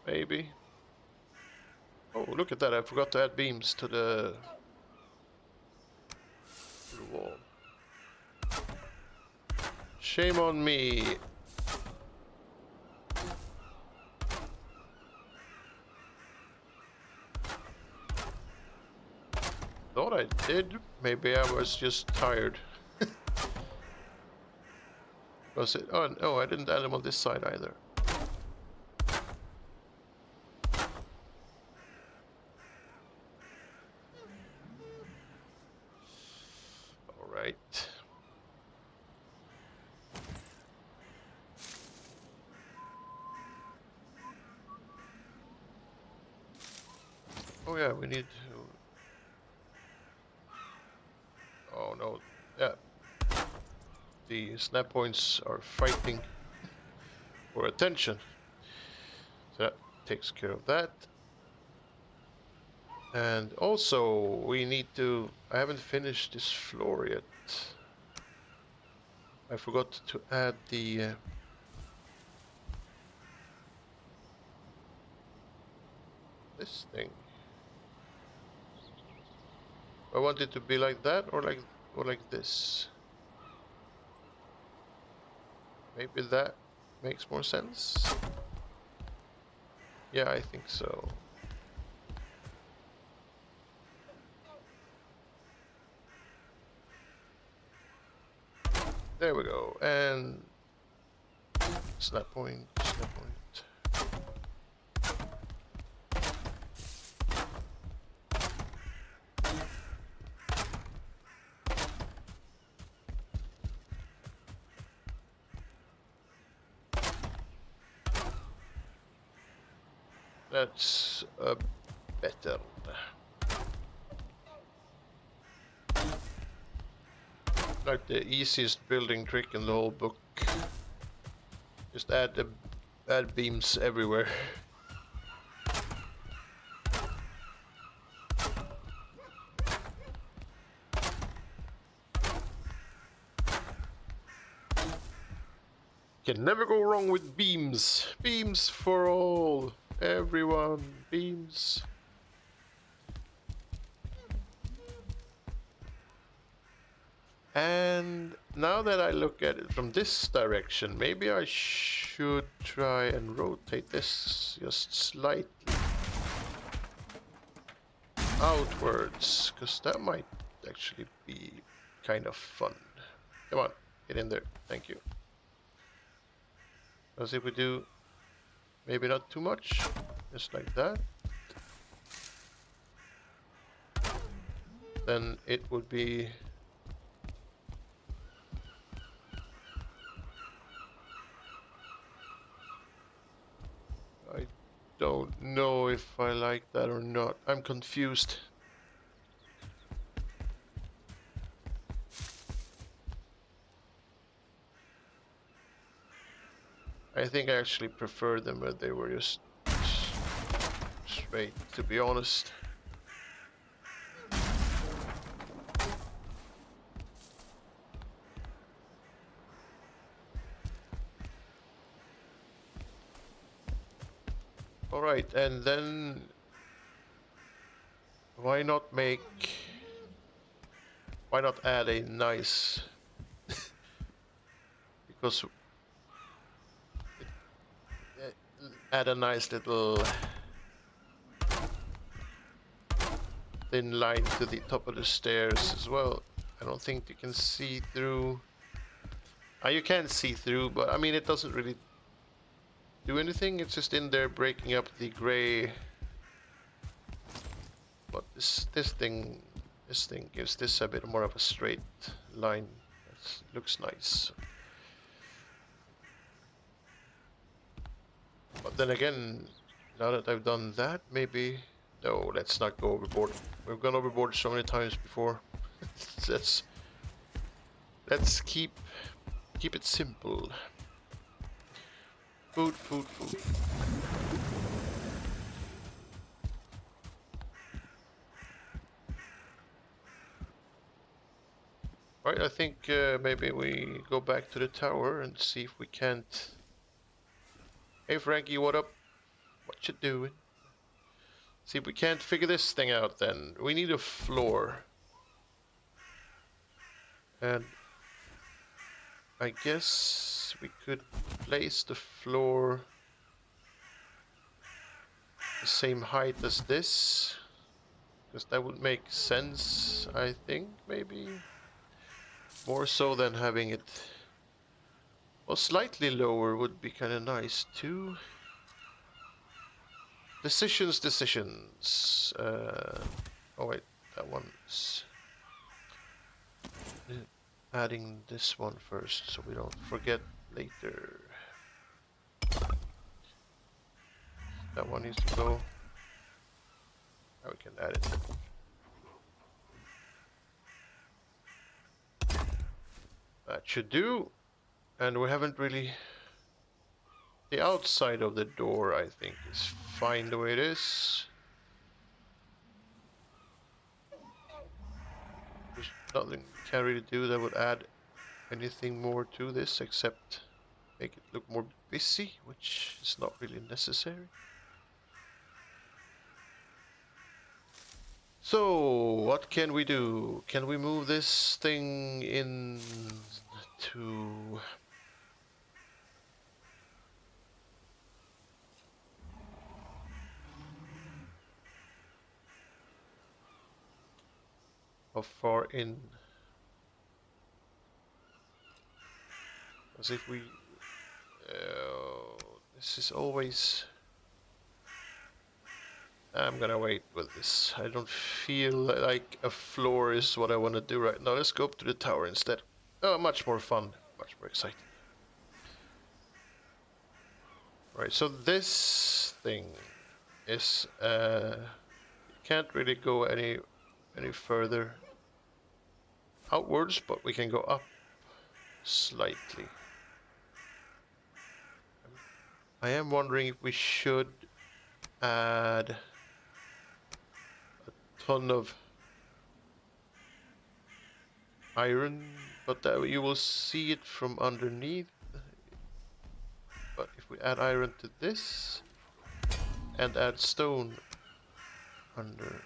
Maybe. Oh, look at that. I forgot to add beams to the wall. Shame on me. Thought I did. Maybe I was just tired. Was it? Oh, no, I didn't add them on this side either. All right. Oh yeah, we need to... Oh no, yeah. The snap points are fighting for attention. So that takes care of that. And also, we need to... I haven't finished this floor yet. I forgot to add the... this thing. I want it to be like that or like this. Maybe that makes more sense. Yeah, I think so. There we go. And snap point, snap point. That's better. Like the easiest building trick in the whole book. Just add beams everywhere. Can never go wrong with beams. Beams for all. Everyone. Beams. And now that I look at it from this direction, maybe I should try and rotate this just slightly outwards, because that might actually be kind of fun. Come on, get in there. Thank you. Let's see if we do maybe not too much, just like that. Then it would be... I don't know if I like that or not. I'm confused. I think I actually prefer them when they were just straight, to be honest. Alright, and then why not add a nice because add a nice little thin line to the top of the stairs as well. I don't think you can see through. You can see through, but I mean it doesn't really do anything. It's just in there breaking up the gray. But this thing gives this a bit more of a straight line. That looks nice. But then again, now that I've done that, maybe... No, let's not go overboard. We've gone overboard so many times before. let's keep it simple. Food, food, food. Right, I think maybe we go back to the tower and see if we can't... Hey Frankie, what up? What you doing? See if we can't figure this thing out then. We need a floor. And I guess we could place the floor the same height as this. Because that would make sense, I think, maybe. More so than having it... Well, slightly lower would be kind of nice too. Decisions. Oh wait, that one's... Adding this one first so we don't forget later. That one needs to go Now we can add it. That should do. And we haven't really... The outside of the door, I think, is fine the way it is. There's nothing we can really do that would add anything more to this except make it look more busy, which is not really necessary. So, what can we do? Can we move this thing in to... How far in? As if we... this is always... I'm gonna wait with this. I don't feel like a floor is what I want to do right now. Let's go up to the tower instead. Oh, much more fun. Much more exciting. Right, so this thing is... can't really go any further outwards, but we can go up slightly. I am wondering if we should add a ton of iron, but you will see it from underneath. But if we add iron to this and add stone under,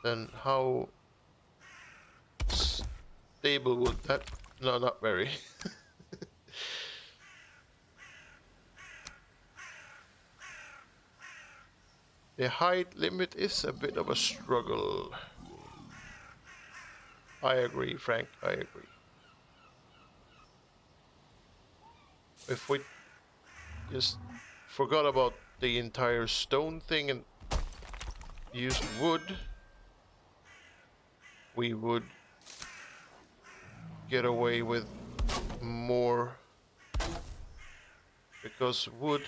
then how stable would that... No, not very. The height limit is a bit of a struggle. I agree, Frank, I agree. If we just forgot about the entire stone thing and used wood, we would get away with more, because wood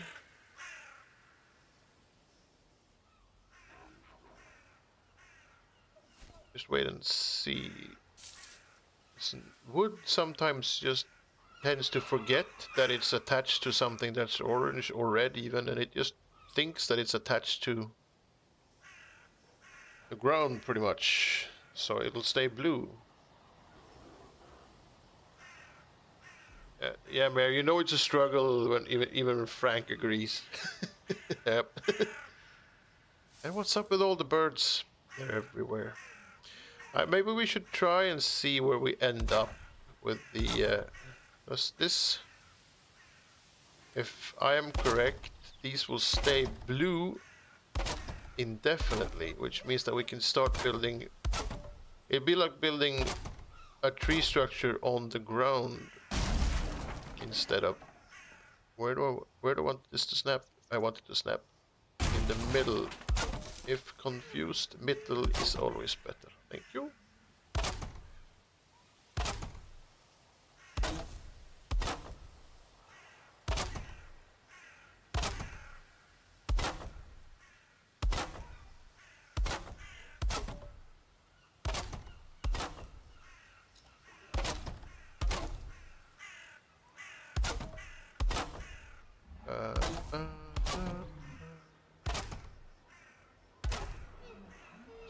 just wait and see. Wood sometimes just tends to forget that it's attached to something that's orange or red even, and it just thinks that it's attached to the ground pretty much, so it'll stay blue. Yeah, Mayor, you know it's a struggle when even Frank agrees. Yep. And what's up with all the birds? They're everywhere. Maybe we should try and see where we end up with the... this... If I am correct, these will stay blue indefinitely, which means that we can start building... It'd be like building a tree structure on the ground instead of... Where do I want this to snap? I want it to snap in the middle. If confused, middle is always better. Thank you.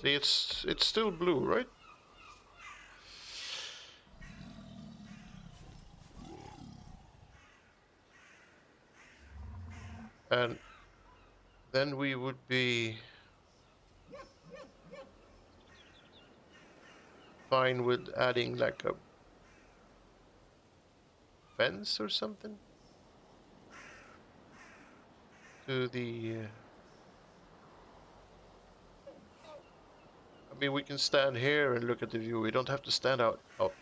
See, it's still blue, right? And then we would be fine with adding like a fence or something to the... I mean, we can stand here and look at the view. We don't have to stand out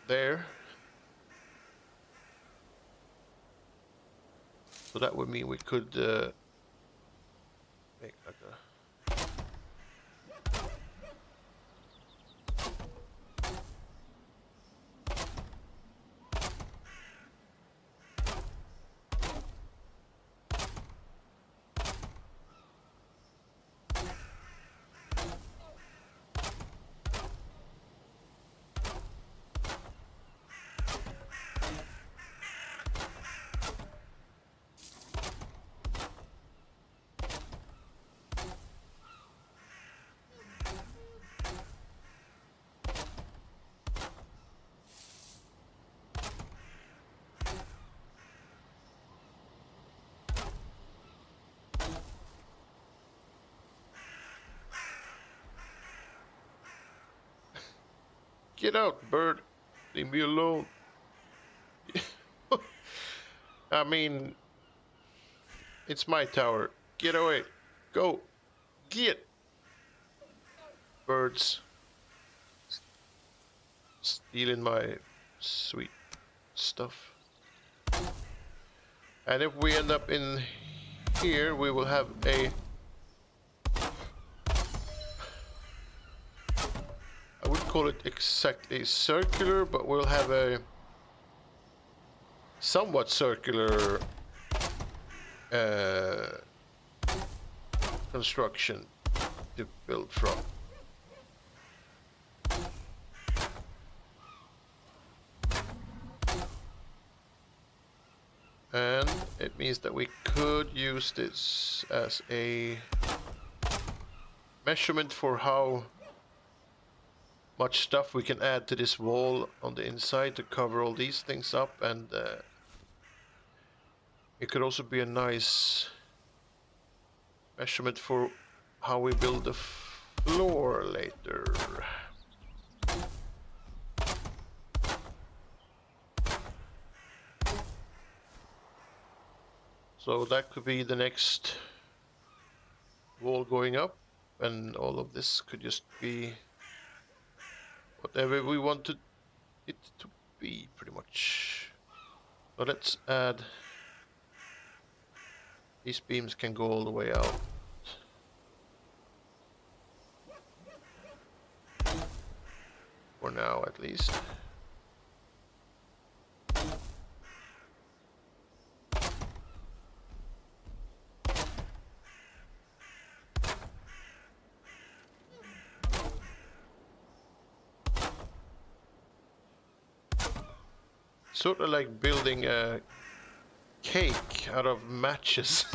there. So that would mean we could make like a... Get out, bird. Leave me alone. I mean, it's my tower. Get away. Go. Get. Birds. Stealing my sweet stuff. And if we end up in here, we will have a... I wouldn't call it exactly circular, but we'll have a somewhat circular construction to build from. And it means that we could use this as a measurement for how much stuff we can add to this wall on the inside to cover all these things up, and it could also be a nice measurement for how we build the floor later. So that could be the next wall going up, and all of this could just be whatever we wanted it to be, pretty much. So let's add, these beams can go all the way out. For now, at least. Sort of like building a cake out of matches.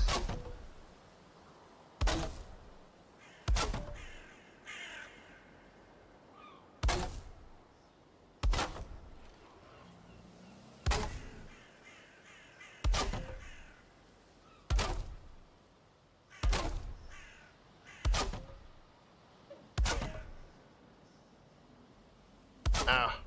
Ah.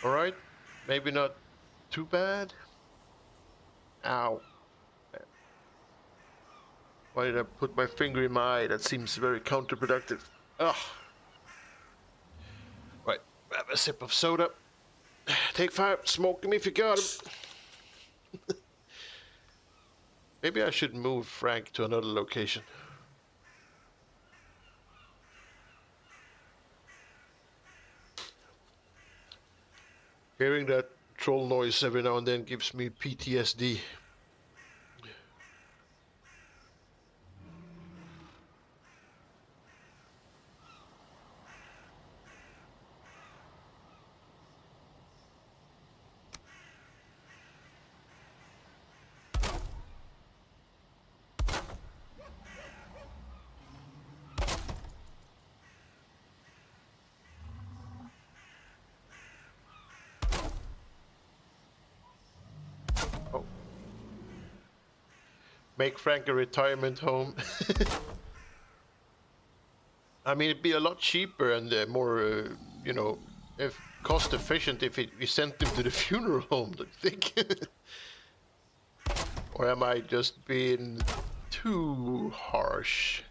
All right, maybe not too bad. Ow. Why did I put my finger in my eye? That seems very counterproductive. Ugh. Right, have a sip of soda. Take 5, smoke him if you got him. Maybe I should move Frank to another location. Hearing that troll noise every now and then gives me PTSD. Oh. Make Frank a retirement home. I mean, it'd be a lot cheaper and more, you know, if cost efficient if we sent him to the funeral home, don't you think? Or am I just being too harsh?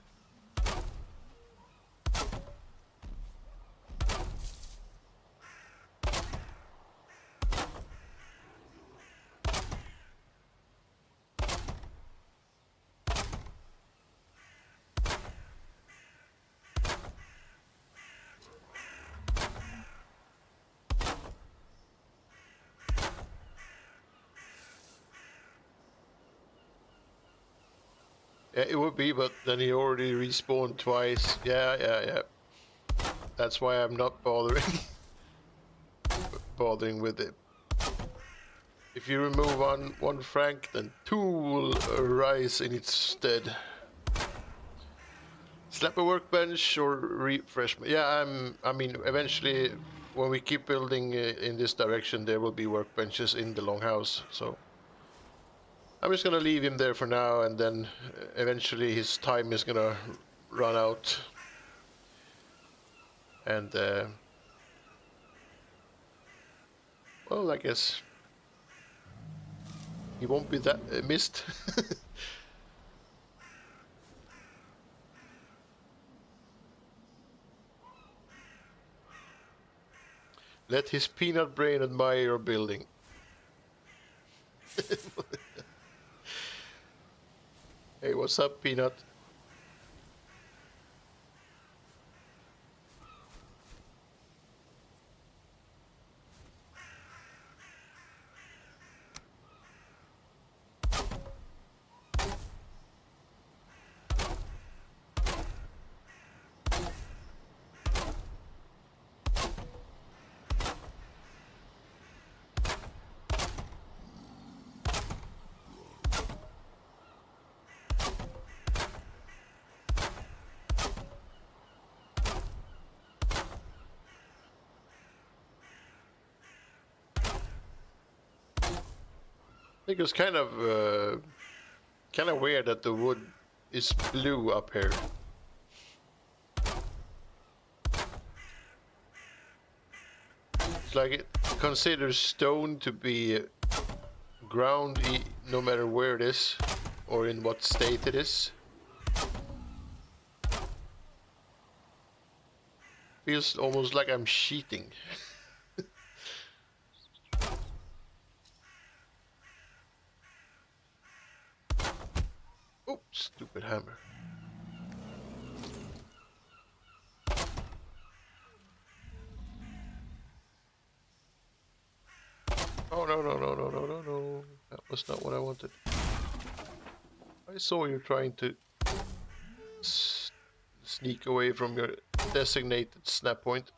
Yeah, it would be, but then he already respawned twice. Yeah. That's why I'm not bothering with it. If you remove one Frank, then two will arise in its stead. Slap a workbench or refreshment. Yeah, I mean, eventually, when we keep building in this direction, there will be workbenches in the Longhouse. So I'm just gonna leave him there for now, and then eventually his time is gonna run out, and well, I guess he won't be that missed. Let his peanut brain admire your building. Hey, what's up, Peanut? I think it's kind of weird that the wood is blue up here. It's like it considers stone to be ground no matter where it is or in what state it is. Feels almost like I'm cheating. Oh, stupid hammer. Oh, no. That was not what I wanted. I saw you trying to sneak away from your designated snap point.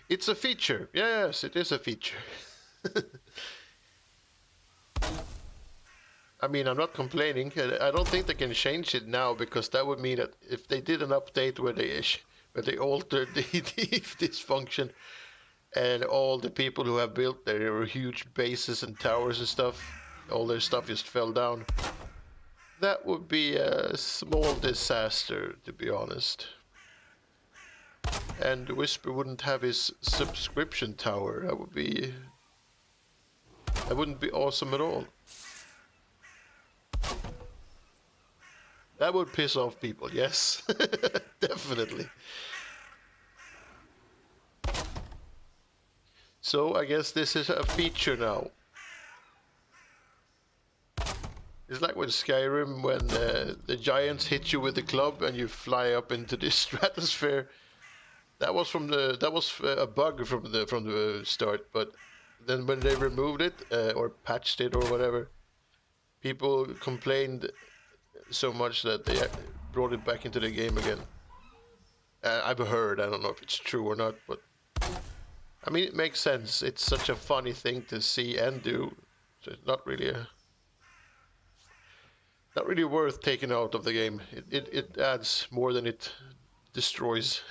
It's a feature. Yes, it is a feature. I mean, I'm not complaining. I don't think they can change it now because that would mean that if they did an update where they altered this function and all the people who have built their huge bases and towers and stuff, all their stuff just fell down. That would be a small disaster, to be honest. And Whisper wouldn't have his subscription tower. That wouldn't be awesome at all. That would piss off people, yes. Definitely. So I guess this is a feature now. It's like with Skyrim when the giants hit you with the club and you fly up into the stratosphere. That was a bug from the start, but then when they removed it or patched it or whatever, people complained so much that they brought it back into the game again. I've heard. I don't know if it's true or not, but I mean it makes sense. It's such a funny thing to see and do, so it's not really worth taking out of the game. It adds more than it destroys.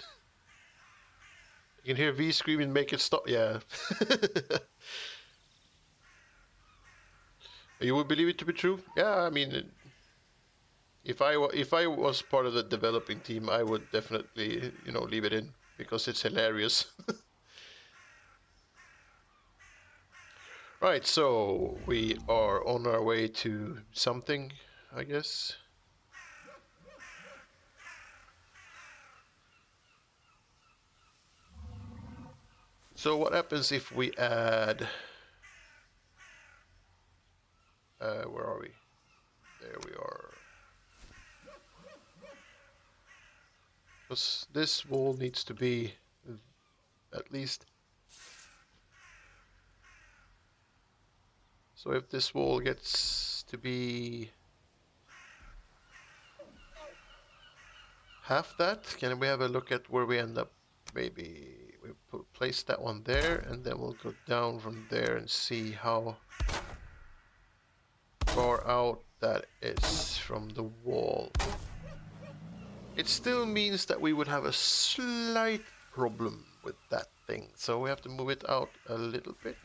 You can hear V screaming, make it stop. Yeah. You would believe it to be true? Yeah, I mean, if I was part of the developing team, I would definitely leave it in because it's hilarious. Right, so we are on our way to something, I guess. So what happens if we add... where are we? There we are. Because this wall needs to be at least... So if this wall gets to be half that, can we have a look at where we end up? Maybe we place that one there, and then we'll go down from there and see how far out that is from the wall. It still means that we would have a slight problem with that thing, so we have to move it out a little bit.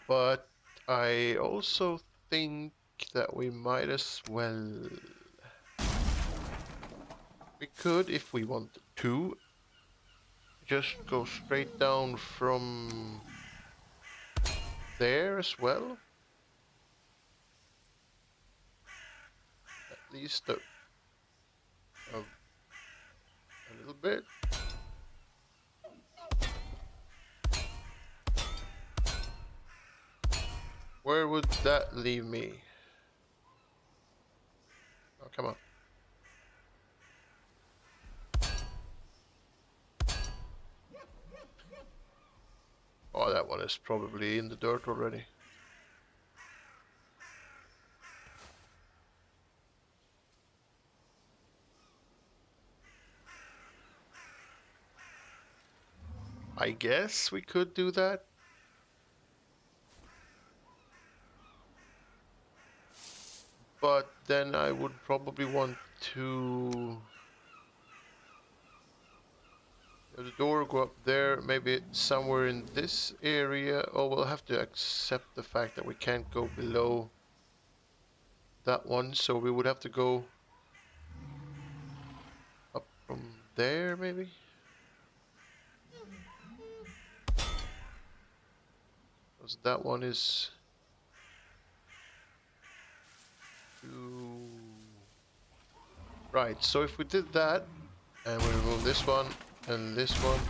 But I also think that we might as well... We could, if we wanted to, just go straight down from there as well. At least a little bit. Where would that leave me? Oh, come on. Oh, that one is probably in the dirt already. I guess we could do that. But then I would probably want to have the door go up there, maybe somewhere in this area. Oh, we'll have to accept the fact that we can't go below that one, so we would have to go up from there, maybe? Because that one is too... Right, so if we did that, and we remove this one, and this one,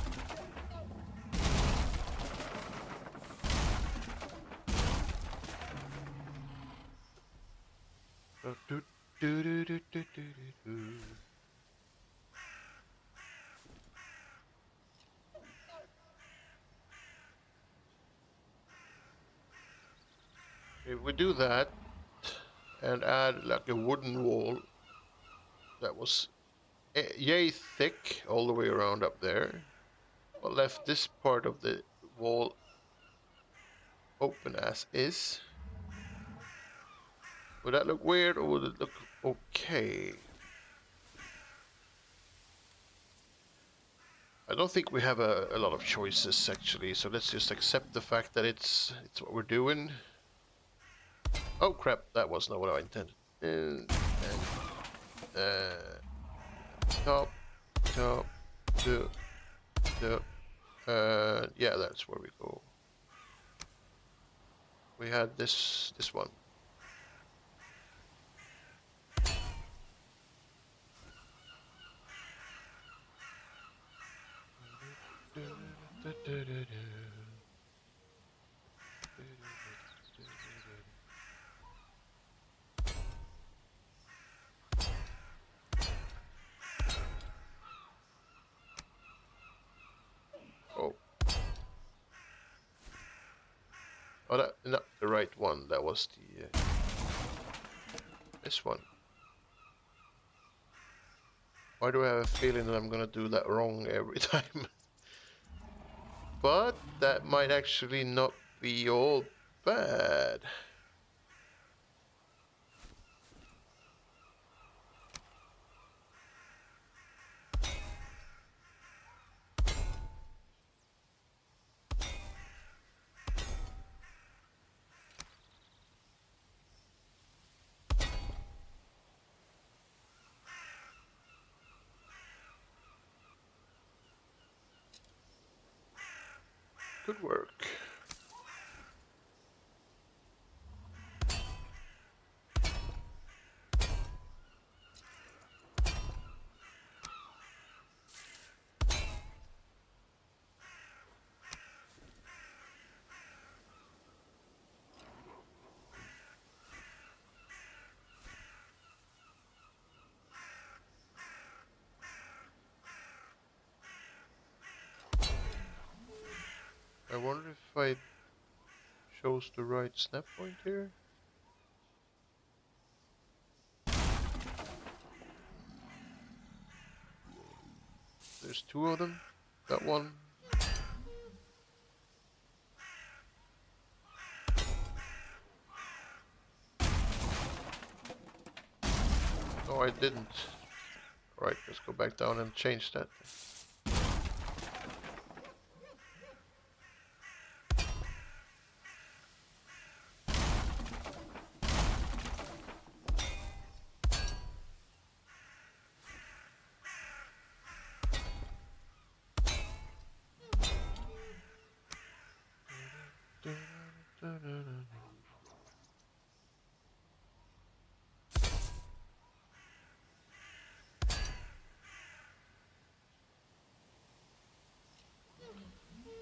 if we do that and add like a wooden wall that was yay thick all the way around up there, but left this part of the wall open as is, would that look weird or would it look okay? I don't think we have a lot of choices actually, so let's just accept the fact that it's what we're doing. Oh crap, that was not what I intended. And top, top, yeah, that's where we go. We had this one. Oh. Oh, that not the right one. That was the this one. Why do I have a feeling that I'm gonna do that wrong every time? But that might actually not be all bad. Good work. I wonder if I chose the right snap point here. There's two of them. That one. No, I didn't. Alright, let's go back down and change that.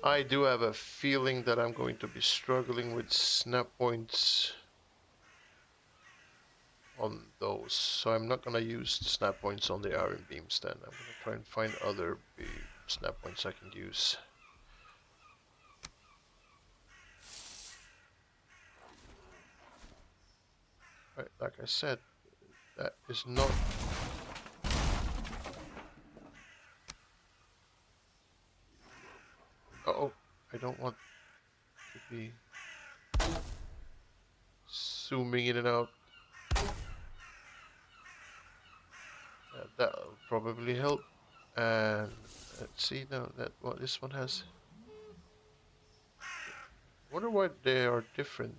I do have a feeling that I'm going to be struggling with snap points on those, so I'm not gonna use the snap points on the iron beams then. I'm gonna try and find other snap points I can use. Right, like I said, that is not... Uh-oh, I don't want to be zooming in and out. That'll probably help. And let's see now that what this one has. Wonder why they are different.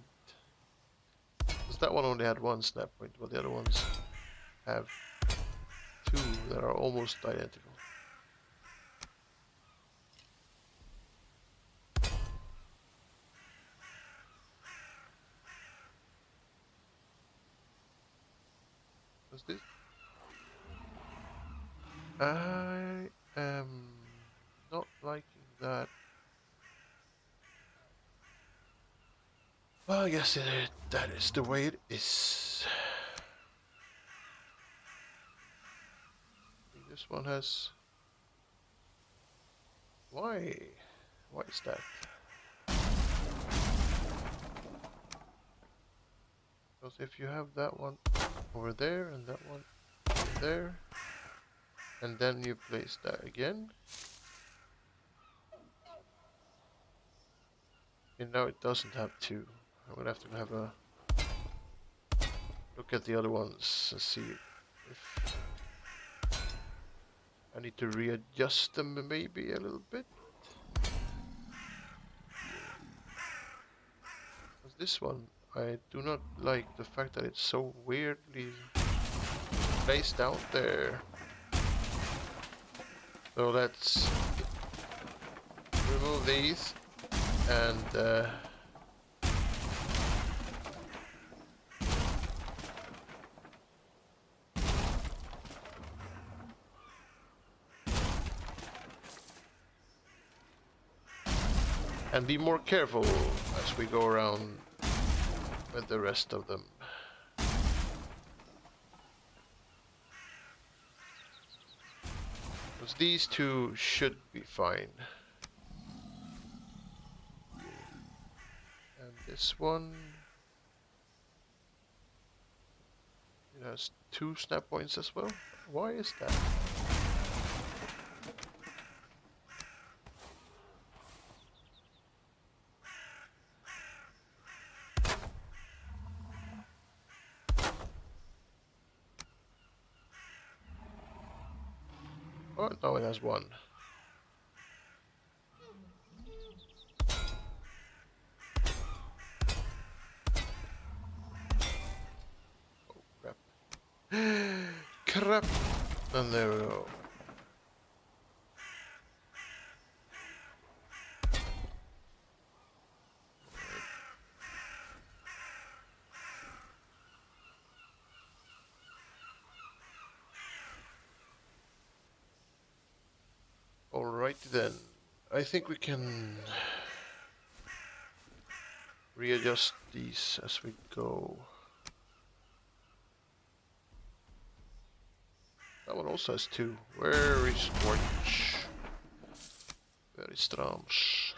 Because that one only had one snap point, while the other ones have two that are almost identical. What's this? I am not liking that. Well, I guess that is the way it is. I think this one has... Why? Why is that? Because if you have that one over there and that one over there, and then you place that again, and now it doesn't have two. I'm gonna have to have a look at the other ones and see if I need to readjust them maybe a little bit. Because this one, I do not like the fact that it's so weirdly placed out there. So let's remove these and be more careful as we go around with the rest of them. Because these two should be fine. And this one, it has two snap points as well. Why is that? Oh, no, it has one. Oh, crap. Crap! And there we go. Alrighty then. I think we can readjust these as we go. That one also has two. Very strange. Very strange.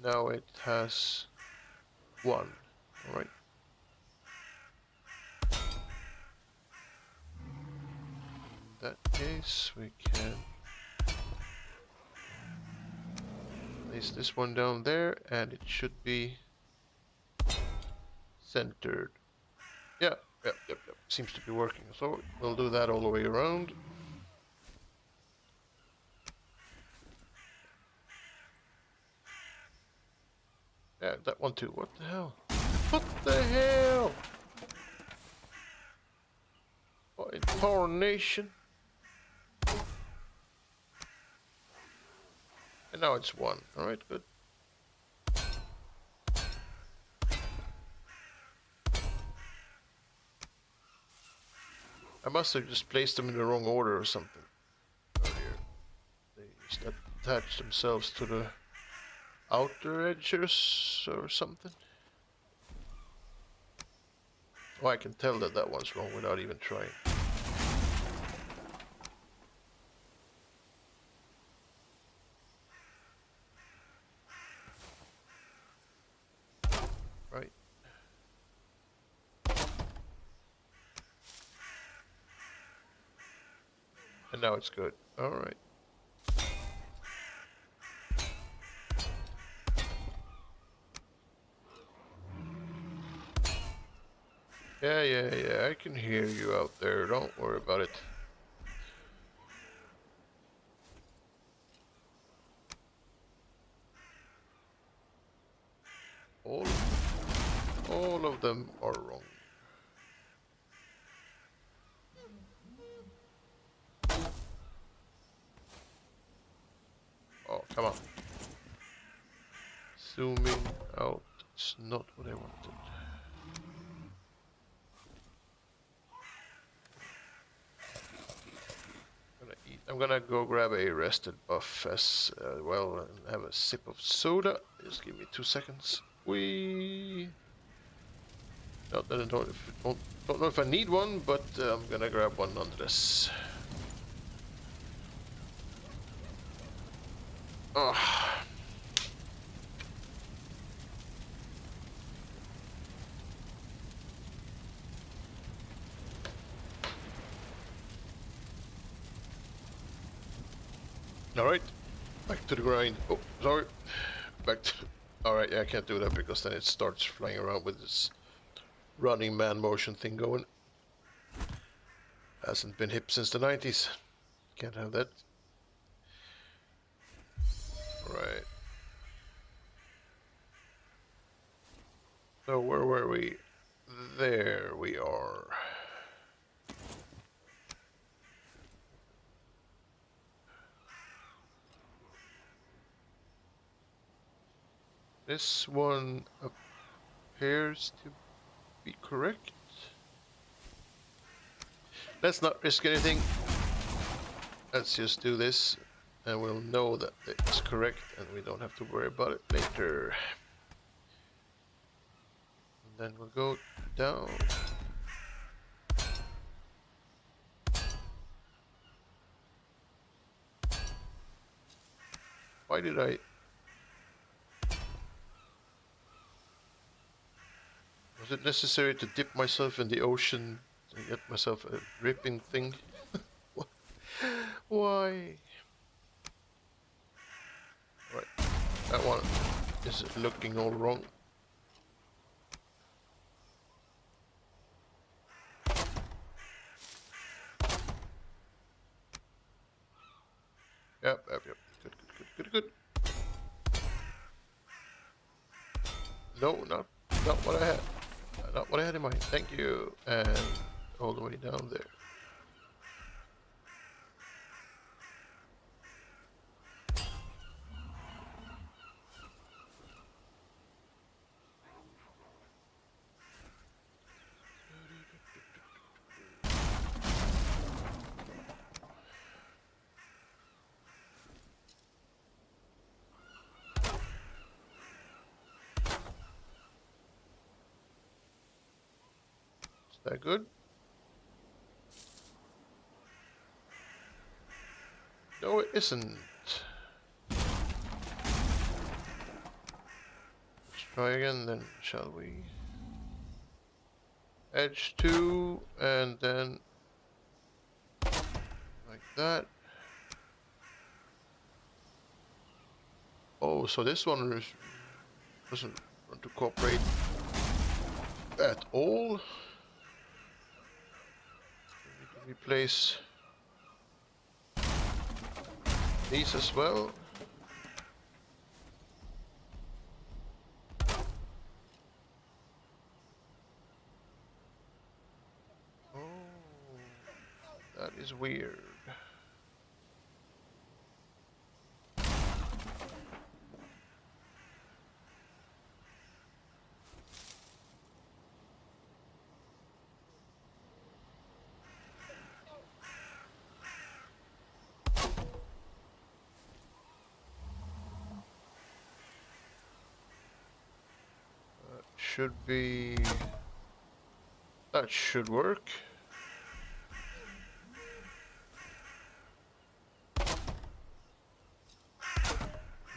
Now it has 1. Alright. In that case, we can place this one down there, and it should be centered. Yeah, yep. Seems to be working. So we'll do that all the way around. Yeah, that one too. What the hell? What the hell? What in tarnation? And now it's 1. Alright, good. I must have just placed them in the wrong order or something earlier. They just attached themselves to the outer edges or something. Oh, I can tell that that one's wrong without even trying. Right. And now it's good. Alright. Yeah, I can hear you out there. Don't worry about it. All of them are wrong. Oh, come on. Zooming out. It's not what I wanted. I'm gonna go grab a rested buff as well and have a sip of soda. Just give me 2 seconds. Not that I don't know if I need one, but I'm gonna grab one nonetheless. Oh. Alright, back to the grind. Oh, sorry. Back to... Alright, yeah, I can't do that because then it starts flying around with this running man motion thing going. Hasn't been hip since the 90s. Can't have that. Right. So where were we? There we are. This one appears to be correct. Let's not risk anything. Let's just do this and we'll know that it's correct and we don't have to worry about it later. And then we'll go down. Why did I... Was it necessary to dip myself in the ocean to get myself a dripping thing? Why? Right, that one is looking all wrong. Yep. Good. No, not what I had. Not what I had in mind. Thank you. And all the way down there. Is that good? No, it isn't. try again then, shall we? Edge 2, and then like that. Oh, so this one doesn't want to cooperate at all. We need to replace these as well. Oh, that is weird. Should be... That should work.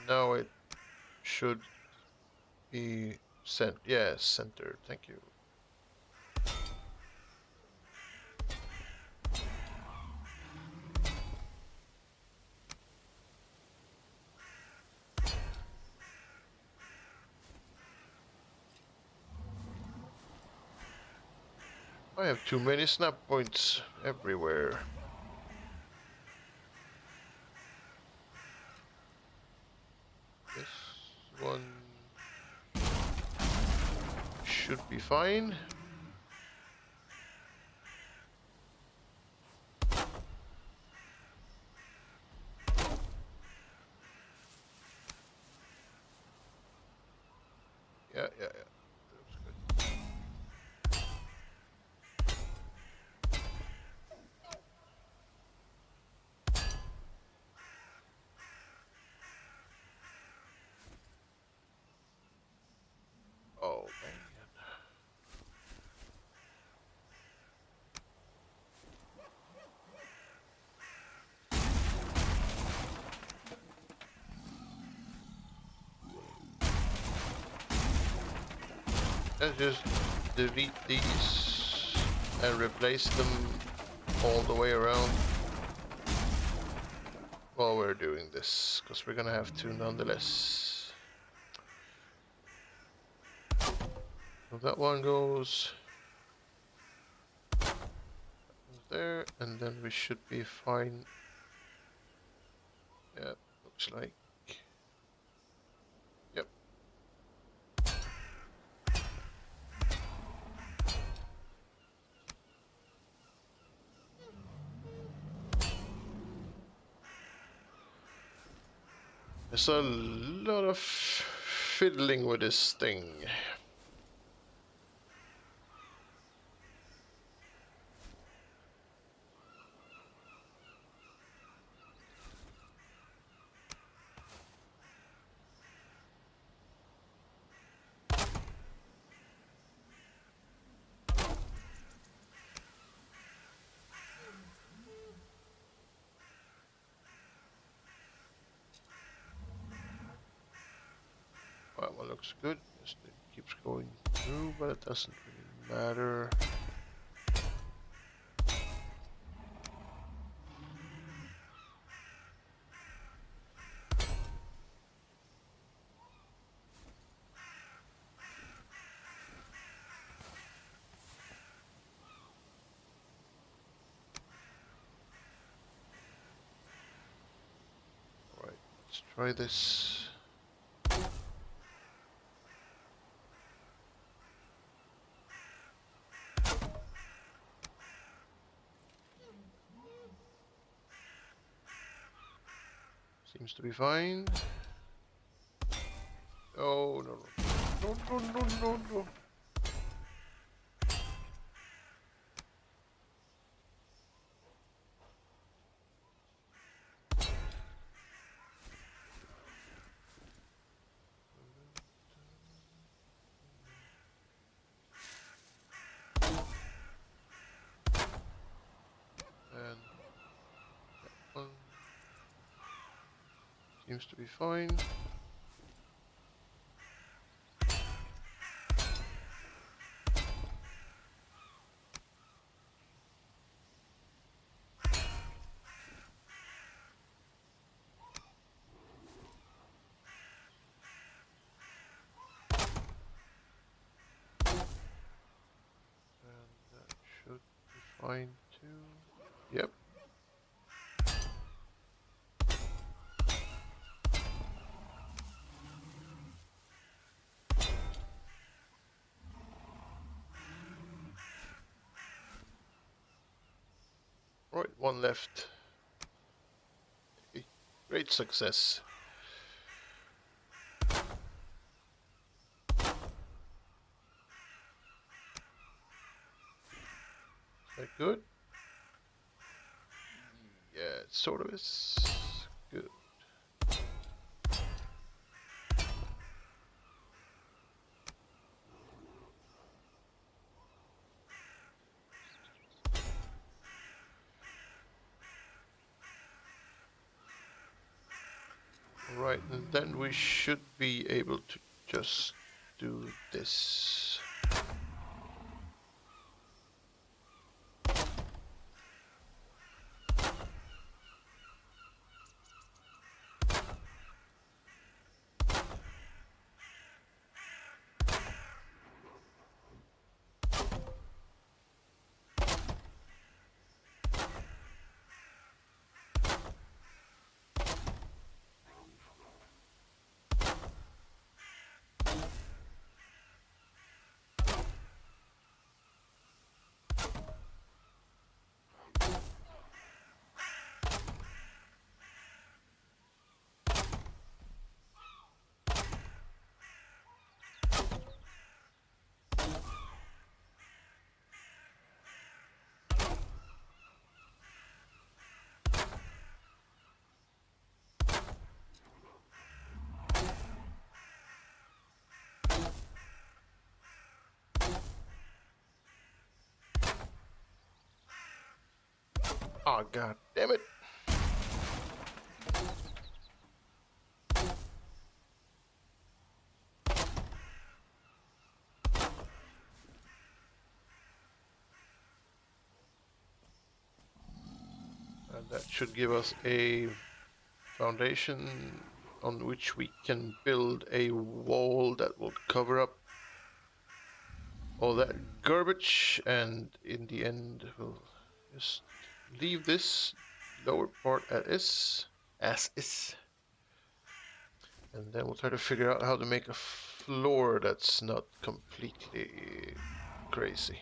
Now it should be sent. Yes, centered. Thank you. I have too many snap points everywhere. This one should be fine. Yeah. That's good. Oh man. Let's just delete these and replace them all the way around while we're doing this, because we're gonna have to nonetheless. So that one goes there, and then we should be fine. Yeah, looks like. Yep. There's a lot of fiddling with this thing. That one looks good. Just it keeps going through, but it doesn't really matter. Alright, let's try this. Seems to be fine. Oh, no. And that one seems to be fine. Find two. Yep. Right, one left. Great success. Is that good? Yeah, it sort of is. Good. Right, and then we should be able to just do this. Oh, god damn it. And that should give us a foundation on which we can build a wall that will cover up all that garbage, and in the end we'll just leave this lower part as is, and then we'll try to figure out how to make a floor that's not completely crazy.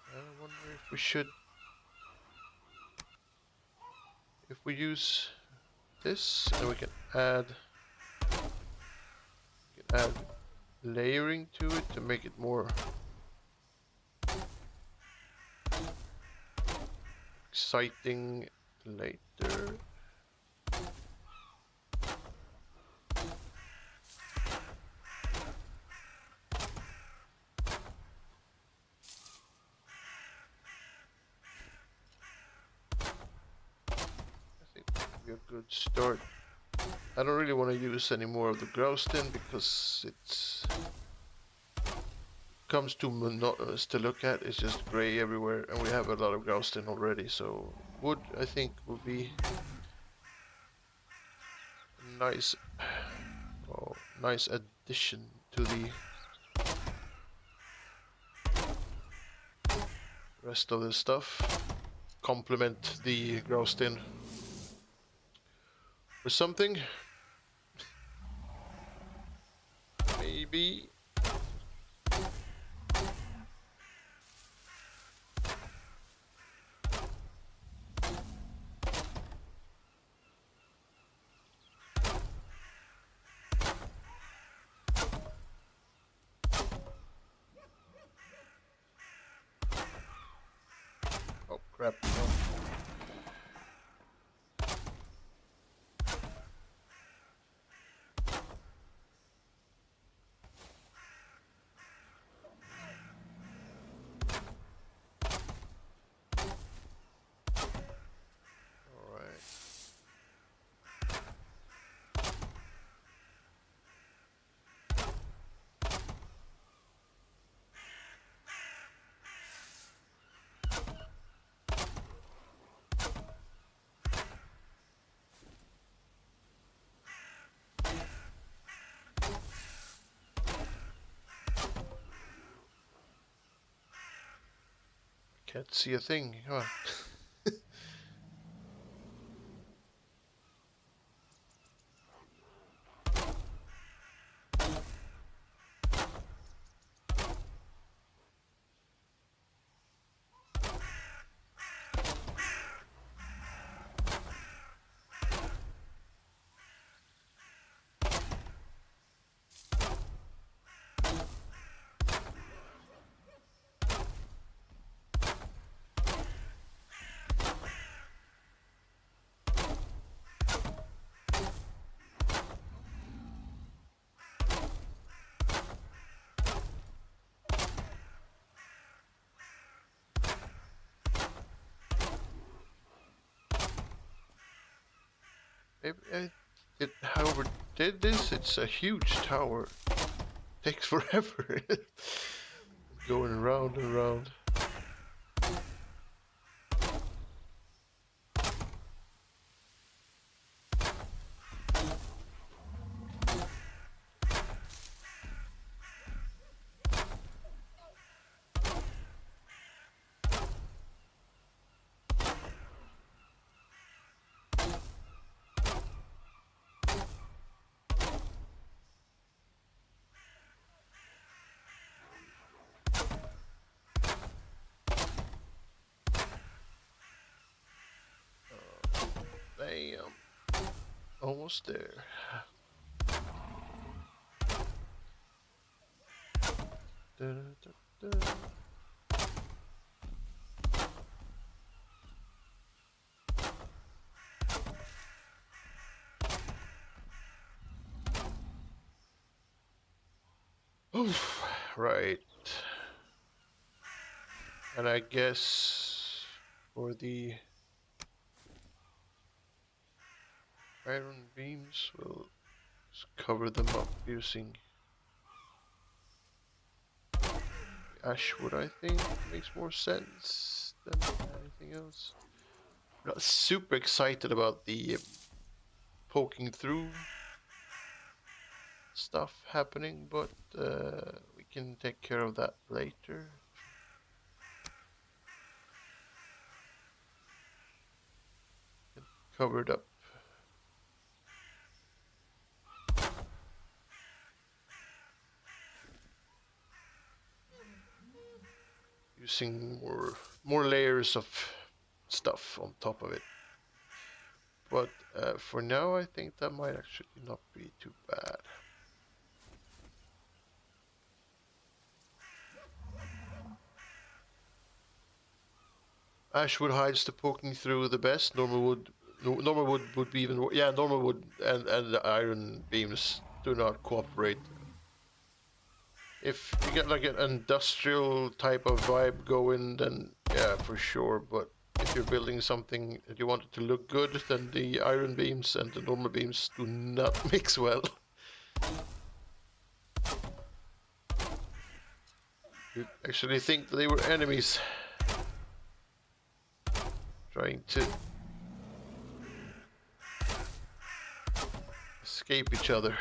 I wonder if we should, if we use this and we can add layering to it to make it more exciting later. I think that would be a good start. I don't really want to use any more of the grouse tin because it's comes too monotonous to look at. It's just gray everywhere, and we have a lot of grouse tin already. So wood, I think, will be a nice addition to the rest of the stuff. Complement the grouse tin or something. Maybe. Oh crap. No. Can't see a thing. Come on. Maybe however, did this? It's a huge tower. Takes forever. Going around and around. Damn. Almost there. Da, da, da. Oof, right. And I guess for the iron beams, we'll just cover them up using ash wood, I think. Makes more sense than anything else. I'm not super excited about the poking through stuff happening, but we can take care of that later. Covered up. Using more layers of stuff on top of it. But for now, I think that might actually not be too bad. Ashwood hides the poking through the best. Normal wood would be even. Yeah, normal wood and the iron beams do not cooperate. If you get like an industrial type of vibe going, then yeah, for sure. But if you're building something that you want it to look good, then the iron beams and the normal beams do not mix well. You'd actually think they were enemies, trying to escape each other.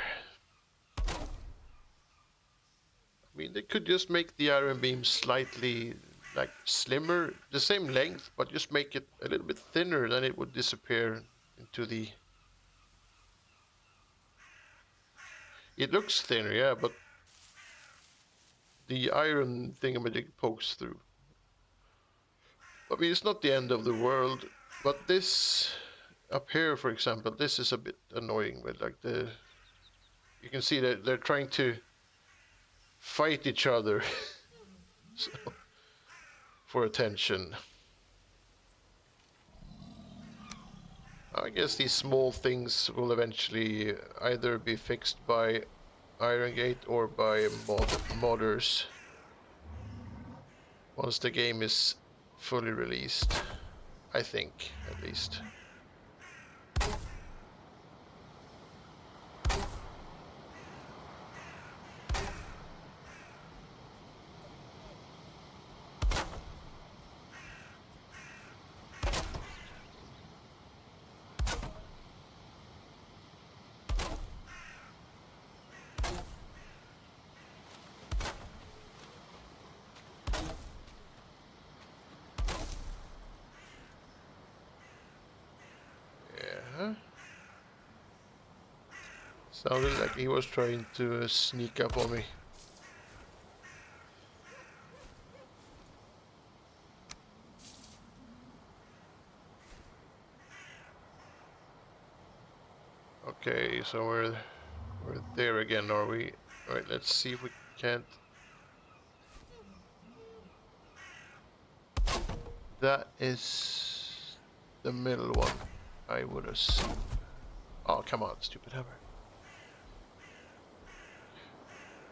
I mean, they could just make the iron beam slightly, like, slimmer, the same length, but just make it a little bit thinner, then it would disappear into the... It looks thinner, yeah, but the iron thingamajig pokes through. I mean, it's not the end of the world, but this up here, for example, this is a bit annoying with, like, the... You can see that they're trying to fight each other so, for attention. I guess these small things will eventually either be fixed by Iron Gate or by modders once the game is fully released, I think, at least. Sounded like he was trying to sneak up on me. Okay, so we're there again, are we? All right, let's see if we can't. That is the middle one, I would assume. Oh, come on, stupid hammer.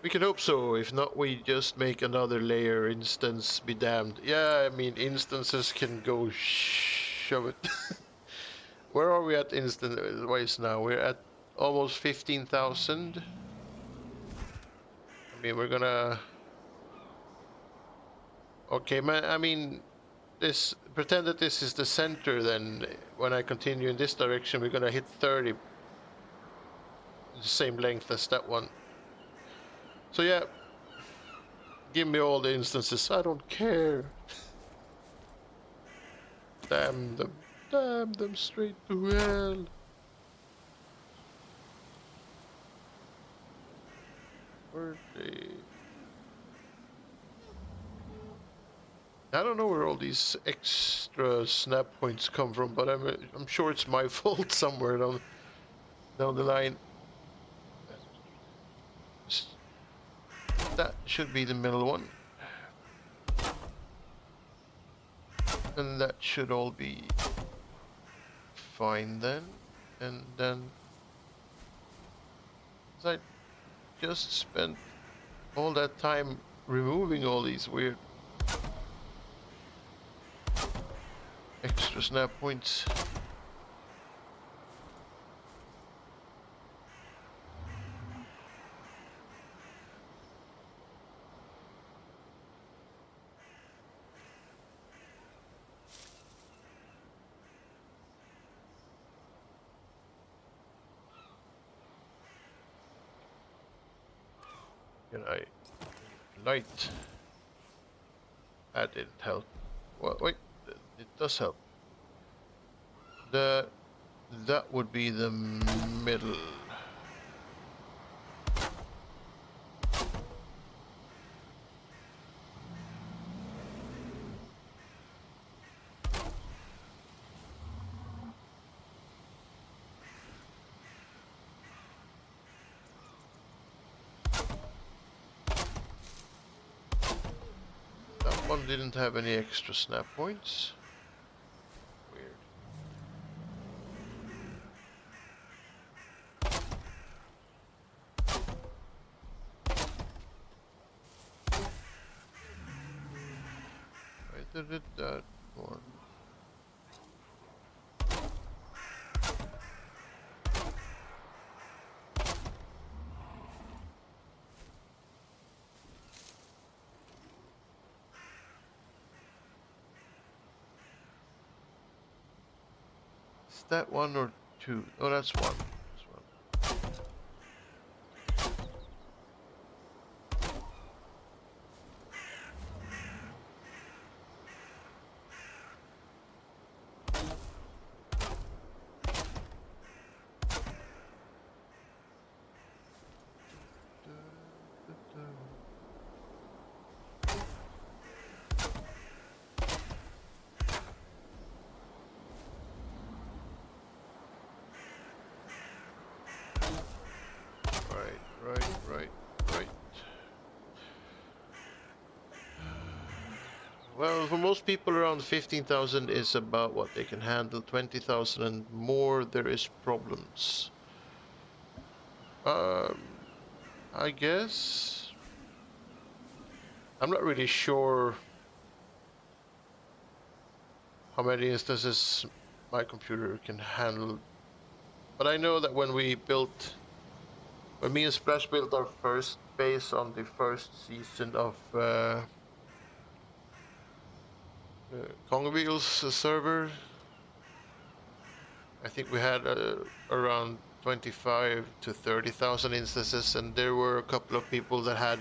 We can hope so. If not, we just make another layer. Instance be damned. Yeah, I mean, instances can go shove it. Where are we at instance-wise now? We're at almost 15,000. I mean, we're gonna... Okay, man, I mean, this... Pretend that this is the center, then when I continue in this direction, we're gonna hit 30. The same length as that one. So yeah, give me all the instances. I don't care. Damn them. Damn them straight to hell. Where they... I don't know where all these extra snap points come from, but I'm sure it's my fault somewhere down the line. That should be the middle one. And that should all be fine then. And then I just spent all that time removing all these weird extra snap points. Can I light? That didn't help. Well, wait, it does help. That would be the middle. That one didn't have any extra snap points. Weird. Why did that one? Is that one or two? Oh, that's one. That's one. Right. Well, for most people, around 15,000 is about what they can handle. 20,000 and more, there is problems. I guess. I'm not really sure how many instances my computer can handle, but I know that when me and Splash built our first base on the first season of Kongwheel's server, I think we had around 25 to 30,000 instances, and there were a couple of people that had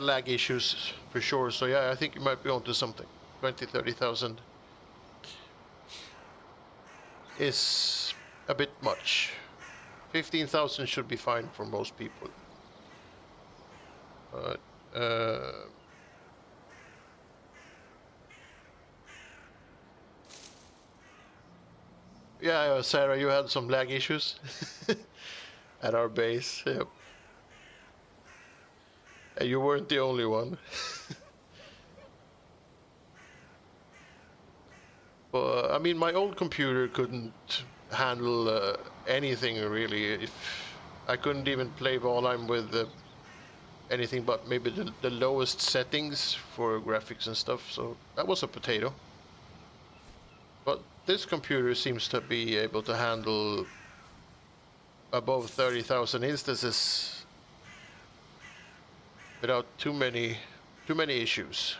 lag issues for sure. So yeah, I think you might be onto something. 20-30,000 is a bit much. 15,000 should be fine for most people. But yeah, Sarah, you had some lag issues at our base. Yep. And you weren't the only one. But I mean, my old computer couldn't handle anything really. If I couldn't even play Valheim with anything but maybe the lowest settings for graphics and stuff. So that was a potato. But this computer seems to be able to handle above 30,000 instances without too many issues.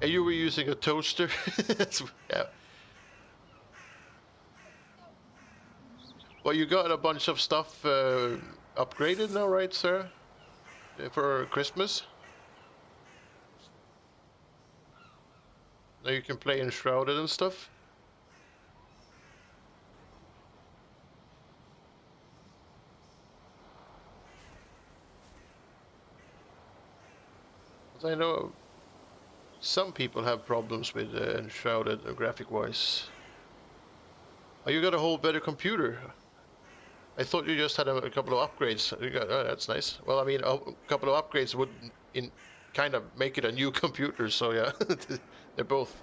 And you were using a toaster? Yeah. Well, you got a bunch of stuff upgraded now, right, sir? For Christmas? Now you can play Enshrouded and stuff? As I know some people have problems with Enshrouded graphic-wise. Oh, you got a whole better computer. I thought you just had a couple of upgrades. You got, oh, that's nice. Well, I mean, a couple of upgrades would kind of make it a new computer. So yeah, they're both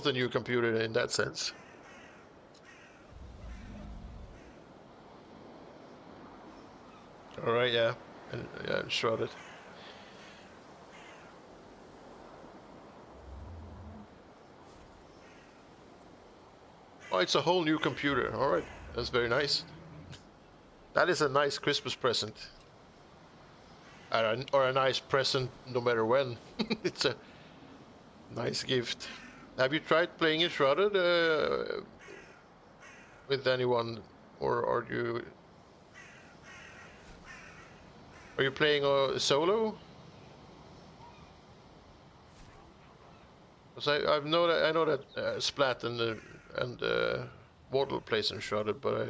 a new computer in that sense. All right, yeah, and yeah, Shrouded. Oh, it's a whole new computer. All right, that's very nice. That is a nice Christmas present. Or a nice present no matter when. It's a nice gift. Have you tried playing it Shrouded with anyone, or are you playing solo? Because I know that Splat and Wardle plays in Shrouded, but I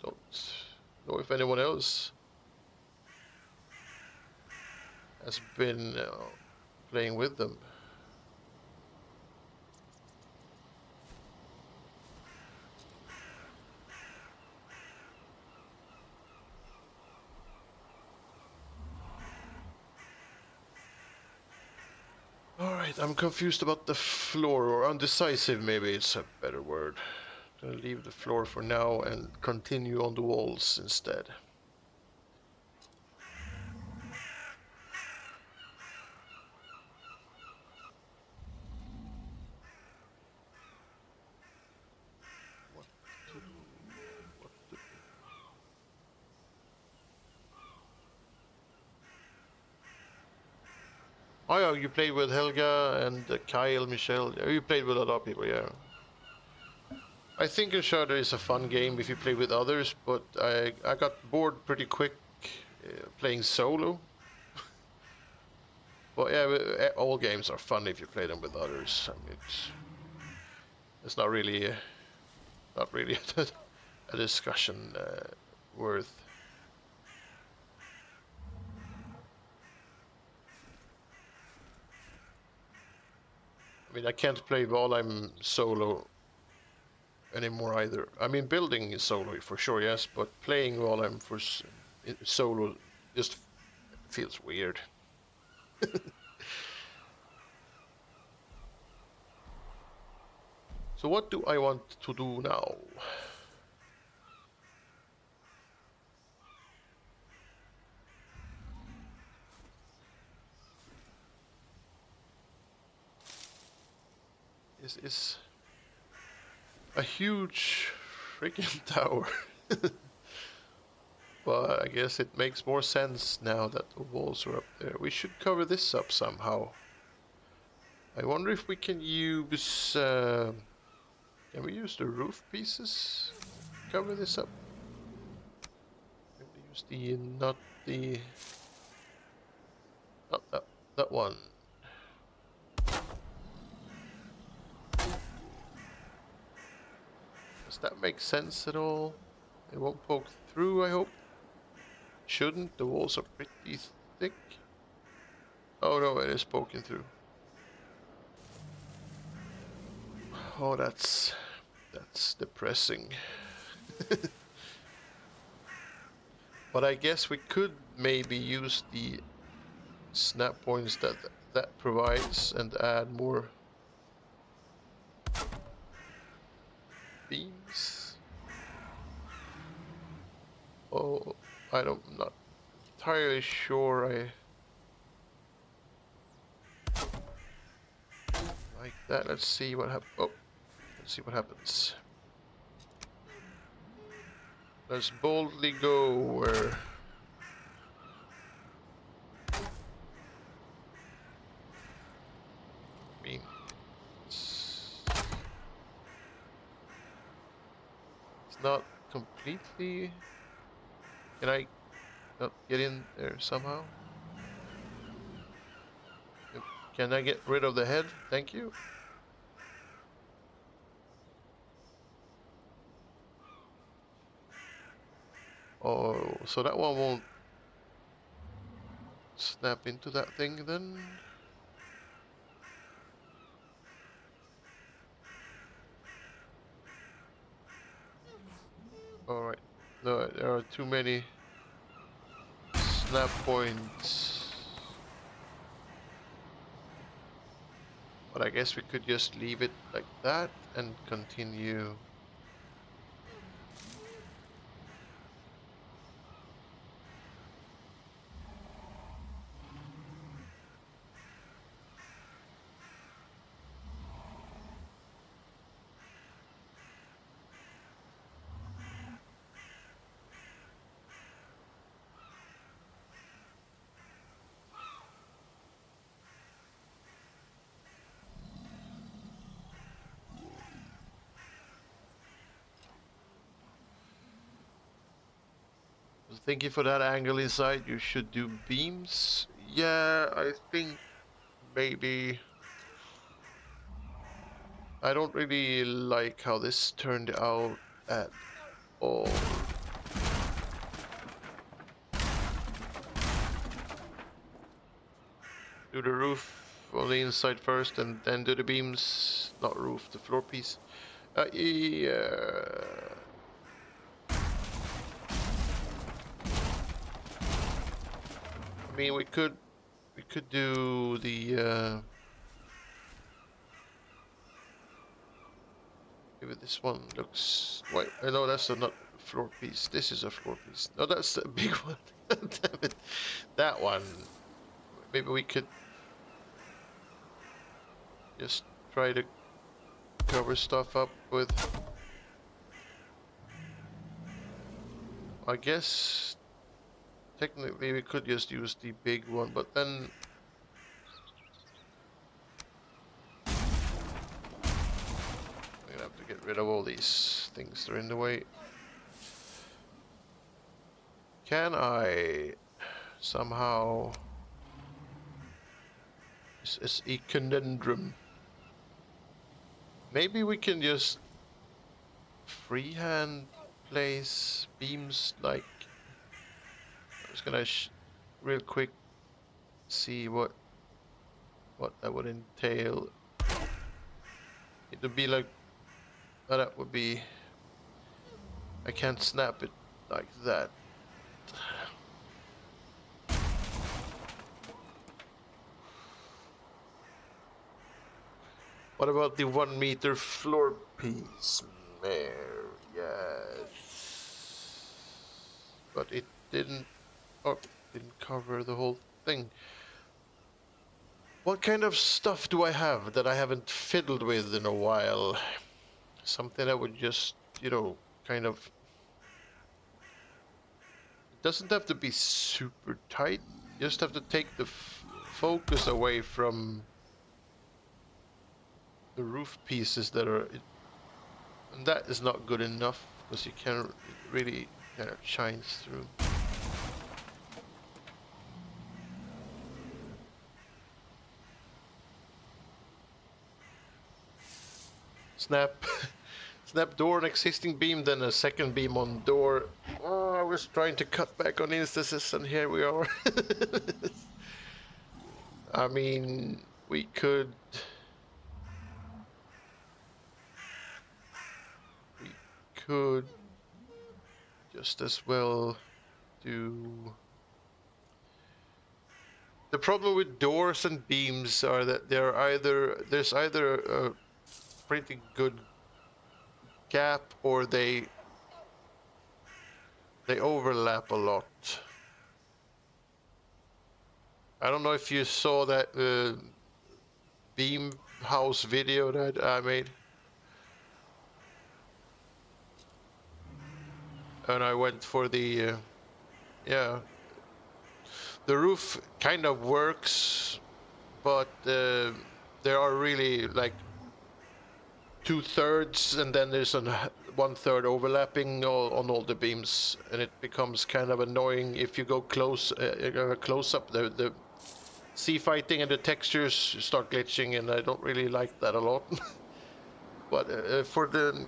don't know if anyone else has been playing with them. Alright, I'm confused about the floor, or undecisive maybe it's a better word. Gonna leave the floor for now and continue on the walls instead. Oh yeah, you played with Helga and Kyle, Michelle. Yeah, you played with a lot of people, yeah. I think Uncharted is a fun game if you play with others, but I got bored pretty quick playing solo. But yeah, all games are fun if you play them with others. I mean, it's not really a discussion worth. I mean, I can't play Valheim solo anymore either. I mean, building is solo for sure, yes, but playing Valheim for solo just feels weird. So what do I want to do now? This is a huge freaking tower. But I guess it makes more sense now that the walls are up there. We should cover this up somehow. I wonder if we can use... can we use the roof pieces? Cover this up. Maybe use the... not the... not that one. Does that make sense at all? It won't poke through, I hope. Shouldn't. The walls are pretty thick. Oh no, it is poking through. Oh, that's depressing. But I guess we could maybe use the snap points that provides and add more beams. Oh, I'm not entirely sure I like that. Let's see what let's see what happens. Let's boldly go where beams. It's not completely. Can I not get in there somehow? Can I get rid of the head? Thank you. Oh, so that one won't snap into that thing then? Alright. No, there are too many snap points. But I guess we could just leave it like that and continue. Thank you for that angle inside. You should do beams. Yeah, I think maybe. I don't really like how this turned out at all. Do the roof on the inside first and then do the beams. Not roof, the floor piece. Yeah. I mean, we could do the maybe this one looks. Wait, no, that's not a floor piece. This is a floor piece. No, that's a big one. Damn it, that one. Maybe we could just try to cover stuff up with. I guess technically we could just use the big one, but then we're gonna have to get rid of all these things that are in the way. Can I somehow... This is a conundrum. Maybe we can just freehand place beams like... I'm just gonna real quick see what that would entail. It would be like... that would be... I can't snap it like that. What about the 1 meter floor piece? There, yes. But it didn't, oh, didn't cover the whole thing. What kind of stuff do I have that I haven't fiddled with in a while? Something that would just, you know, kind of... It doesn't have to be super tight. You just have to take the focus away from the roof pieces that are... And that is not good enough because you can't really kind of shines through. Snap. Snap door on existing beam, then a second beam on door. Oh, I was trying to cut back on instances, and here we are. I mean, we could just as well do. The problem with doors and beams are that there's either a pretty good gap or they overlap a lot. I don't know if you saw that beam house video that I made. And I went for the yeah. The roof kind of works, but there are really like 2/3, and then there's a 1/3 overlapping on all the beams, and it becomes kind of annoying if you go close up. The sea fighting and the textures start glitching, and I don't really like that a lot. But for the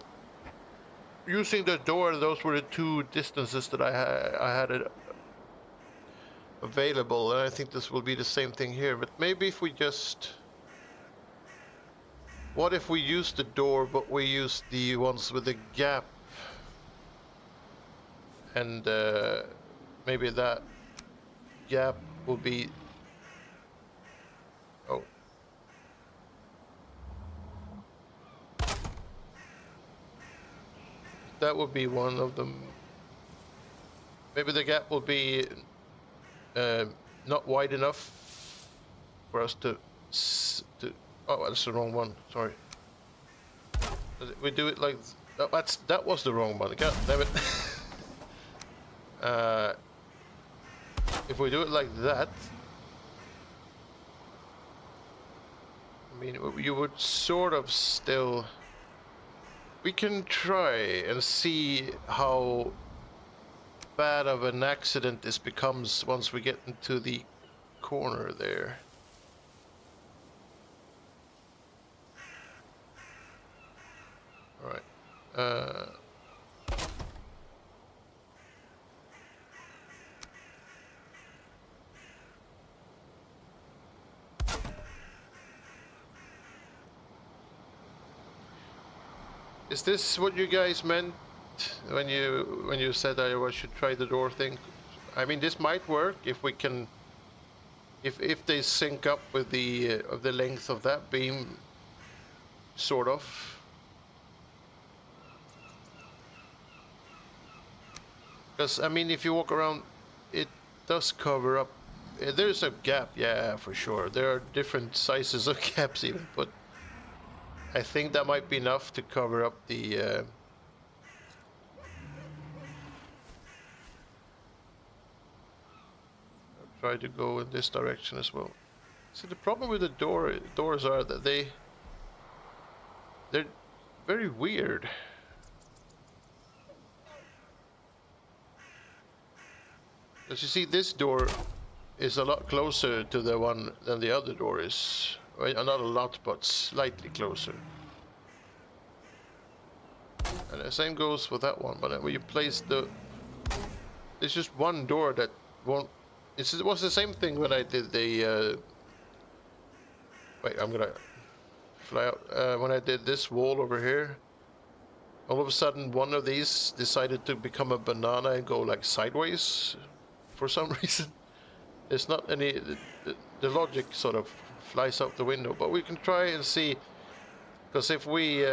using the door, those were the two distances that I had it available, and I think this will be the same thing here. But maybe if we just, what if we use the door but we use the ones with the gap, and maybe that gap will be, oh, that would be one of them. Maybe the gap will be not wide enough for us to oh, that's the wrong one, sorry. We do it like that was the wrong one, god damn it. If we do it like that, I mean, you would sort of still, we can try and see how bad of an accident this becomes once we get into the corner there. All right. Is this what you guys meant when you said I should try the door thing? I mean, this might work if we can, if they sync up with the length of that beam, sort of. Because I mean, if you walk around, it does cover up. There's a gap, yeah, for sure. There are different sizes of gaps even, but I think that might be enough to cover up the I'll try to go in this direction as well. See, the problem with the doors are that they're very weird. As you see, this door is a lot closer to the one than the other door is. Well, not a lot, but slightly closer. And the same goes with that one, but when you place there's just one door that won't. It was the same thing when I did the. Wait, I'm gonna fly out. When I did this wall over here, all of a sudden one of these decided to become a banana and go like sideways for some reason. There's not any. The logic sort of flies out the window, but we can try and see, because if we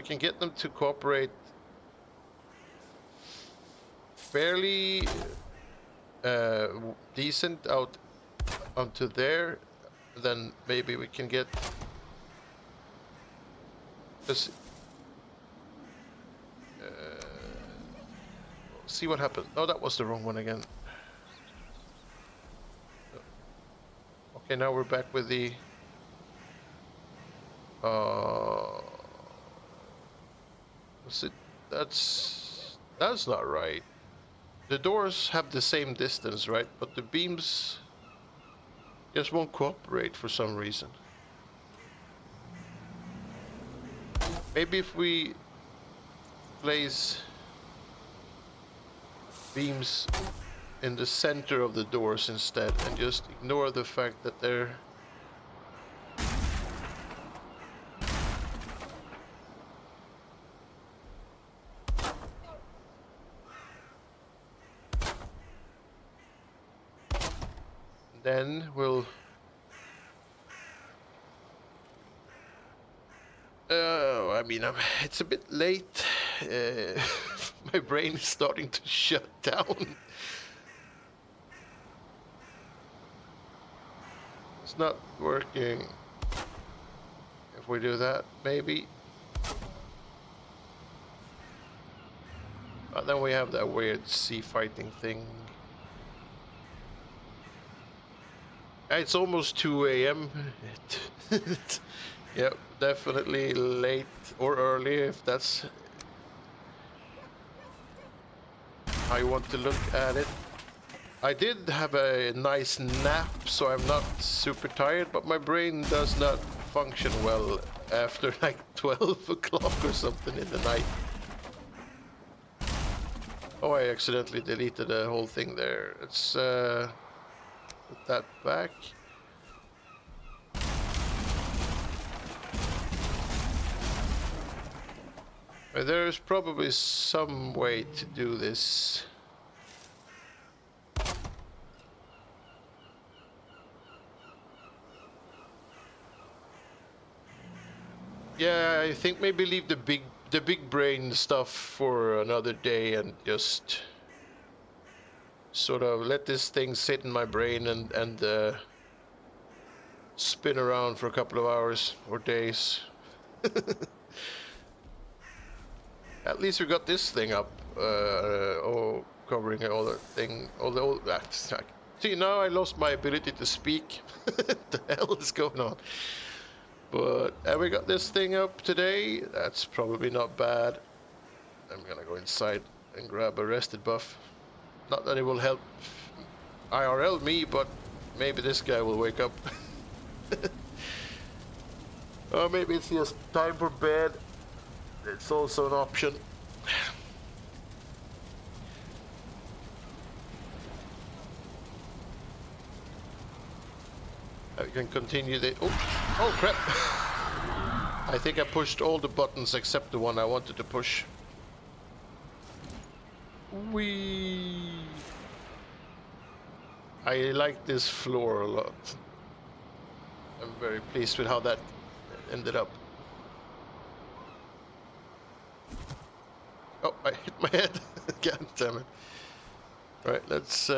can get them to cooperate fairly decent out onto there, then maybe we can get this. See what happens. Oh, that was the wrong one again. Okay, now we're back with the that's not right. The doors have the same distance, right? But the beams just won't cooperate for some reason. Maybe if we place beams in the center of the doors instead and just ignore the fact that they're then we'll I mean, it's a bit late. My brain is starting to shut down. It's not working. If we do that, maybe. But then we have that weird sea fighting thing. It's almost 2 a.m. Yep, definitely late or early if that's how you want to look at it. I did have a nice nap, so I'm not super tired, but my brain does not function well after like 12 o'clock or something in the night. Oh, I accidentally deleted the whole thing there. Let's put that back. There's probably some way to do this. Yeah, I think maybe leave the big brain stuff for another day and just sort of let this thing sit in my brain and spin around for a couple of hours or days. At least we got this thing up, covering all the thing, all that. See, now I lost my ability to speak. What the hell is going on? But we got this thing up today. That's probably not bad. I'm gonna go inside and grab a rested buff. Not that it will help IRL me, but maybe this guy will wake up. Or maybe it's just time for bed. It's also an option. I can continue the... Oh crap! I think I pushed all the buttons except the one I wanted to push. Whee! I like this floor a lot. I'm very pleased with how that ended up. Oh, I hit my head. God damn it. Right, let's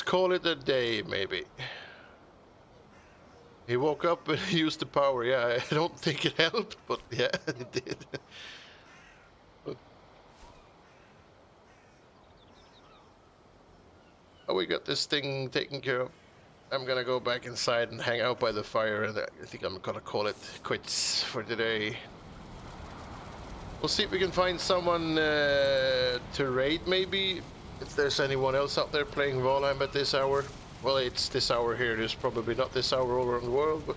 call it a day, maybe. He woke up and used the power. Yeah, I don't think it helped, but yeah, it did. Oh, we got this thing taken care of. I'm gonna go back inside and hang out by the fire, and I think I'm gonna call it quits for today. We'll see if we can find someone to raid, maybe. If there's anyone else out there playing Valheim at this hour. Well, it's this hour here. There's probably not this hour all around the world, but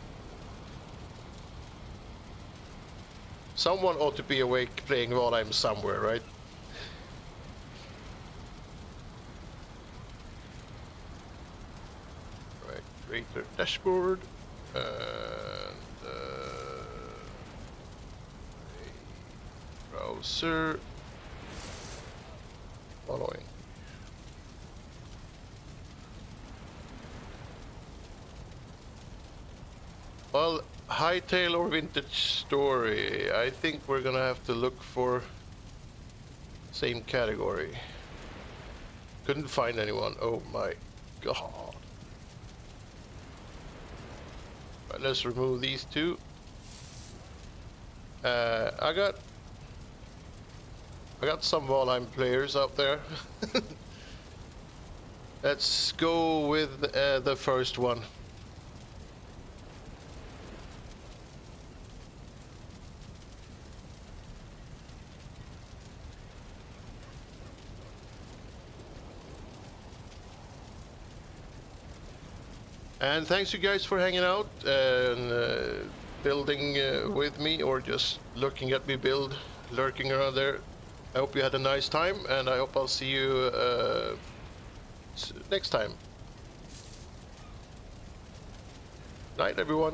someone ought to be awake playing Valheim somewhere, right? Right, greater dashboard and browser following. Well, Hightail or Vintage Story. I think we're gonna have to look for same category. Couldn't find anyone. Oh my god. Right, let's remove these two. I got some Valheim players out there. Let's go with the first one. And thanks you guys for hanging out, and building with me or just looking at me build, lurking around there. I hope you had a nice time, and I hope I'll see you next time. Night, everyone.